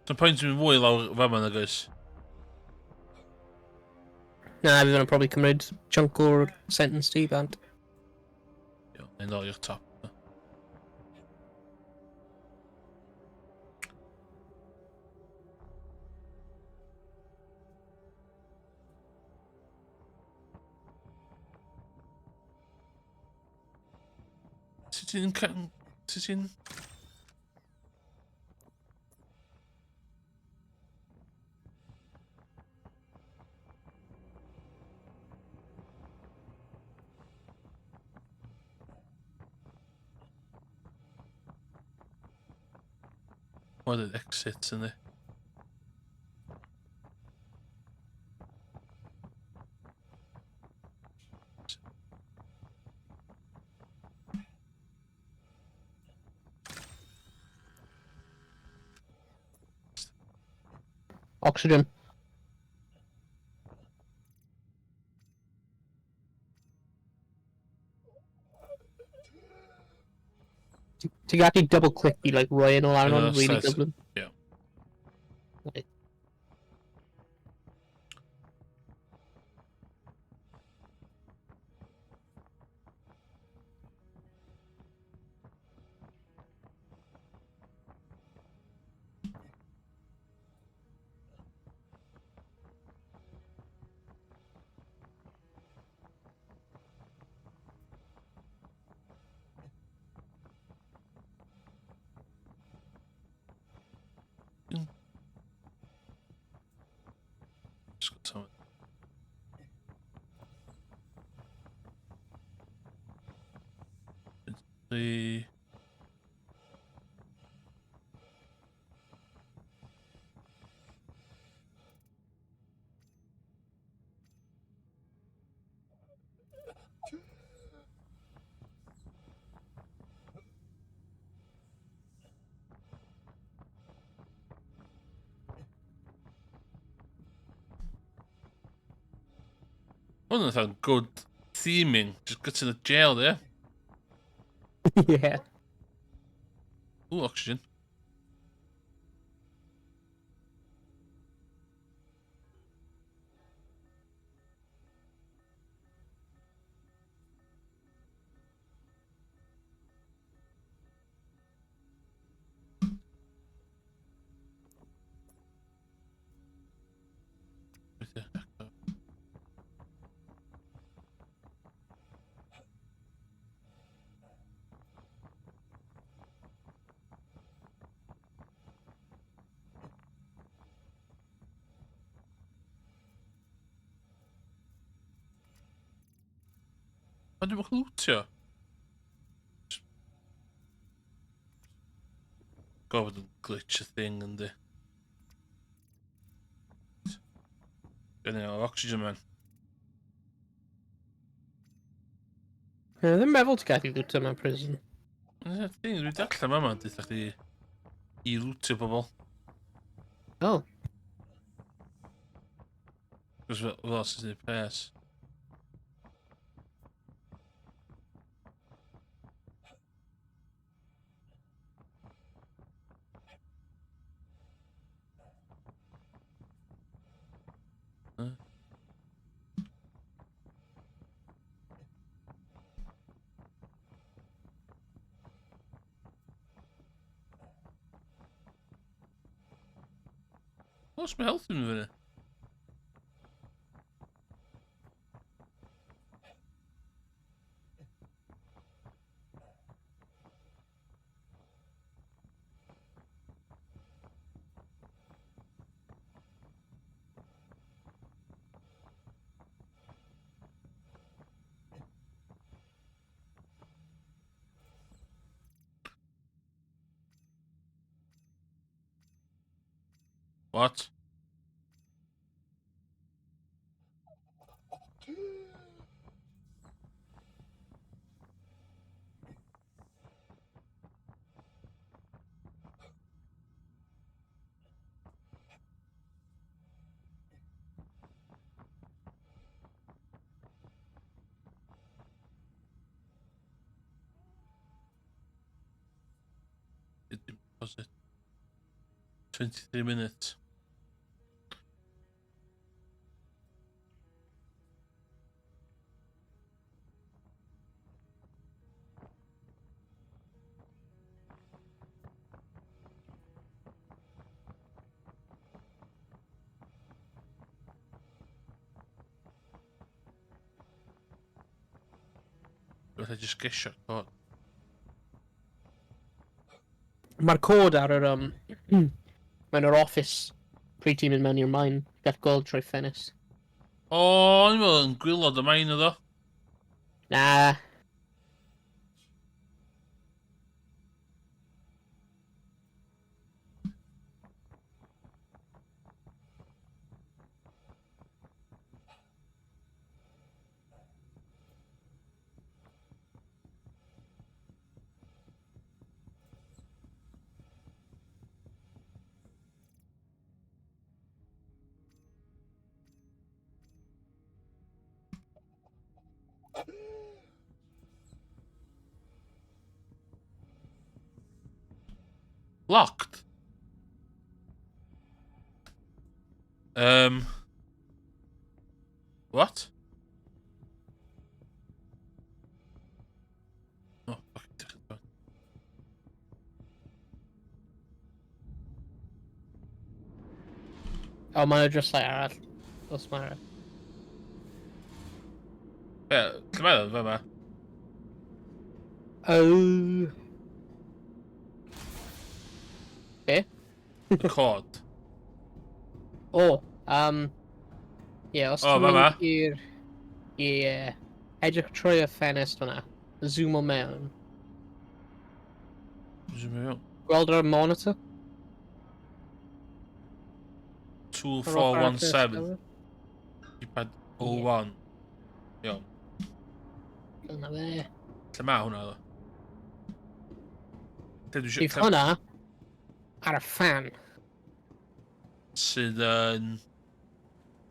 Dyna pwynt dwi'n fwy lawr fama nag oes. Na, fydd yna'n probably cymryd chunk o'r sentence ti bant. Iawn, ein ddol i'r top. Sut ti'n... Sut ti'n... What an exit in there. Oxygen. Ti'n gallu double-click i, like, roi yn o lawr nhw'n really gyflym. Ie. Right. Just got some. The... Wasn't that good theming? Just got to the jail there. Yeah. Ooh, oxygen. Ond dwi'n lwtio. Gofod yn glitch y thing yndi. Gen i o'r oxygen man. Ddim meddwl ti'n gallu lwtio mewn prison. Thing, dwi'n darllen yma, dweud chdi i lwtio pobl. Oh. Cos fel sy'n gwneud pres. What's my health in fyny? What? Deposit. 23 minutes. But I just gesio cod. Mae'r cod ar yr, mae'n yr office pryd ti'n mynd mewn i'r mine. Get gold trwy ffenest. O, ni'n meddwl yn gwylod y main o. Na. Locked? What? Oh, fucking O, mae'n drysau arall. Os mae'n arall. Lle mae o, fe ma? O. Be? Y cod. O, ie, os O, ti'n fa ma. mynd i'r... Ie, edrych trwy y ffenest hwnna. Zoom o mewn. Zoom i mewn. Gweld yr monitor? 2417. Keypad 01. Iawn. Dyna fe. Lle ma hwnna, ddo? Bydd hwnna ar y fan. Sydd yn...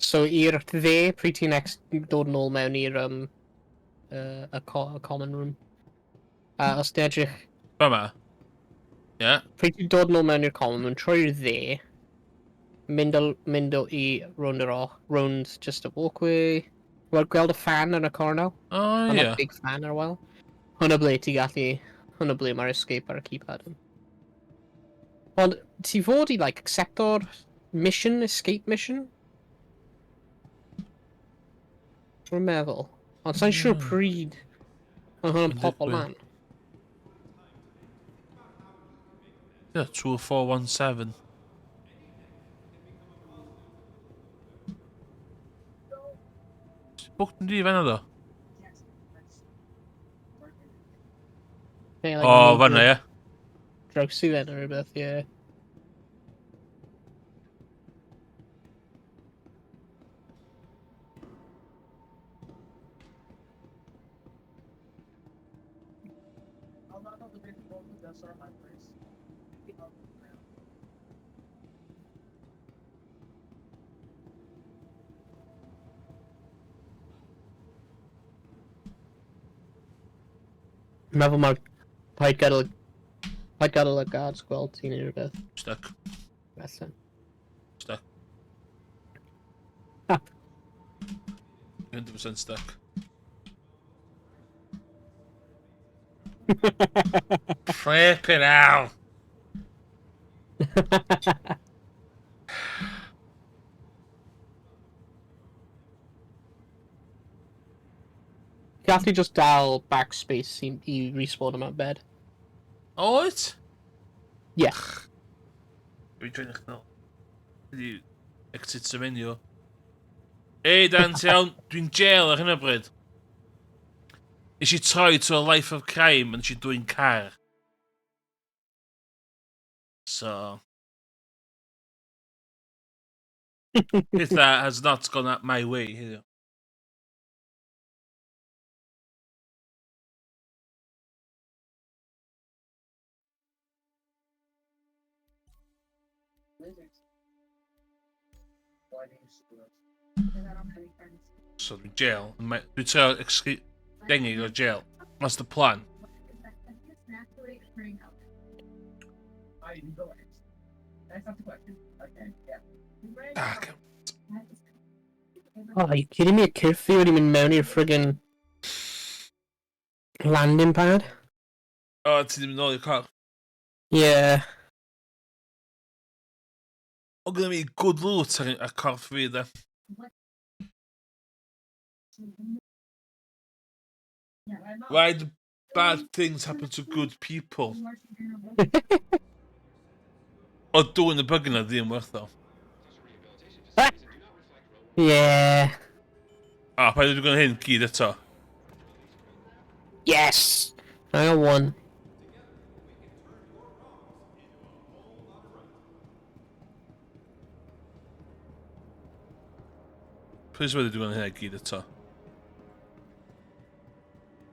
So i'r dde, pryd ti'n dod yn ôl mewn i'r common room. Os ti'n edrych... Fa ma? Ie. Pryd ti'n dod yn ôl mewn i'r common room, trwy'r dde, mynd o i round just a walkway. Wel, gweld y fan yn y cornel? O, Mae'n ie. big fan ar y wel. Hwna ble ti gallu... Hwna ble mae'r escape ar y keypad yn. Ond ti fod i, like, accepto'r mission, escape mission? Dwi'n meddwl. Ond sa'n siŵr pryd mae hwnna'n popol lan. Ie, 2417. Bwch yn di fan o, ddo? O, fan o, ie. Drowsy then or rhywbeth, ie. Dwi'n meddwl mae'r paid gadael y guards gweld ti neu rhywbeth. Stuck. Felly. Stuck. Ah. 100% stuck. Flipping hell! Gallu just dal backspace i respawn yma bed. Oed? Yeah. Dwi'n join eich nôl. Ydy exit y menu. Ei, Dan, ti iawn? Dwi'n jail ar hyn o bryd. Is i troi to a life of crime and is i dwi'n car. So... Pethau has not gone up my way heddiw. So dwi'n jail. Dwi'n trio dengig o jail. That's the plan. Ah, okay. Oh, are you kidding me? A curfew wedi mynd mewn i'r friggin landing pad? O, ti ddim yn ôl i'r cor. Yeah. O, gyda mi good loot ar corff fi, de. Why do bad things happen to good people? O, doing the bug yna ddim werth o. Yeah. A, pa dwi'n gwneud hyn gyd eto? Yes! I got one. Please wedi dwi'n gwneud hynna gyd eto.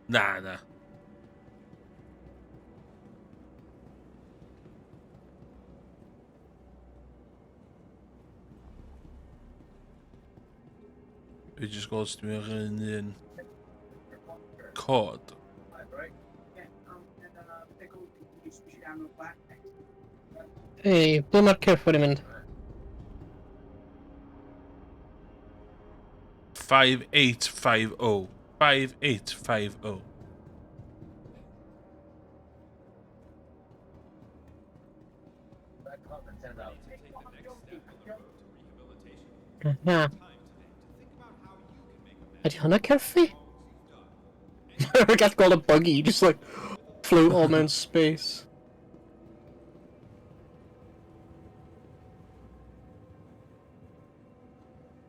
Na. Fi jyst gweld sydd dwi'n un cod. Hey, ble mae'r cyrff wedi mynd? 5850. 5850. Aha. Ydy hwnna cyrff fi? I've got gweld a buggy, just like float all mewn space.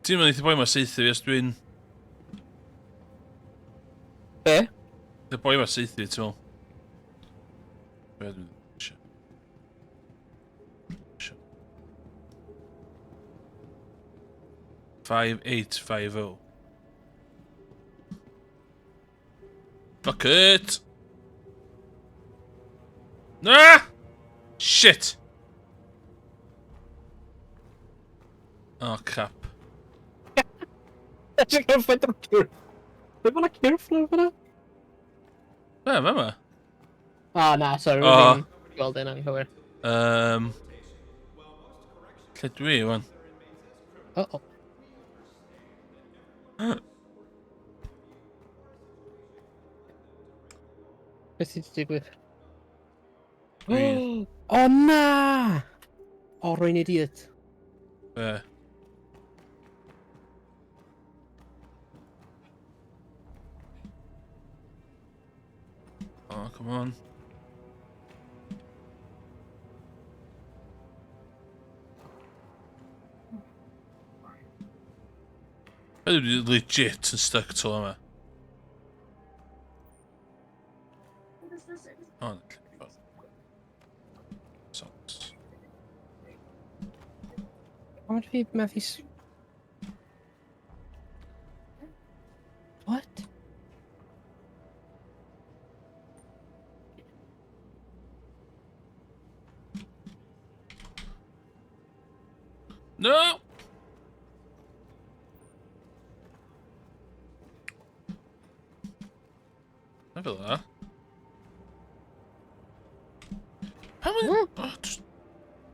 Ti'n mynd i boi ma seithi fi os dwi'n... Be? Y boi ma seithi fi, ti'n meddwl? Be dwi'n... Shit. 5850. Fuck it! Ah! Shit! Oh, crap. Dwi'n gael ffedd o'r cyrff. Be mae'na cyrff na fyna? Be, fe ma? Ah, na, sorry, O. rwy'n gweld yn anghywir. Lle dwi, wan? Uh-oh. Beth sydd wedi digwydd? Dwi... O na! O, rwy'n idiot. Be? Oh, come on. Ydy legit yn stuck to yma. Oh, socks. Pam fi methu... What? No! Na fel yna. Pam yn... O, just...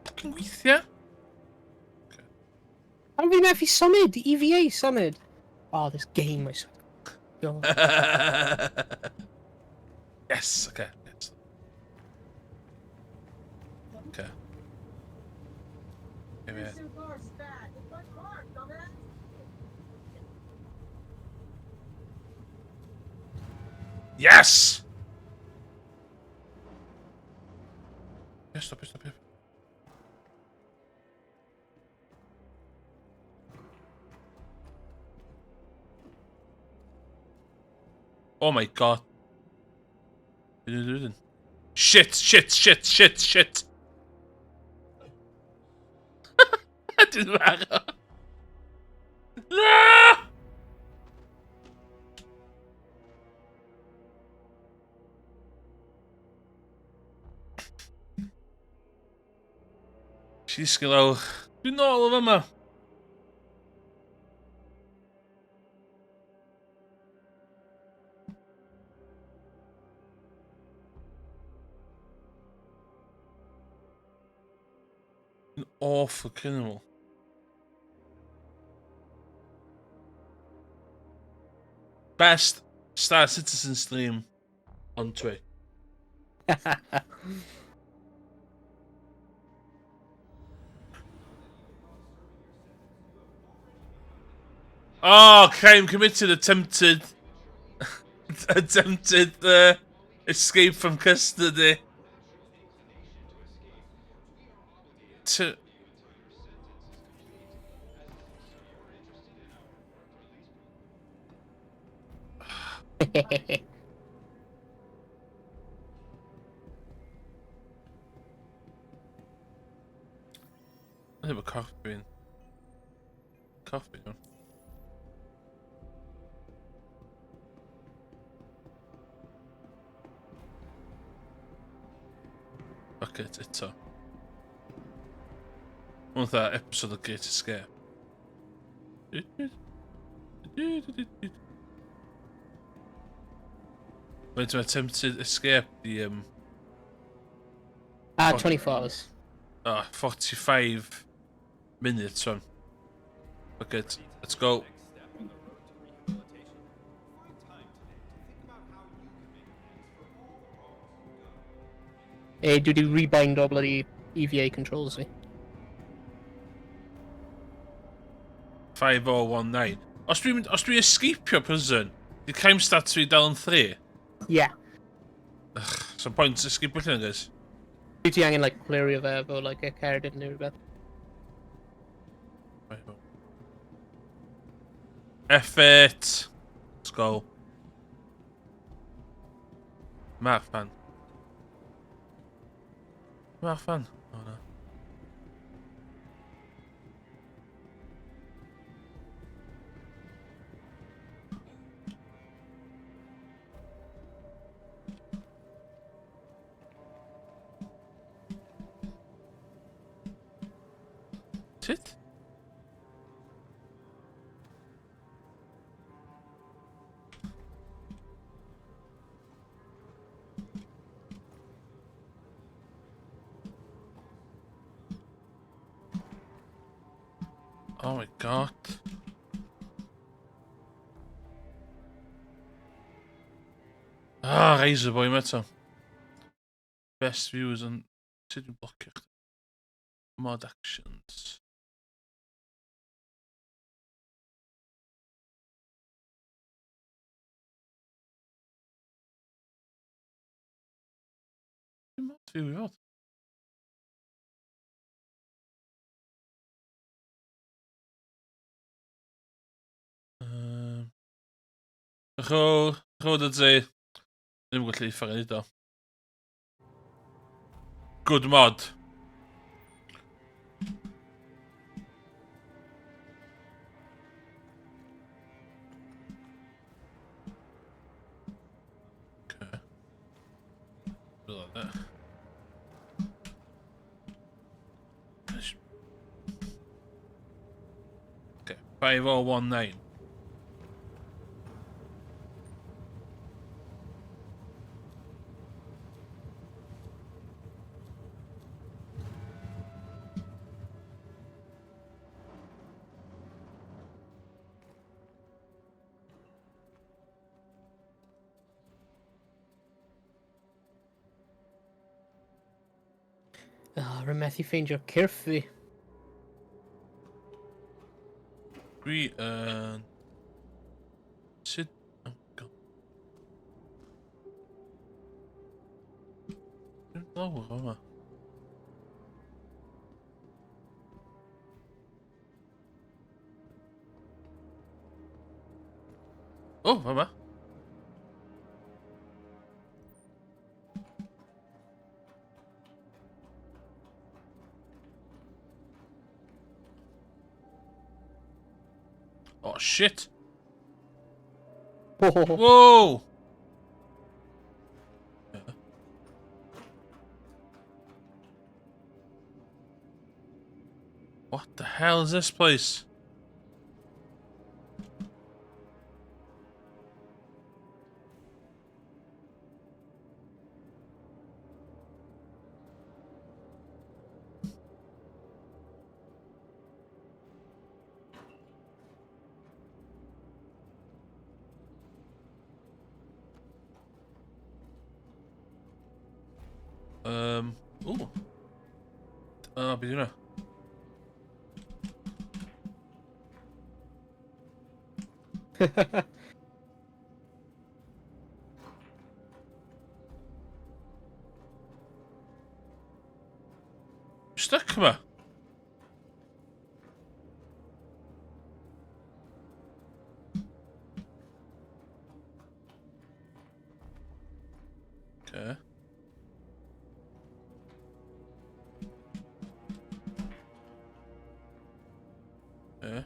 Fucking weithia. Pam fi methu symud? EVA symud? Oh, this game, I swear. God. Yes, okay. Yes. Okay. Give me it. Yes! Yes, stop it. Oh my god. Shit. That didn't matter. No! Disgwyl. Dwi'n nôl o fyma. An awful criminal. Best Star Citizen stream on Twitch. Oh, crime committed, attempted escape from custody. To I have a coffee. Coffee. No? Fuck it, it's a. One of that episode of Great Escape. Went to attempted escape the 24 hours. 45 minutes one. Fuck it, let's go. Do rebind o bloody EVA controls fi. 5019. Os dwi escapio prison, di crime stats fi dal yn 3. Yeah. So point escapio llun, guys. Dwi ti angen, like, cleario fe efo, like, a cerdyn neu rhywbeth. Effort. Let's go. Marfan. Marfan. Oh no. Tit? Oh my god. Razor boy meta. Best views on City Blocker. Mod actions. Mod view what? Rho dat ze. Ddim yn gallu ffario neud o. Good mod. Okay. Like that. Okay, 5019. Remethu ffeindio cyrff fi. Dwi yn... Sut... Oh god. lawr yma. O, yma. Oh, shit. Whoa! What the hell is this place? Ooh. Be hwnna. Styc yma. Okay. Okay.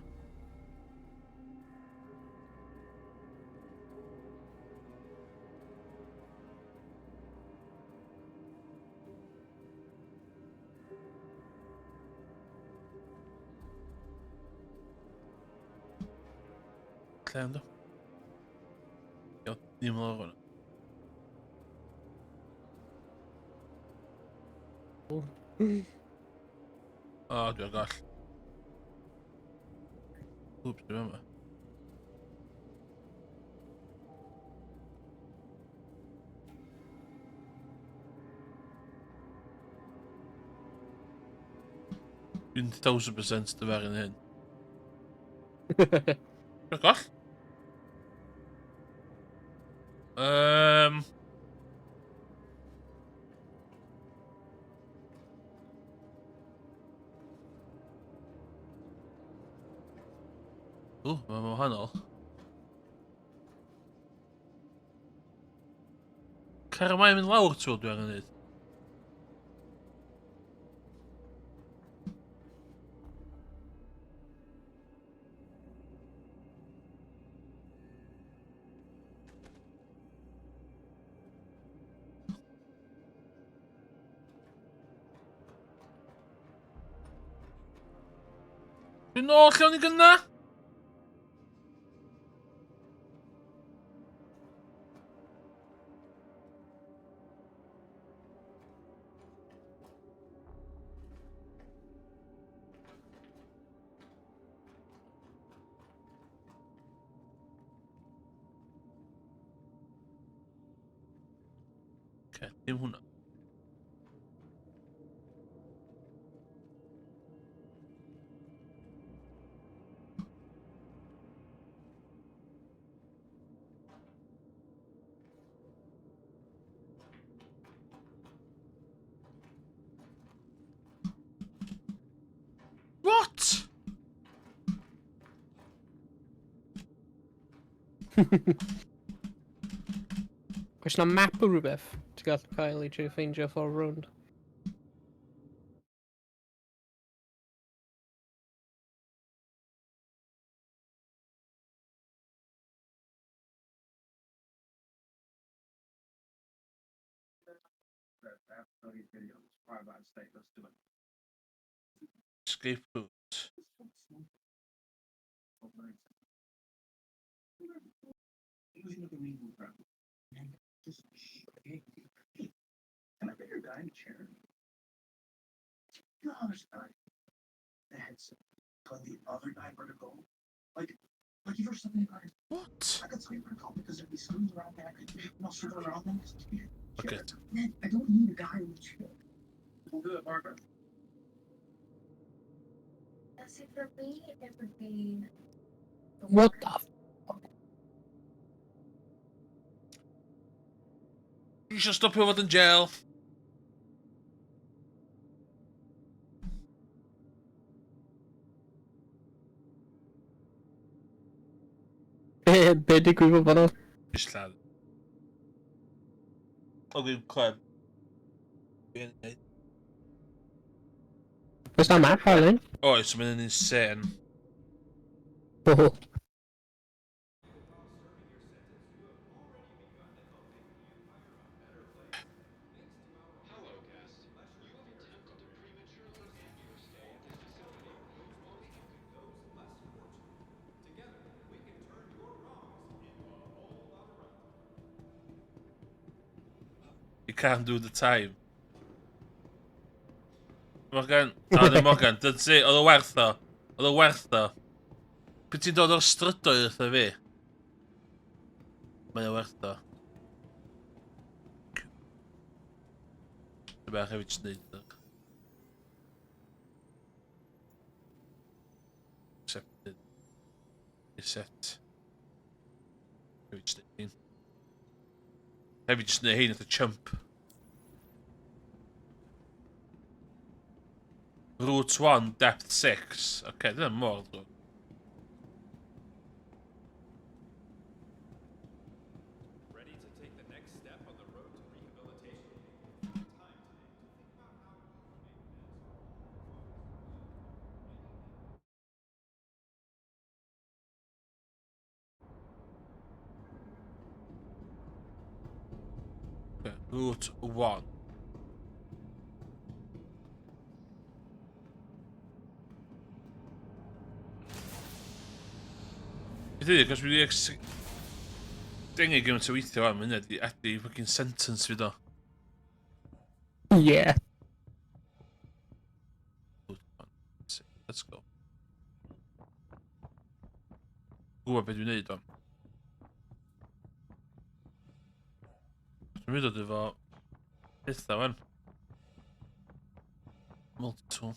Lle am do? Iawn, ddim lawr hwnna. O, dwi'n gall. Oops, dwi'n yma. Dwi'n 1000% dyfaru hyn. Dwi'n gall? O, mae'n wahanol. Cer ymlaen mynd lawr trwy dwi angen neud. Dwi'n nôl lle o'n i gynna? Okay, dim hwnna. What? Oes na map o rhywbeth ti'n gallu cael i trio ffeindio ffordd rownd? Escape route. What? Okay. For me, it would be What the f... Ti eisiau stopio fod yn jail? Be digwydd bod nhw? Just lladd. O, gwyn clem. Oes na map, Helen? Oes, mae'n insane. Oh. You can't do the time. Morgan, o ddim Morgan, dyd si, oedd o werth o. Oedd o werth o. Pryd ti'n dod o'r strydoedd wrtho fi? Mae o werth o. Dwi'n bach hefyd jyst neud o. Accepted. Reset. Hefyd jyst neud hyn. Hefyd jyst neud hyn at y chump. Route 1, depth 6. Oce, dyna mor drwg. Ready to take the next step on the road to rehabilitation? Time today to think about how you Okay, Route 1. Beth ydy, gos mi wedi dengu gymaint o weithio am hynny ydy fucking sentence fi do. Yeah. Let's go. Gwybod beth dwi'n neud o'n. Dwi'n mynd o efo pethau fan. Multi-tool.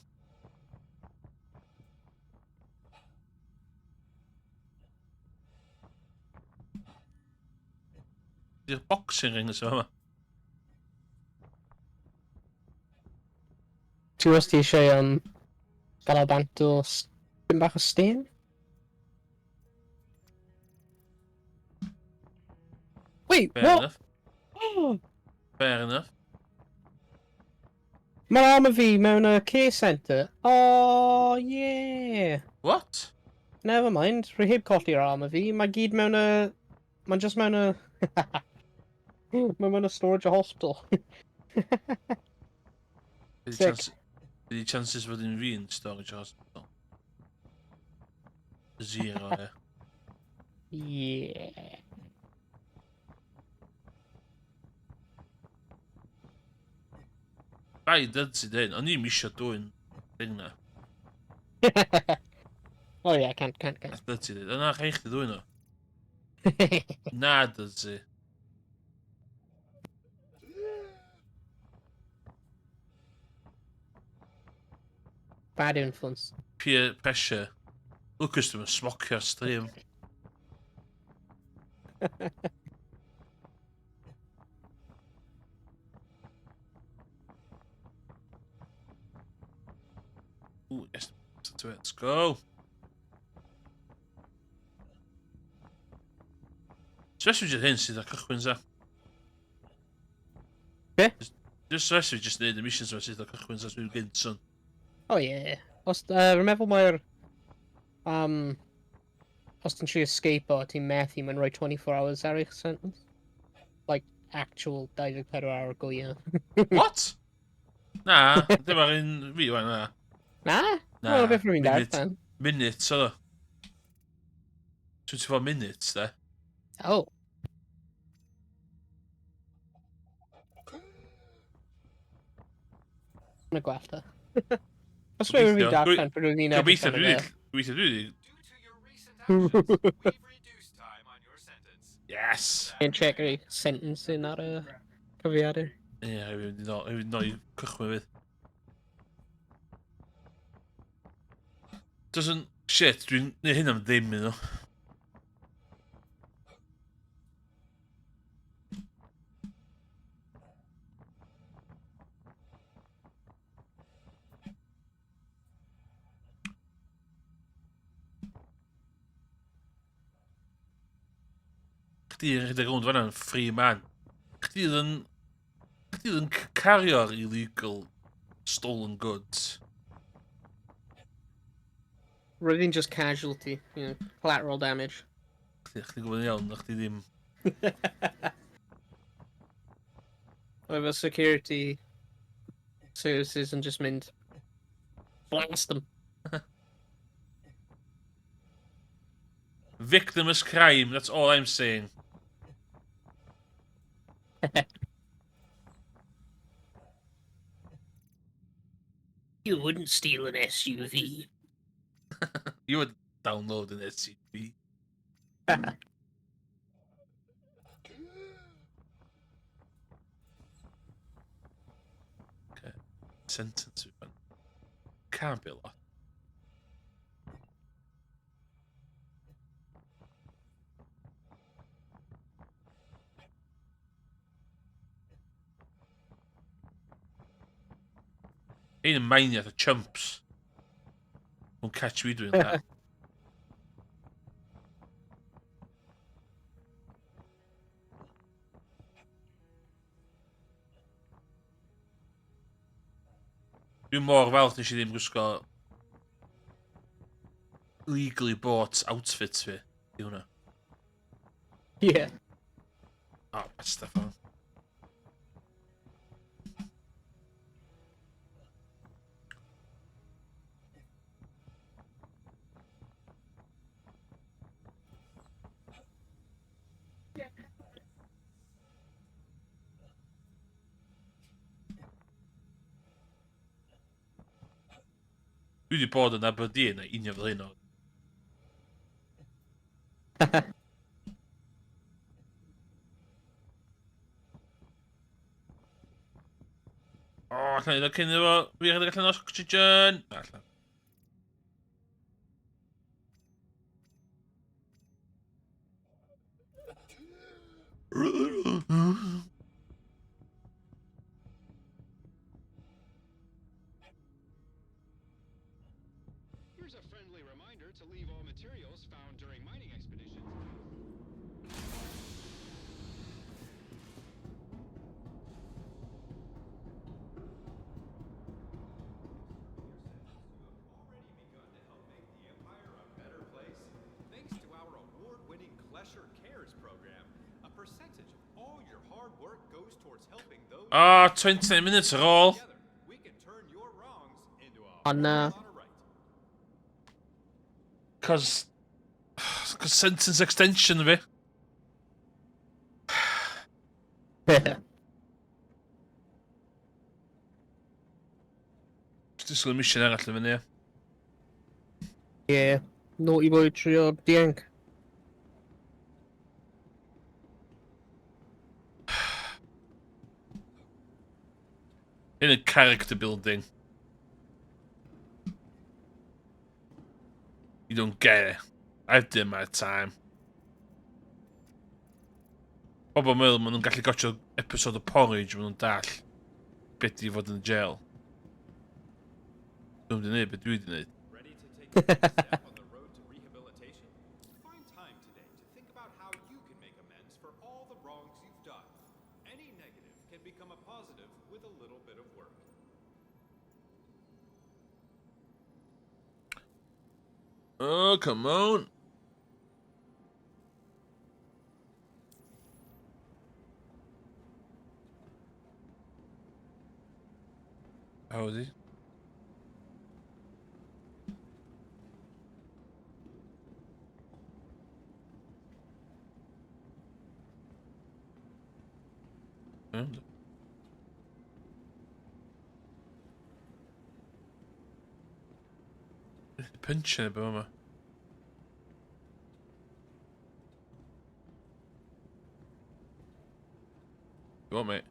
Di'r boxing ring ys yma. Ti os ti eisiau gael o bant o dim bach o stain? Wait, Fair what? enough. Fair enough. Mae'r armor fi mewn y care centre. Oh, yeah. What? Never mind. Rwy heb colli'r armor fi. Mae gyd mewn y... Mae'n just mewn y... Mae mewn y storage o hospital. Sick. Ydy chances fod yn fi yn storage hospital? Zero, ie. Yeah. Bai, dyd sydd dyn. O'n i'n misio dwi'n thing na. Oh yeah, can't. Dyd sydd dyn. Yna, chai chdi dwi'n o. Na, dyd sydd. Bad influence. Peer pressure. Lucas dwi'n smocio'r stream. Ooh, yes. Let's go. Especially just hyn sydd â cychwyn sa. Be? Especially just neud y missions yma sydd â cychwyn sa dwi'n gynt son. Oh yeah. Os, rwy'n meddwl mae'r... Os ti'n trio escape o, ti'n methu, mae'n rhoi 24 hours ar eich sentence. Like, actual 24 hour go, yeah. What? Na, dim ar un fi wan, na. Na? Na, Wel, beth rwy'n darllen. Minutes, o. 24 minutes, de. Oh. Yn y gwafta. Os rwy'n fi'n darllen, but rwy'n fi'n Gobeithio dwi Due to your recent actions, we've reduced time on your sentence. Yes! Yn check yr sentence yn ar y cyfiadau. Ie, hefyd no i cychwyn fydd. Doesn't... Shit, dwi'n neud hyn am ddim, you know. Chdi yn rhedeg rownd fanna'n free man. Chdi oedd yn cario'r illegal stolen goods. Roedd hi'n just casualty, you know, collateral damage. Chdi'n gwybod yn iawn, chdi ddim... Oedd y security services yn just mynd blast them. Victimless crime, that's all I'm saying. You wouldn't steal an SUV. You would download an SCP. Okay. Sentence we've can't be a lot. Ain't a mania the chumps. Won't catch me doing that. Dwi'n mor falch nes I ddim gwisgo legally bought outfits fi. Di hwnna. Yeah. Oh, bad stuff on. Dwi wedi bod yn Aberdeen a unio fel hyn o. O, allan i ddod cyn iddo fo. Fi ddod allan o oxygen. Allan. Here's a friendly reminder to leave all materials found during mining expeditions. Already begun to help make the Empire a better place? Thanks to our award-winning Klesher Cares program, a percentage of all your hard work goes towards helping those. 20 minutes ar ôl. Together, we can turn your wrongs into a On, whole lot of right. Cos sentence extension fi. Disgwyl mission arall yn fyny. Yeah. Naughty boy trio dianc. In a character building. You don't get it. I've done my time. Pobl meddwl maen nhw'n gallu gotio episode o Porridge maen nhw'n dall beth i fod yn jail. Dwi'n di neud beth dwi di neud. Ready to take the next step on the road to rehabilitation? Find time today to think about how you can make amends for all the wrongs you've done. Any negative can become a positive with a little bit of work. Oh, come on. How is he? Pinching a bit, am I? You want, mate?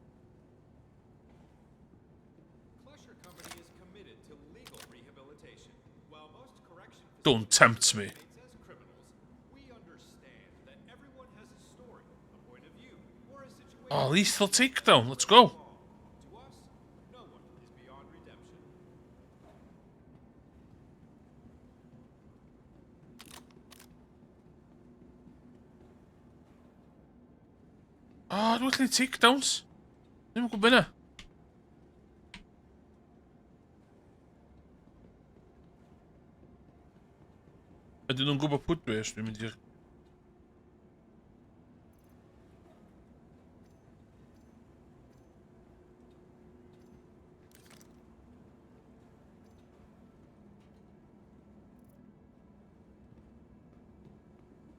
Klesher Company is committed to legal rehabilitation. While most correction Don't tempt me. facilities as criminals, we understand that everyone has a story, a point of view, or a situation. Oh, lethal takedown. Let's go. To us, no one is beyond redemption. Ydych chi'n takedowns? Ddim yn gwybod yna. Ydyn nhw'n gwybod pwy dwi os dwi'n mynd i'r...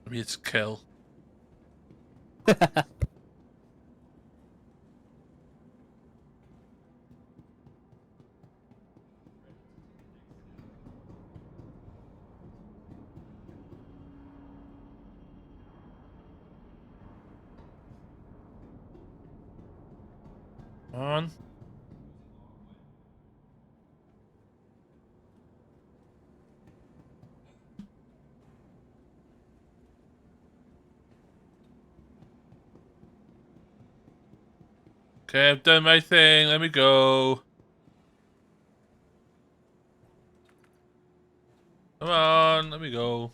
Mi it's kill. On. Okay, I've done my thing. Let me go. Come on, let me go.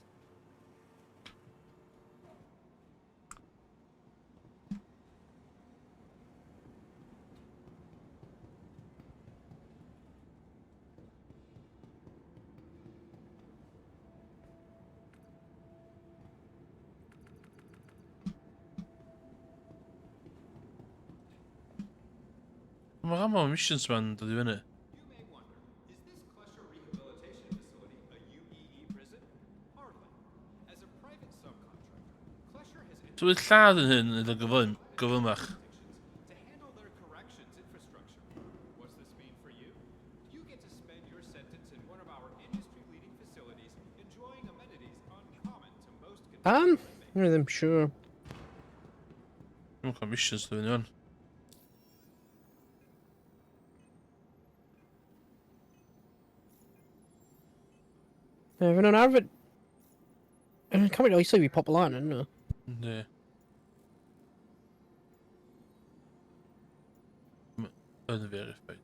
Mae rhan missions man dod i fyny. You may wonder, is this Klesher Rehabilitation Facility a UEE prison? Hardly. As a private subcontractor, Klesher has So wyt lladd yn hyn yn y gyfymach. to handle their corrections infrastructure. What's this mean for you? You get to spend your sentence in one of our industry-leading facilities, enjoying amenities uncommon to most I'm convicted not even sure. Mae'n cael missions dod i fyny hwn. Fy'n nhw'n arfer... Cymryd oeso i fi pobl lan, yn nhw? Ynddi. Unverified.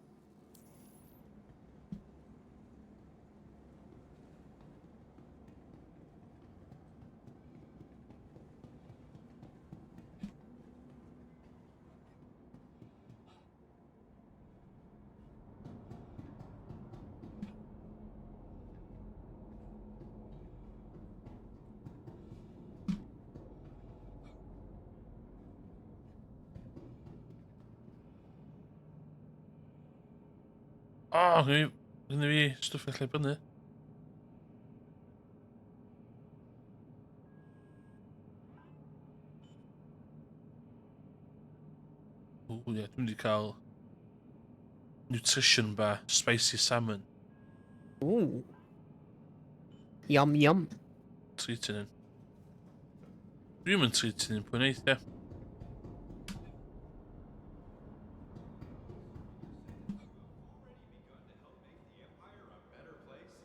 O, gynnu fi stwff allai brynu. O, ie, dwi'n mynd i cael nutrition bar, spicy salmon. Ooh. Yum, yum. Treating hyn. Dwi'n mynd treating hyn pwy'n eith, ie. begun to help make the Empire a better place?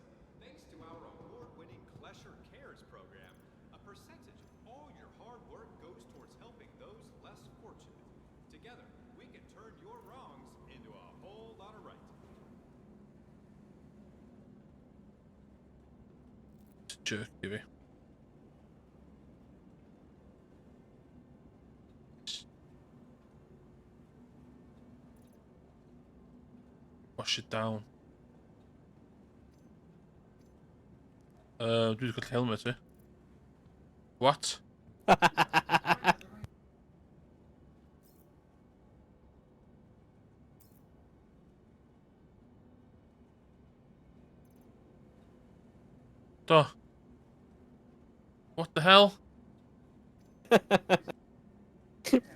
Thanks to our award-winning Klesher Cares program, a percentage of all your hard work goes towards helping those less fortunate. Together, we can turn your wrongs into a whole lot of right. Jerk i fi. Wash it down. Dwi wedi colli helmet fi. What? Do. What the hell?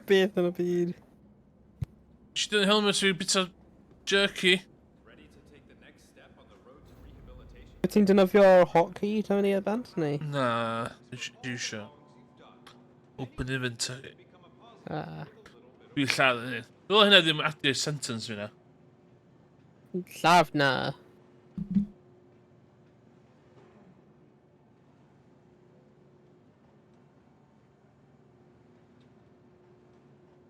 Beth yn y byd. She did helmet fi bit of jerky. Ready to take the next step on the road to rehabilitation? Wyt ti'n dynofio hotkey, Tony, y band, neu? Nah, you sure? Open inventory. Ah. Dwi'n lladd yn hyn. Dwi'n hynna ddim adi'r sentence fi na. Llaf na.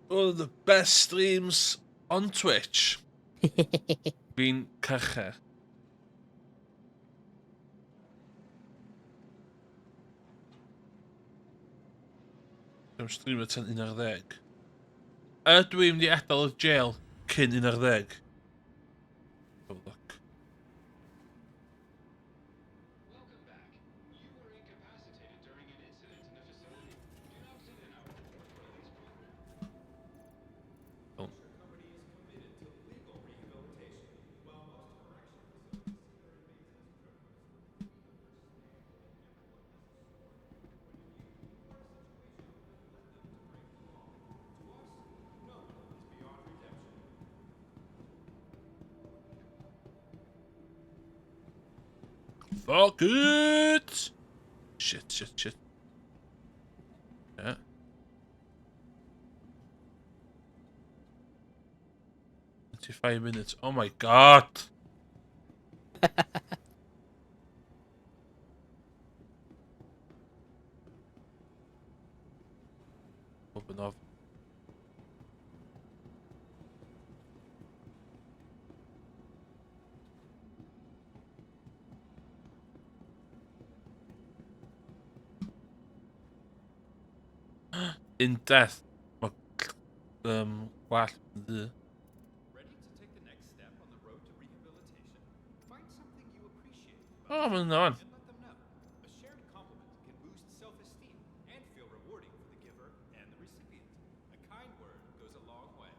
One of the best streams on Twitch. Fi'n carchar. Dwi'n stream at 11. Ydw i'n mynd i adael y jail cyn 11? Have a look. Welcome back. You were incapacitated during an incident in the facility. Do not sit in our release program. Oh. Your company is committed to legal rehabilitation, while most correction facilities see their inmates as criminals. We understand that everyone has a story. But if you report a situation and let them to break the law, to us, no one is beyond redemption. Fuck it! Shit. Yeah. 25 minutes. Oh my god! Open up. In death. Mae gwallt yn ddu. Ready to take the next step on the road to rehabilitation? Find something you appreciate Oh, about mae'n someone on. and let them know. A shared compliment can boost self-esteem and feel rewarding for the giver and the recipient. A kind word goes a long way.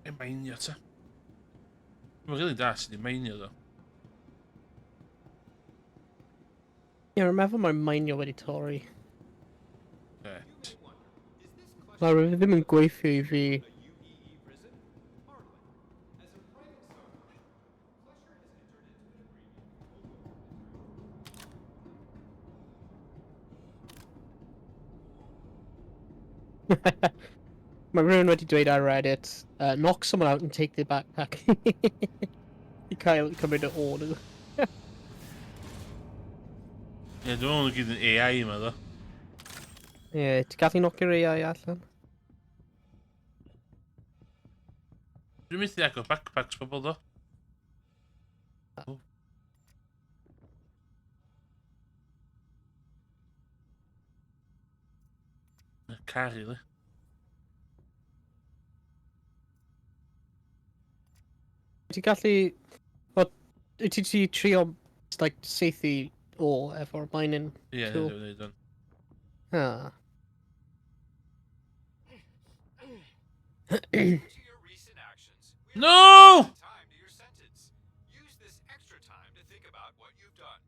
Ei mainio ta. Mae'n rili da sydd i mainio ddo. Ie, rwy'n meddwl mae'r mainio wedi torri. Right. Mae rwy'n ddim yn gweithio i fi. A UEE prison? Hardly. As a private software company, Fletcher has entered into an agreement with Mae rhywun wedi dweud ar Reddit, knock someone out and take their backpack. I cael cymryd y o nhw. Ie, dwi'n meddwl gyd yn AI yma ddo. Ie, ti gallu knockio'r AI allan? Dwi'n methu agor backpacks pobl ddo. O. Cari, li. Ti gallu... Wyt ti trio like, saethu o efo'r mining Ie, tool? dwi'n neud o'n. Ah. Due to your recent actions, we are No! reducing the time to your sentence. Use this extra time to think about what you've done.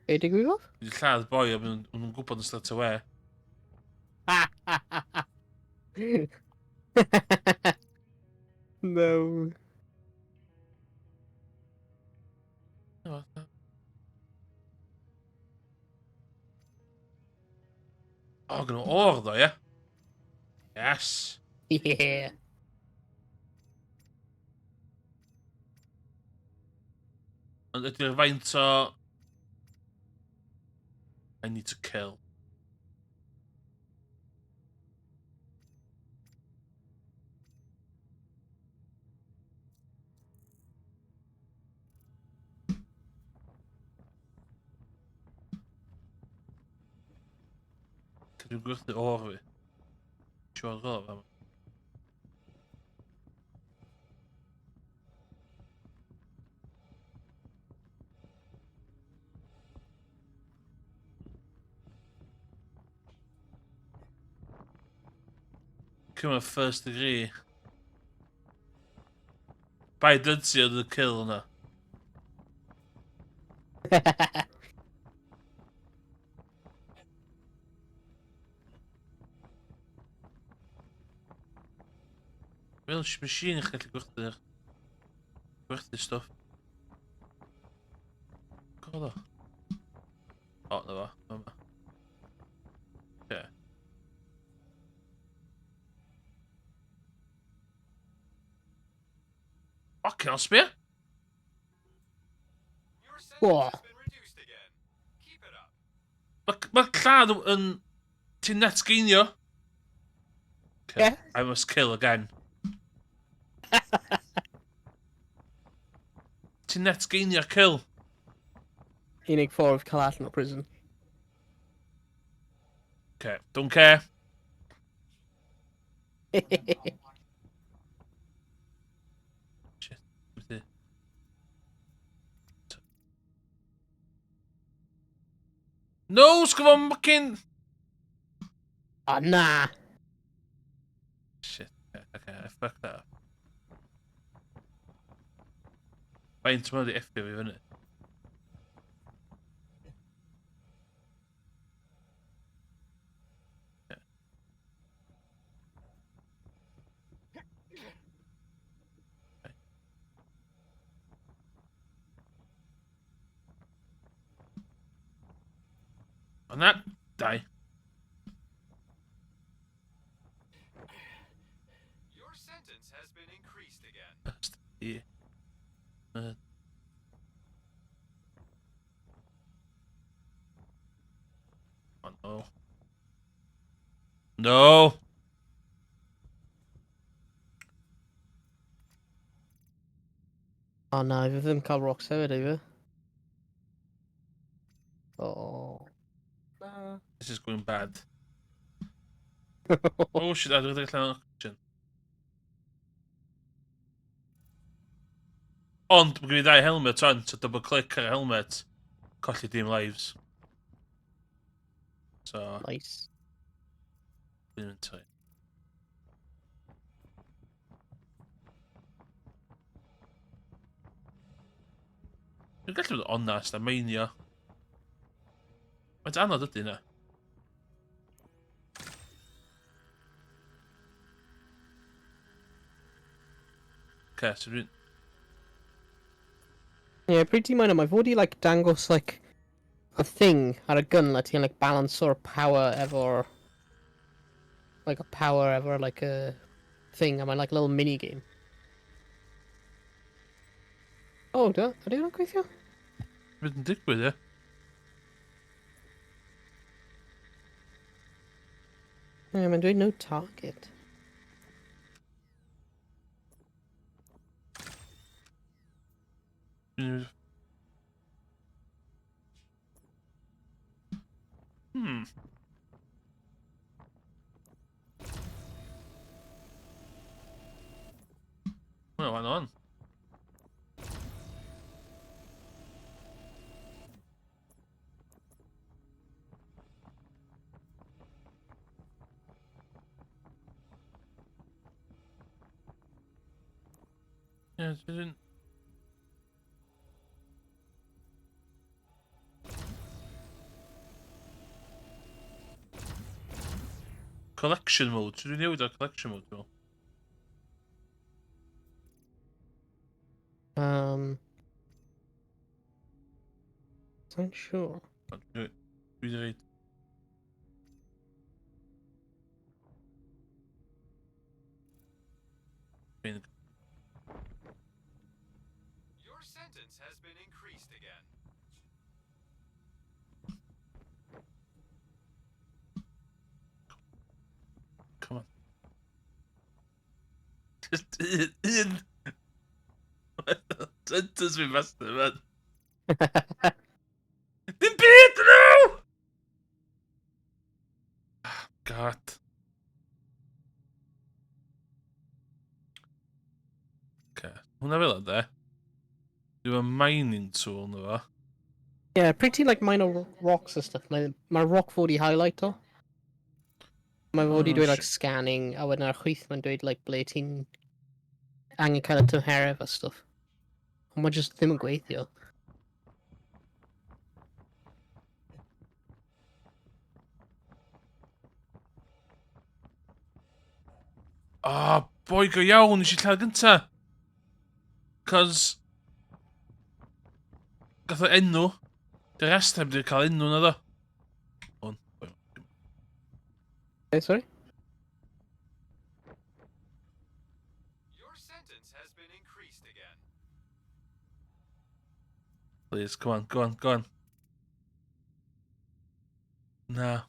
Be digwyddodd? Dwi'n lladd boi a maen nhw'n gwybod yn start y we. No. O, gan nhw o'r ddo, ie? Yes. Yeah. Ond ydy'r faint o... I need to kill. Dwi'n gwerthu o'r fi. Siwr o fam. Cymryd first degree. Bai dynsi oedd y kill yna. Fel machine eich gallu gwerthu stwff. God o. O, na fo. Yma. Fucking hell, Spear. Your sentence Whoa. has been reduced again. Keep it up. Mae lladd yn... Ti'n net sgeinio? Okay. Yeah. I must kill again. Ti'n net sgeinio kill. Unig ffordd cael allan o prison. Okay, don't care. Shit. No, sgwfon fucking... Oh, nah. Shit. Okay, I fucked that up. Faint mae'n di effio fi fyny. On that, die. Your sentence has been increased again. Yeah. Oh no. No! Oh, na, fi ddim cael rocks hefyd, ei fi. Oh. Na. This is going bad. Oh shit, I don't think I'm oxygen. Ond, mae gen i ddau helmet on, so double click ar y helmet. Colli dim lives. So, Nice. inventory. Dwi'n gallu bod yn onest, a meinio. Mae'n anodd ydy yna. Okay, so dwi'n... Yeah, pryd ti'n mynd mae fod i, like, dangos, like, a thing ar y gun, like, ti'n, like, balance o'r power efo'r... Like, a power efo'r, like, a thing, a mae'n, like, little mini-game. Oh, ydy hwnna'n gweithio? Beth yn digwydd, ie? Yeah, mae'n dweud no target. Hmm. Well, hang on. Yeah, it didn't... Collection mode. Should we newid our collection mode, though? I'm sure. Dwi'n dweud. Your sentence has been increased again. Come on. Just un. Sentence fi master, man. Dim byd, no! God. Okay. Hwna fel yna, Dwi'n mining tool na fo. Yeah, pretty, like, minor rocks and stuff. Mae rock fod i highlight o. Mae fod i Oh, dweud, like, shit. scanning, a wedyn ar chwyth mae'n dweud, like, ble ti'n angen cael y tymheredd a stuff. Ond mae just ddim yn gweithio. Oh, boi go iawn, nes i lladd gynta. Cos... Gath o enw. Dy rest heb di cael enw na ddo. Hwn. Okay, sorry? Your sentence has been increased again. Please, go on, go on, go on. No.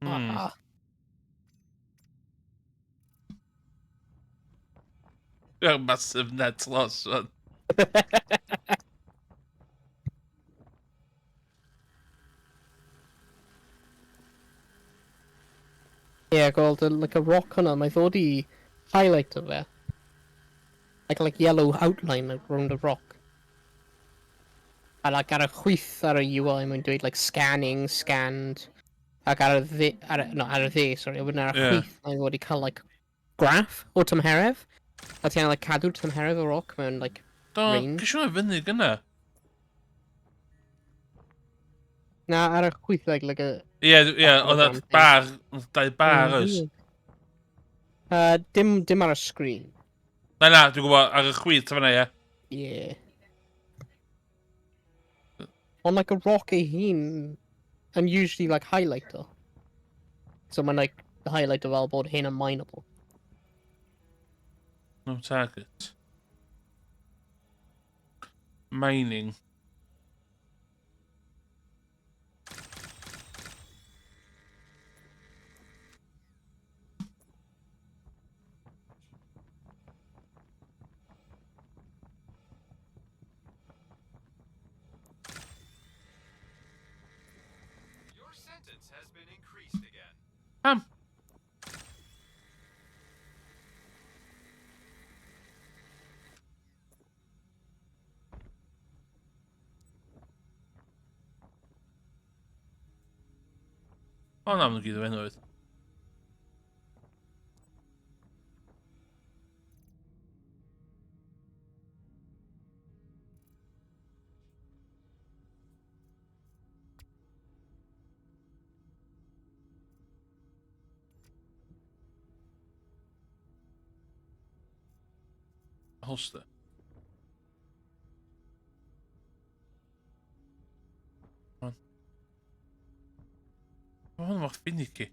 Ah. A massive net loss, man. Yeah, gweld like a rock hwnna, mae ddod i highlight o fe. Like yellow outline around the rock. A like ar y chwyth ar y UI mae'n dweud like scanning, scanned. Ac ar y dde, ar y dde, sorry, a wedyn ar y Yeah. chwyth mae'n wedi cael like graff o tymheredd. A ti'n like cadw'r tymheredd o roc mewn like Do, range. gysio hwnna fyny gyna. Na, ar y chwyth like a... Ie, oedd diagram na thing. bar, dau bar oes. Dim ar y sgrin. Na, dwi'n gwybod, ar y chwyd ta fanna, ie. Yeah. Ond like a rock ei hun and usually like highlighter. So mae'n like the highlighter fel bod hyn yn mineable. No target. Mining. Your sentence has been increased again. Pam? O, na, maen nhw gyd o enwyd. Holster. Mae hwn mor finicky.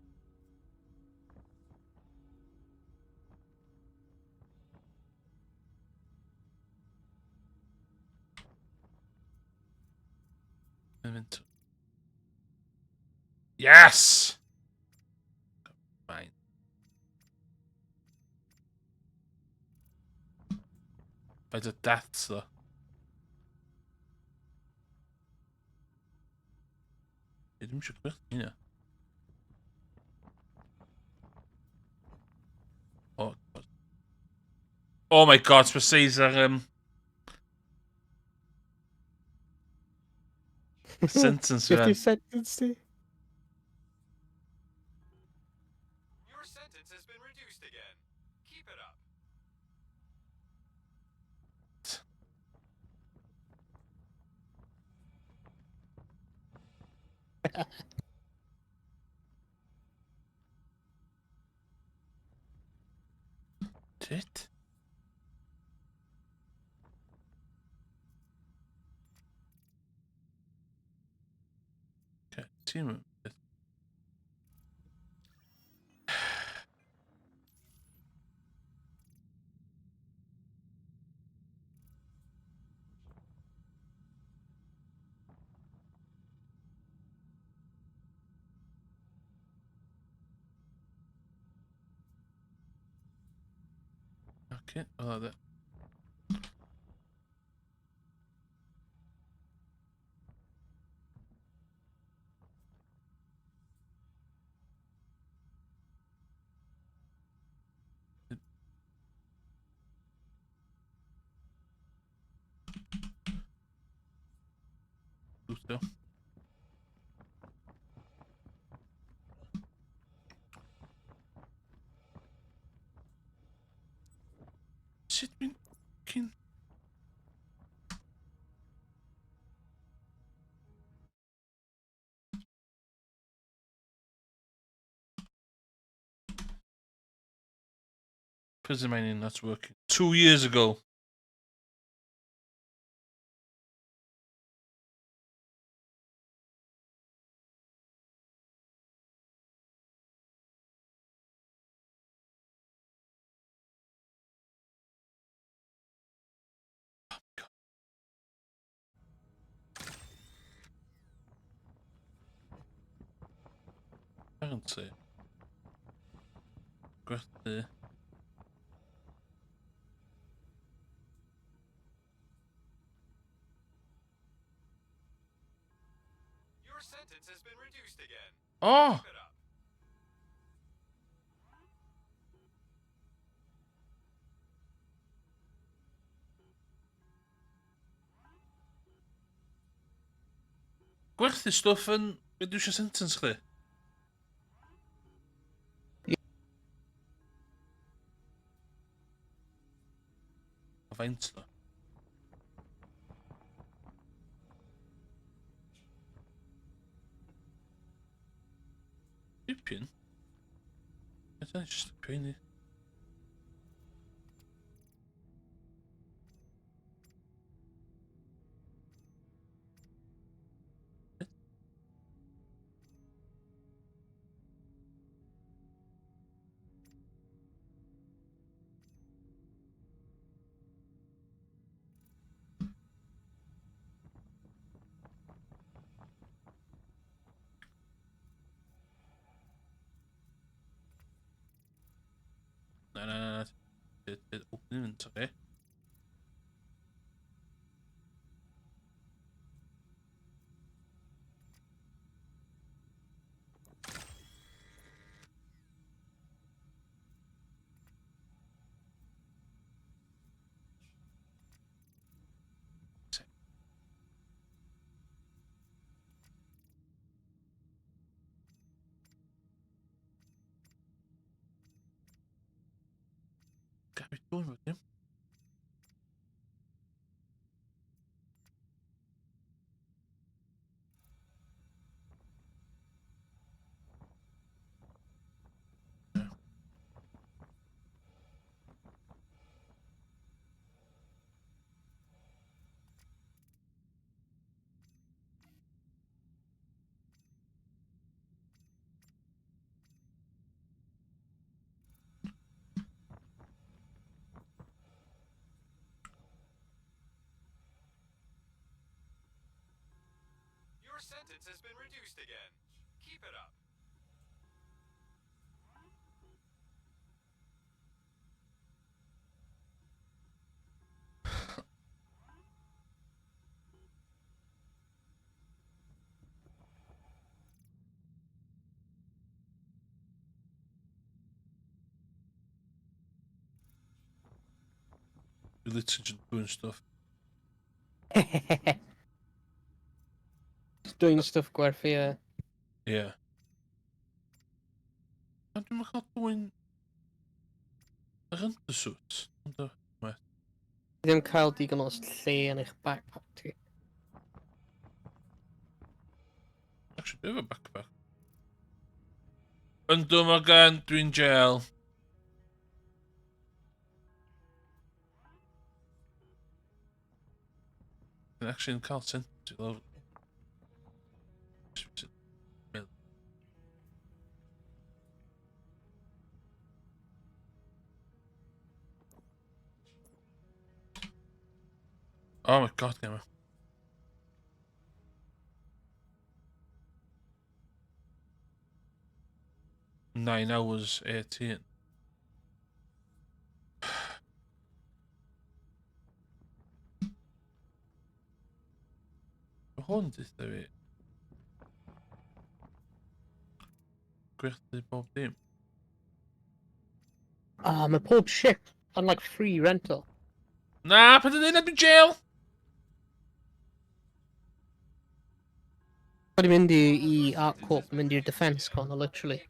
Inventory. Yes! Fine. Faint o deaths, though. Ddim eisiau gweld hynna. Oh, God. Oh my God, mae Caesar, sentence Beth fan. yw'r sentence ti? Your sentence has been reduced again. Keep it up. Tit? Okay, Cymru. Okay, well, that. So. Sut dwi'n... Cyn... Prison mining not working. 2 years ago. Apparently. Gwerthu. Your sentence has been reduced again. Oh! Keep it up. Gwerthu stwff yn reducio sentence chdi? O faint ddo? Dipyn? Ydyn, just a penny. Na. Open inventory. Gael ei dwi'n fod dim. Your sentence has been reduced again. Keep it up. Dwi literally just doing stuff. Just doing stuff gwerthu, Yeah. A dwi'n cael dwi'n yr undersuit. Ond o, Ddim cael digon o lle yn eich backpack ti. actually, bit of a backpack. Yndw, mae gan dwi'n jail. Dwi'n actually yn cael sent i lawr. Oh my god, gamer. Nine hours 18. Mae hwn dytha fi. Gwerthu bob dim. Mae pob ship on like free rental. Na, pan ydyn nhw'n jail! Wedi mynd i Art Corp, mynd i'r Defence Con, literally.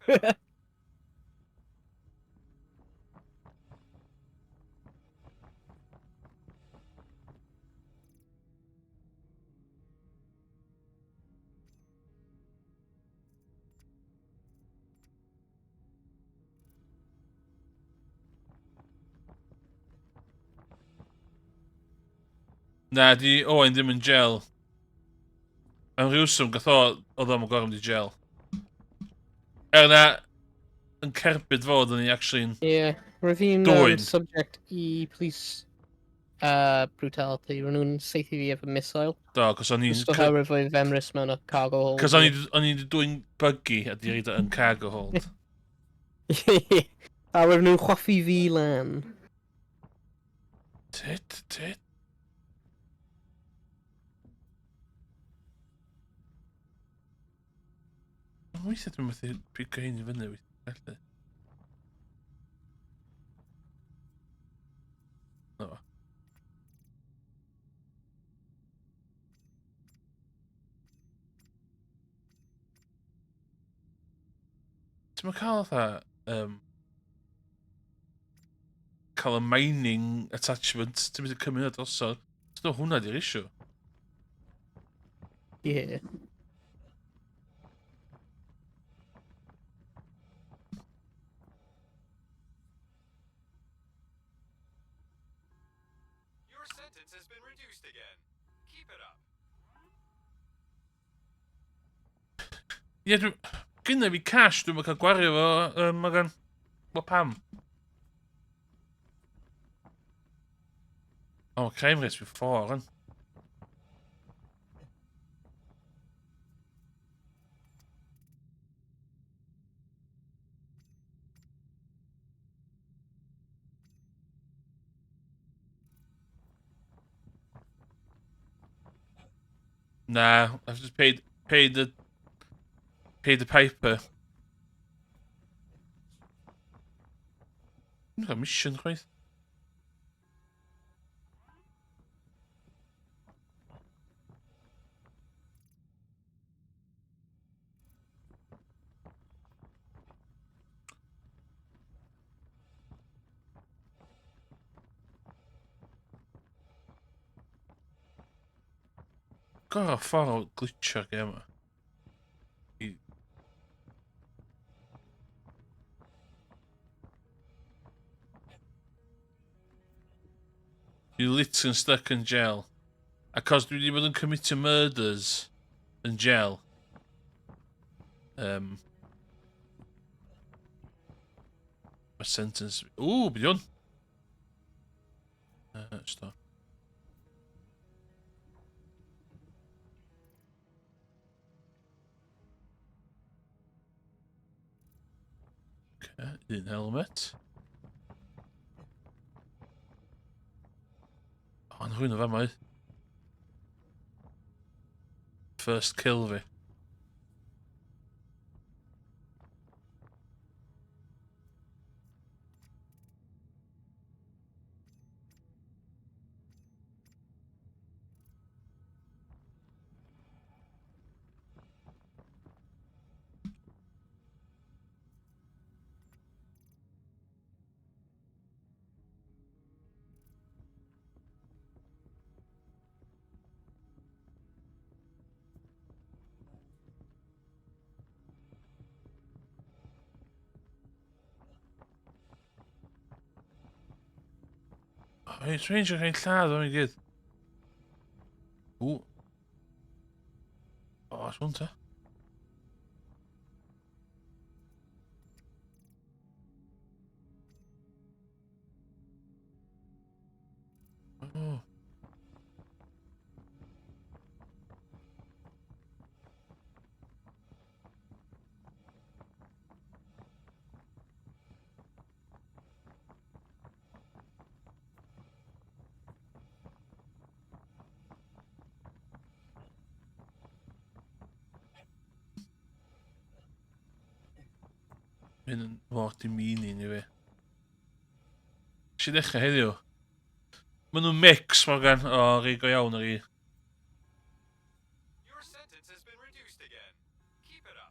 Na, di Owen ddim yn jail. Am rhywswm, gath oedd o'n gorau mynd i jail. Na, yn cerbyd fod yn i actually'n... Yeah, reviewing Dwyn. subject i police brutality. Rhan nhw'n seithi fi efo mysyl. Do, cos o'n i'n... Just oherwydd fwy femrys mewn o cargo hold. Cos o'n i'n dwi'n buggy a di reid yn cargo hold. A wedyn nhw'n chwaffu fi lan. Tit. Weithiau dwi'n methu pigo hyn i fyny, felly. No. Ti'n cael fatha... cael y mining attachment, ti'n mynd i cymryd drosodd. So hwnna di'r issue. Yeah. Your sentence has been reduced again. Keep it up. Ie, gynna fi cash, dwi'n cael gwario fo, magan. Wel pam? O, crime rate fi 4, yn. Nah, I've just paid the piper. Dwi'n cael mission, chwaith. Gorau ffordd o glitcho'r gêm yma. You lit and stuck in jail. Acos dwi wedi bod yn commitio murders yn jail. My sentence... Ooh, be done. Stop. Okay, un helmet. O, yn hwyn o famau. First kill fi. Hey, Stranger cael lladd o'n i gyd. Ww. O, swn ta. O. Mynd yn fawr demeaning i fi. Si dechrau heddiw. Maen nhw'n mix, Morgan. O, rhi go iawn ar i. Your sentence has been reduced again. Keep it up.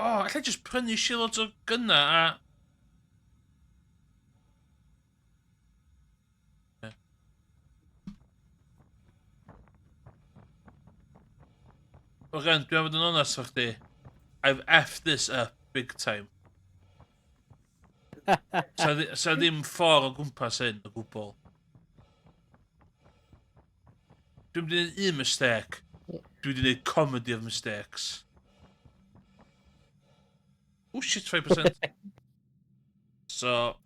O, allai just prynu shitloads o gynna a... Morgan, dwi'n fod yn onest o chdi. I've effed this up big time. Sa ddim ffordd o gwmpas hyn o gwbl. Dwi'n mynd i wneud un mistake. Dwi wedi gwneud comedy of mistakes. Oh shit, 5%. So...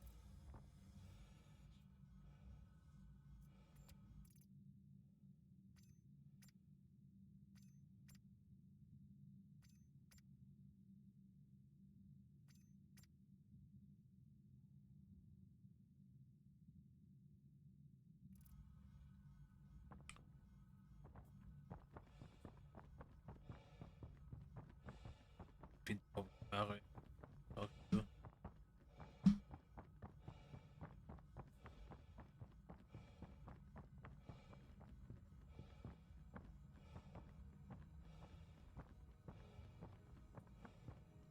Fi'n gofyn.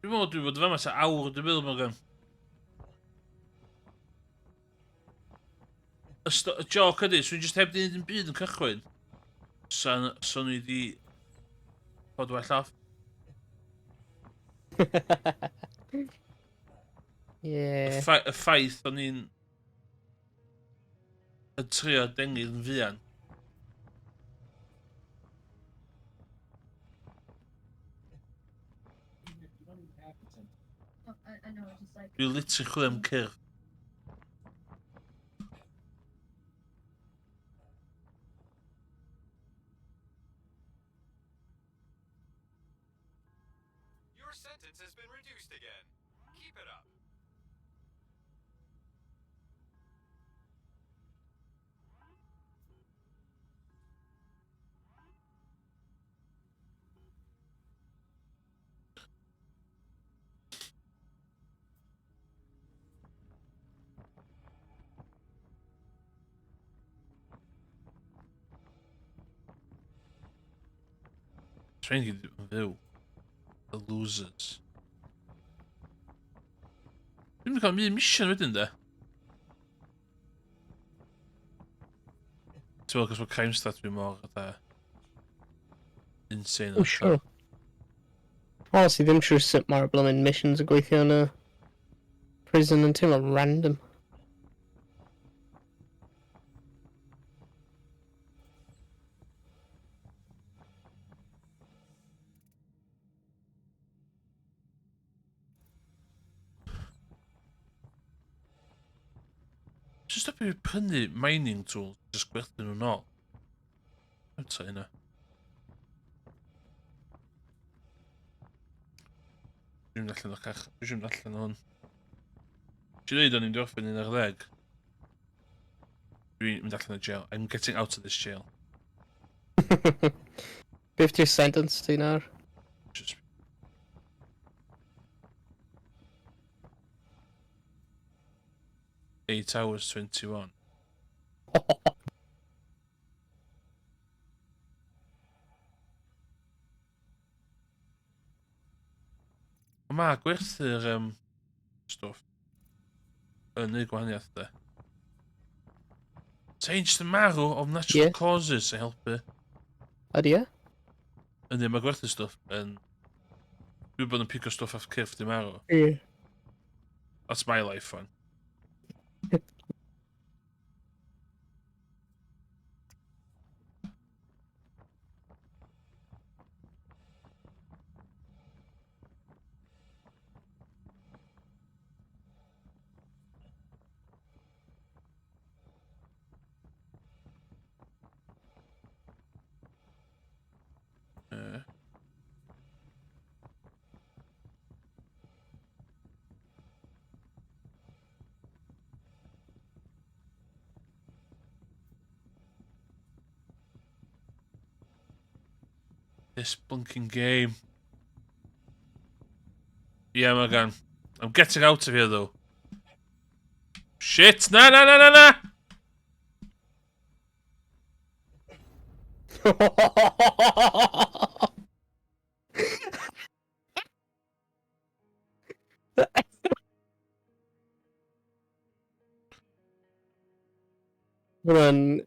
Dwi'n meddwl dwi fod fama sa awr dwi'n meddwl Morgan. Y joc ydy, so just heb di wneud yn byd yn cychwyn. So ni di... Bod well off. Yeah. Y ffaith o'n i'n... yn trio dengydd yn fuan. I know, it's just like. Dwi'n literally chwilio am cyrff. Your sentence has been reduced again. Keep it up. Train gyd yn fyw. The losers. Dwi'n mynd cael mi mission wedyn de. Ti'n meddwl, cos mae crime stat fi mor insane. Oh, sure. Honestly, ddim siŵr sut mae'r blymyn missions yn gweithio yn y prison yn teimlo random. Just stopio fi prynu mining tools, just gwerthu nhw nôl. Dwi'n ta hynna. Dwi'n mynd allan o'ch ach, dwi'n mynd allan o hwn. Dwi'n dweud o'n i'n diorffen un ar ddeg. Dwi'n mynd allan o jail. I'm getting out of this jail. 50 sentence ti nawr. Just... Eight hours 21. Mae gwerthu'r stwff yn ei gwahaniaeth de. Change the marw of natural causes i helpu. Ydy e? Ynddi, mae gwerthu stwff yn... Dwi'n bod yn pico stwff off cyrff di marw. Ie. That's my life one. This blinking game. Yeah, Morgan. I'm getting out of here, though. Shit! Na, na, na, na, na! Hwna'n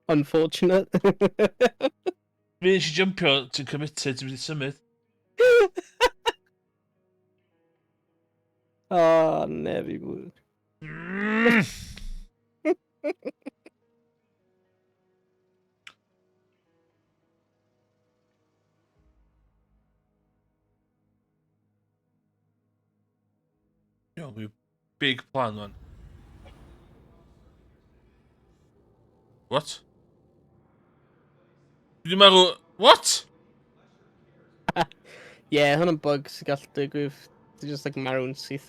unfortunate. Fi eisiau jumpio, ti'n committed, ti'n mynd i symud. Oh, never would. Yo, we big plan, man. What? Dwi'n meddwl... What? Yeah, hwn yn bugs gall digwydd. They're just like marrow and syth.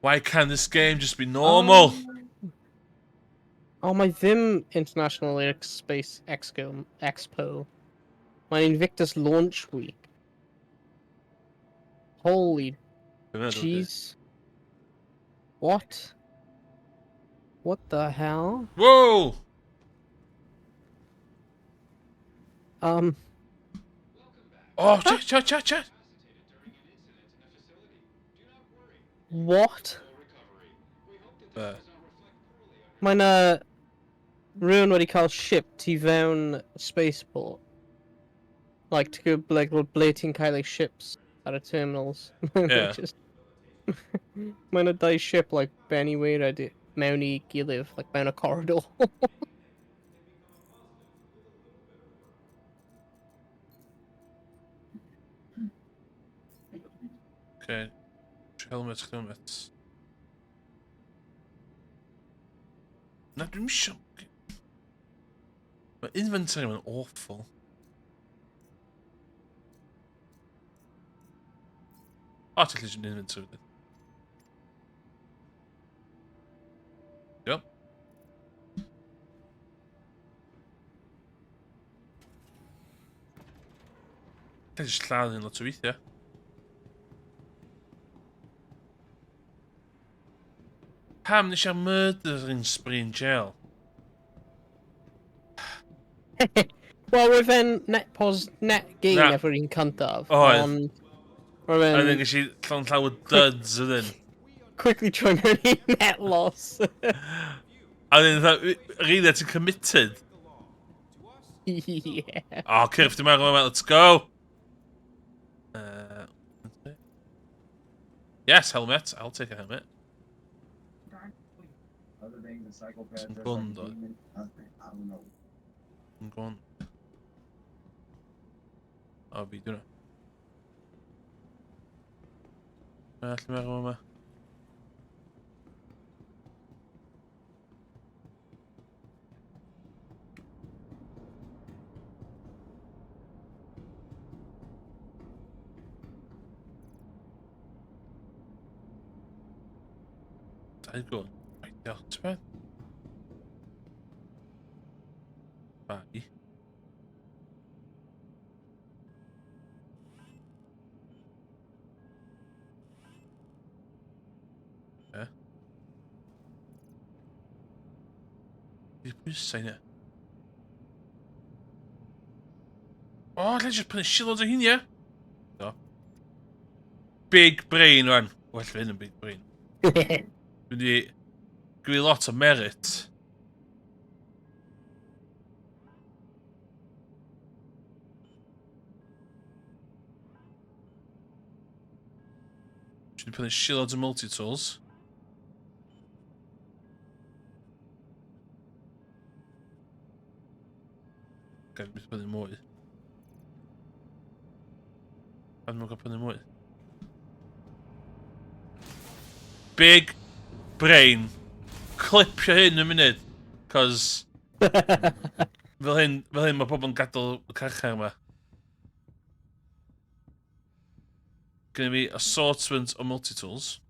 Why can't this game just be normal? Oh, mae ddim International Aerospace Expo. Mae'n Invictus Launch Week. Holy jeez. What? What the hell? Whoa! Oh, chat. What? Uh, Mae'n rhywun wedi cael shipped I fewn spaceport. Like, to go, like, ble ti'n cael ei ships ar y terminals. Yeah. Just... Mae'n dau ship, like, ben I weired mewn I gilydd, like, mewn y corridor. Okay. Helmet. Na, dwi'n misio... Mae inventory ma'n awful. O, ti'n llysiwn inventory. Yep. Dwi'n just lladd yn lot o weithiau. Pam nes i'r murdering spree in jail? Wel, roedd e'n net gain Na. efo'r un cyntaf. Oedd. Ond... A Roedd then e'n gysi llawn llaw o duds ydyn. quickly troi mewn I net loss. A then really ti'n committed. Yeah. Oh, Cyrff, dwi'n meddwl, let's go. Yes, helmet. I'll take a helmet. Some gun, though. Some gun. I'll be doing it. Allt meddwl yma. Dau gun. Right, diolch, ti'n beth? Bai. Di'r bwysau ni. O, lle jyst prynu shitloads o hynny, Do. Big brain, rwan. Well, fe hyn yn big brain. Dwi wedi gwi lot o merit. Dwi wedi prynu shitloads o multi-tools. Gael beth prynu mwy. Pan mwyn cael prynu mwy. Big brain. Clipio hyn yn munud. Cos... fel hyn mae pobl yn gadael y carchar yma. Gynna fi assortment o multi-tools.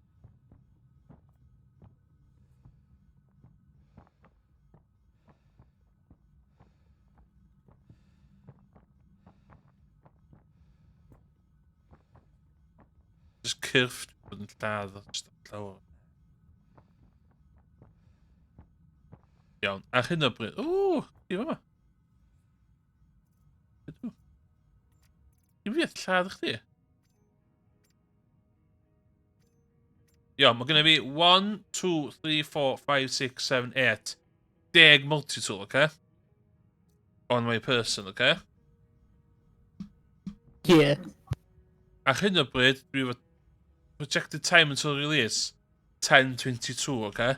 Just cyrff bod yn lladd o just llawer. Iawn, a hyn o bryd. Ww, i fa yma. I fi lladd chdi. Iawn, mae gennym fi 1, 2, 3, 4, 5, 6, 7, 8. 10 multi-tool, oce? on my person, okay? Yeah. A hyn o bryd, dwi efo projected time until release 10:22, okay?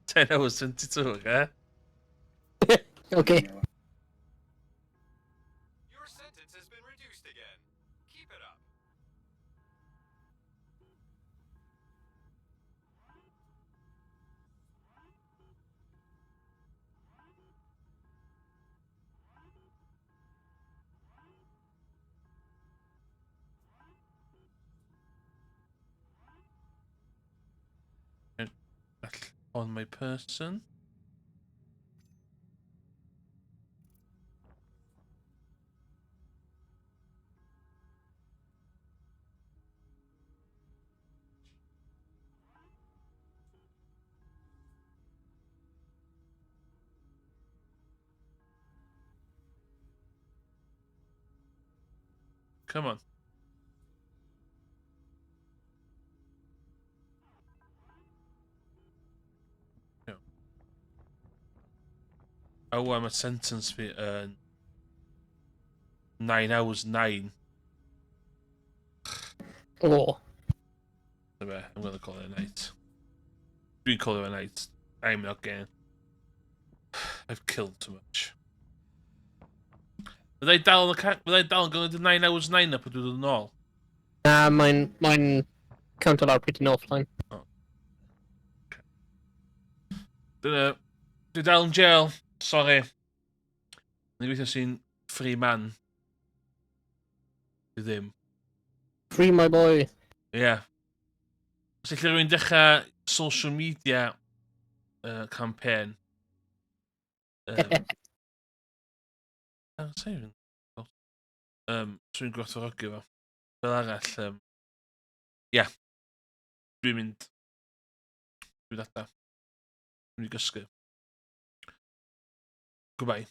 10 hours 22, okay? Okay. Your sentence has been reduced again. Keep it up. On my person. Come on. No. Oh, I'm a sentence for 9 hours 9. Oh. I'm gonna call it a night. We call it a night. I'm not getting. I've killed too much. Byddai dal yn going to 9 hours 9 up a dod yn ôl? Mine counted out pretty offline. Oh. Dyna, dwi dal yn jail. Sorry. Ni beth sy'n free man. Dwi ddim. Free my boy. Yeah. Os lle rwy'n dechrau social media campaign. Sai'n dwi'n gwerthfawrogi fo. Fel arall, yeah. Dwi'n mynd. Dwi'n dada. Dwi'n mynd i gysgu. Goodbye.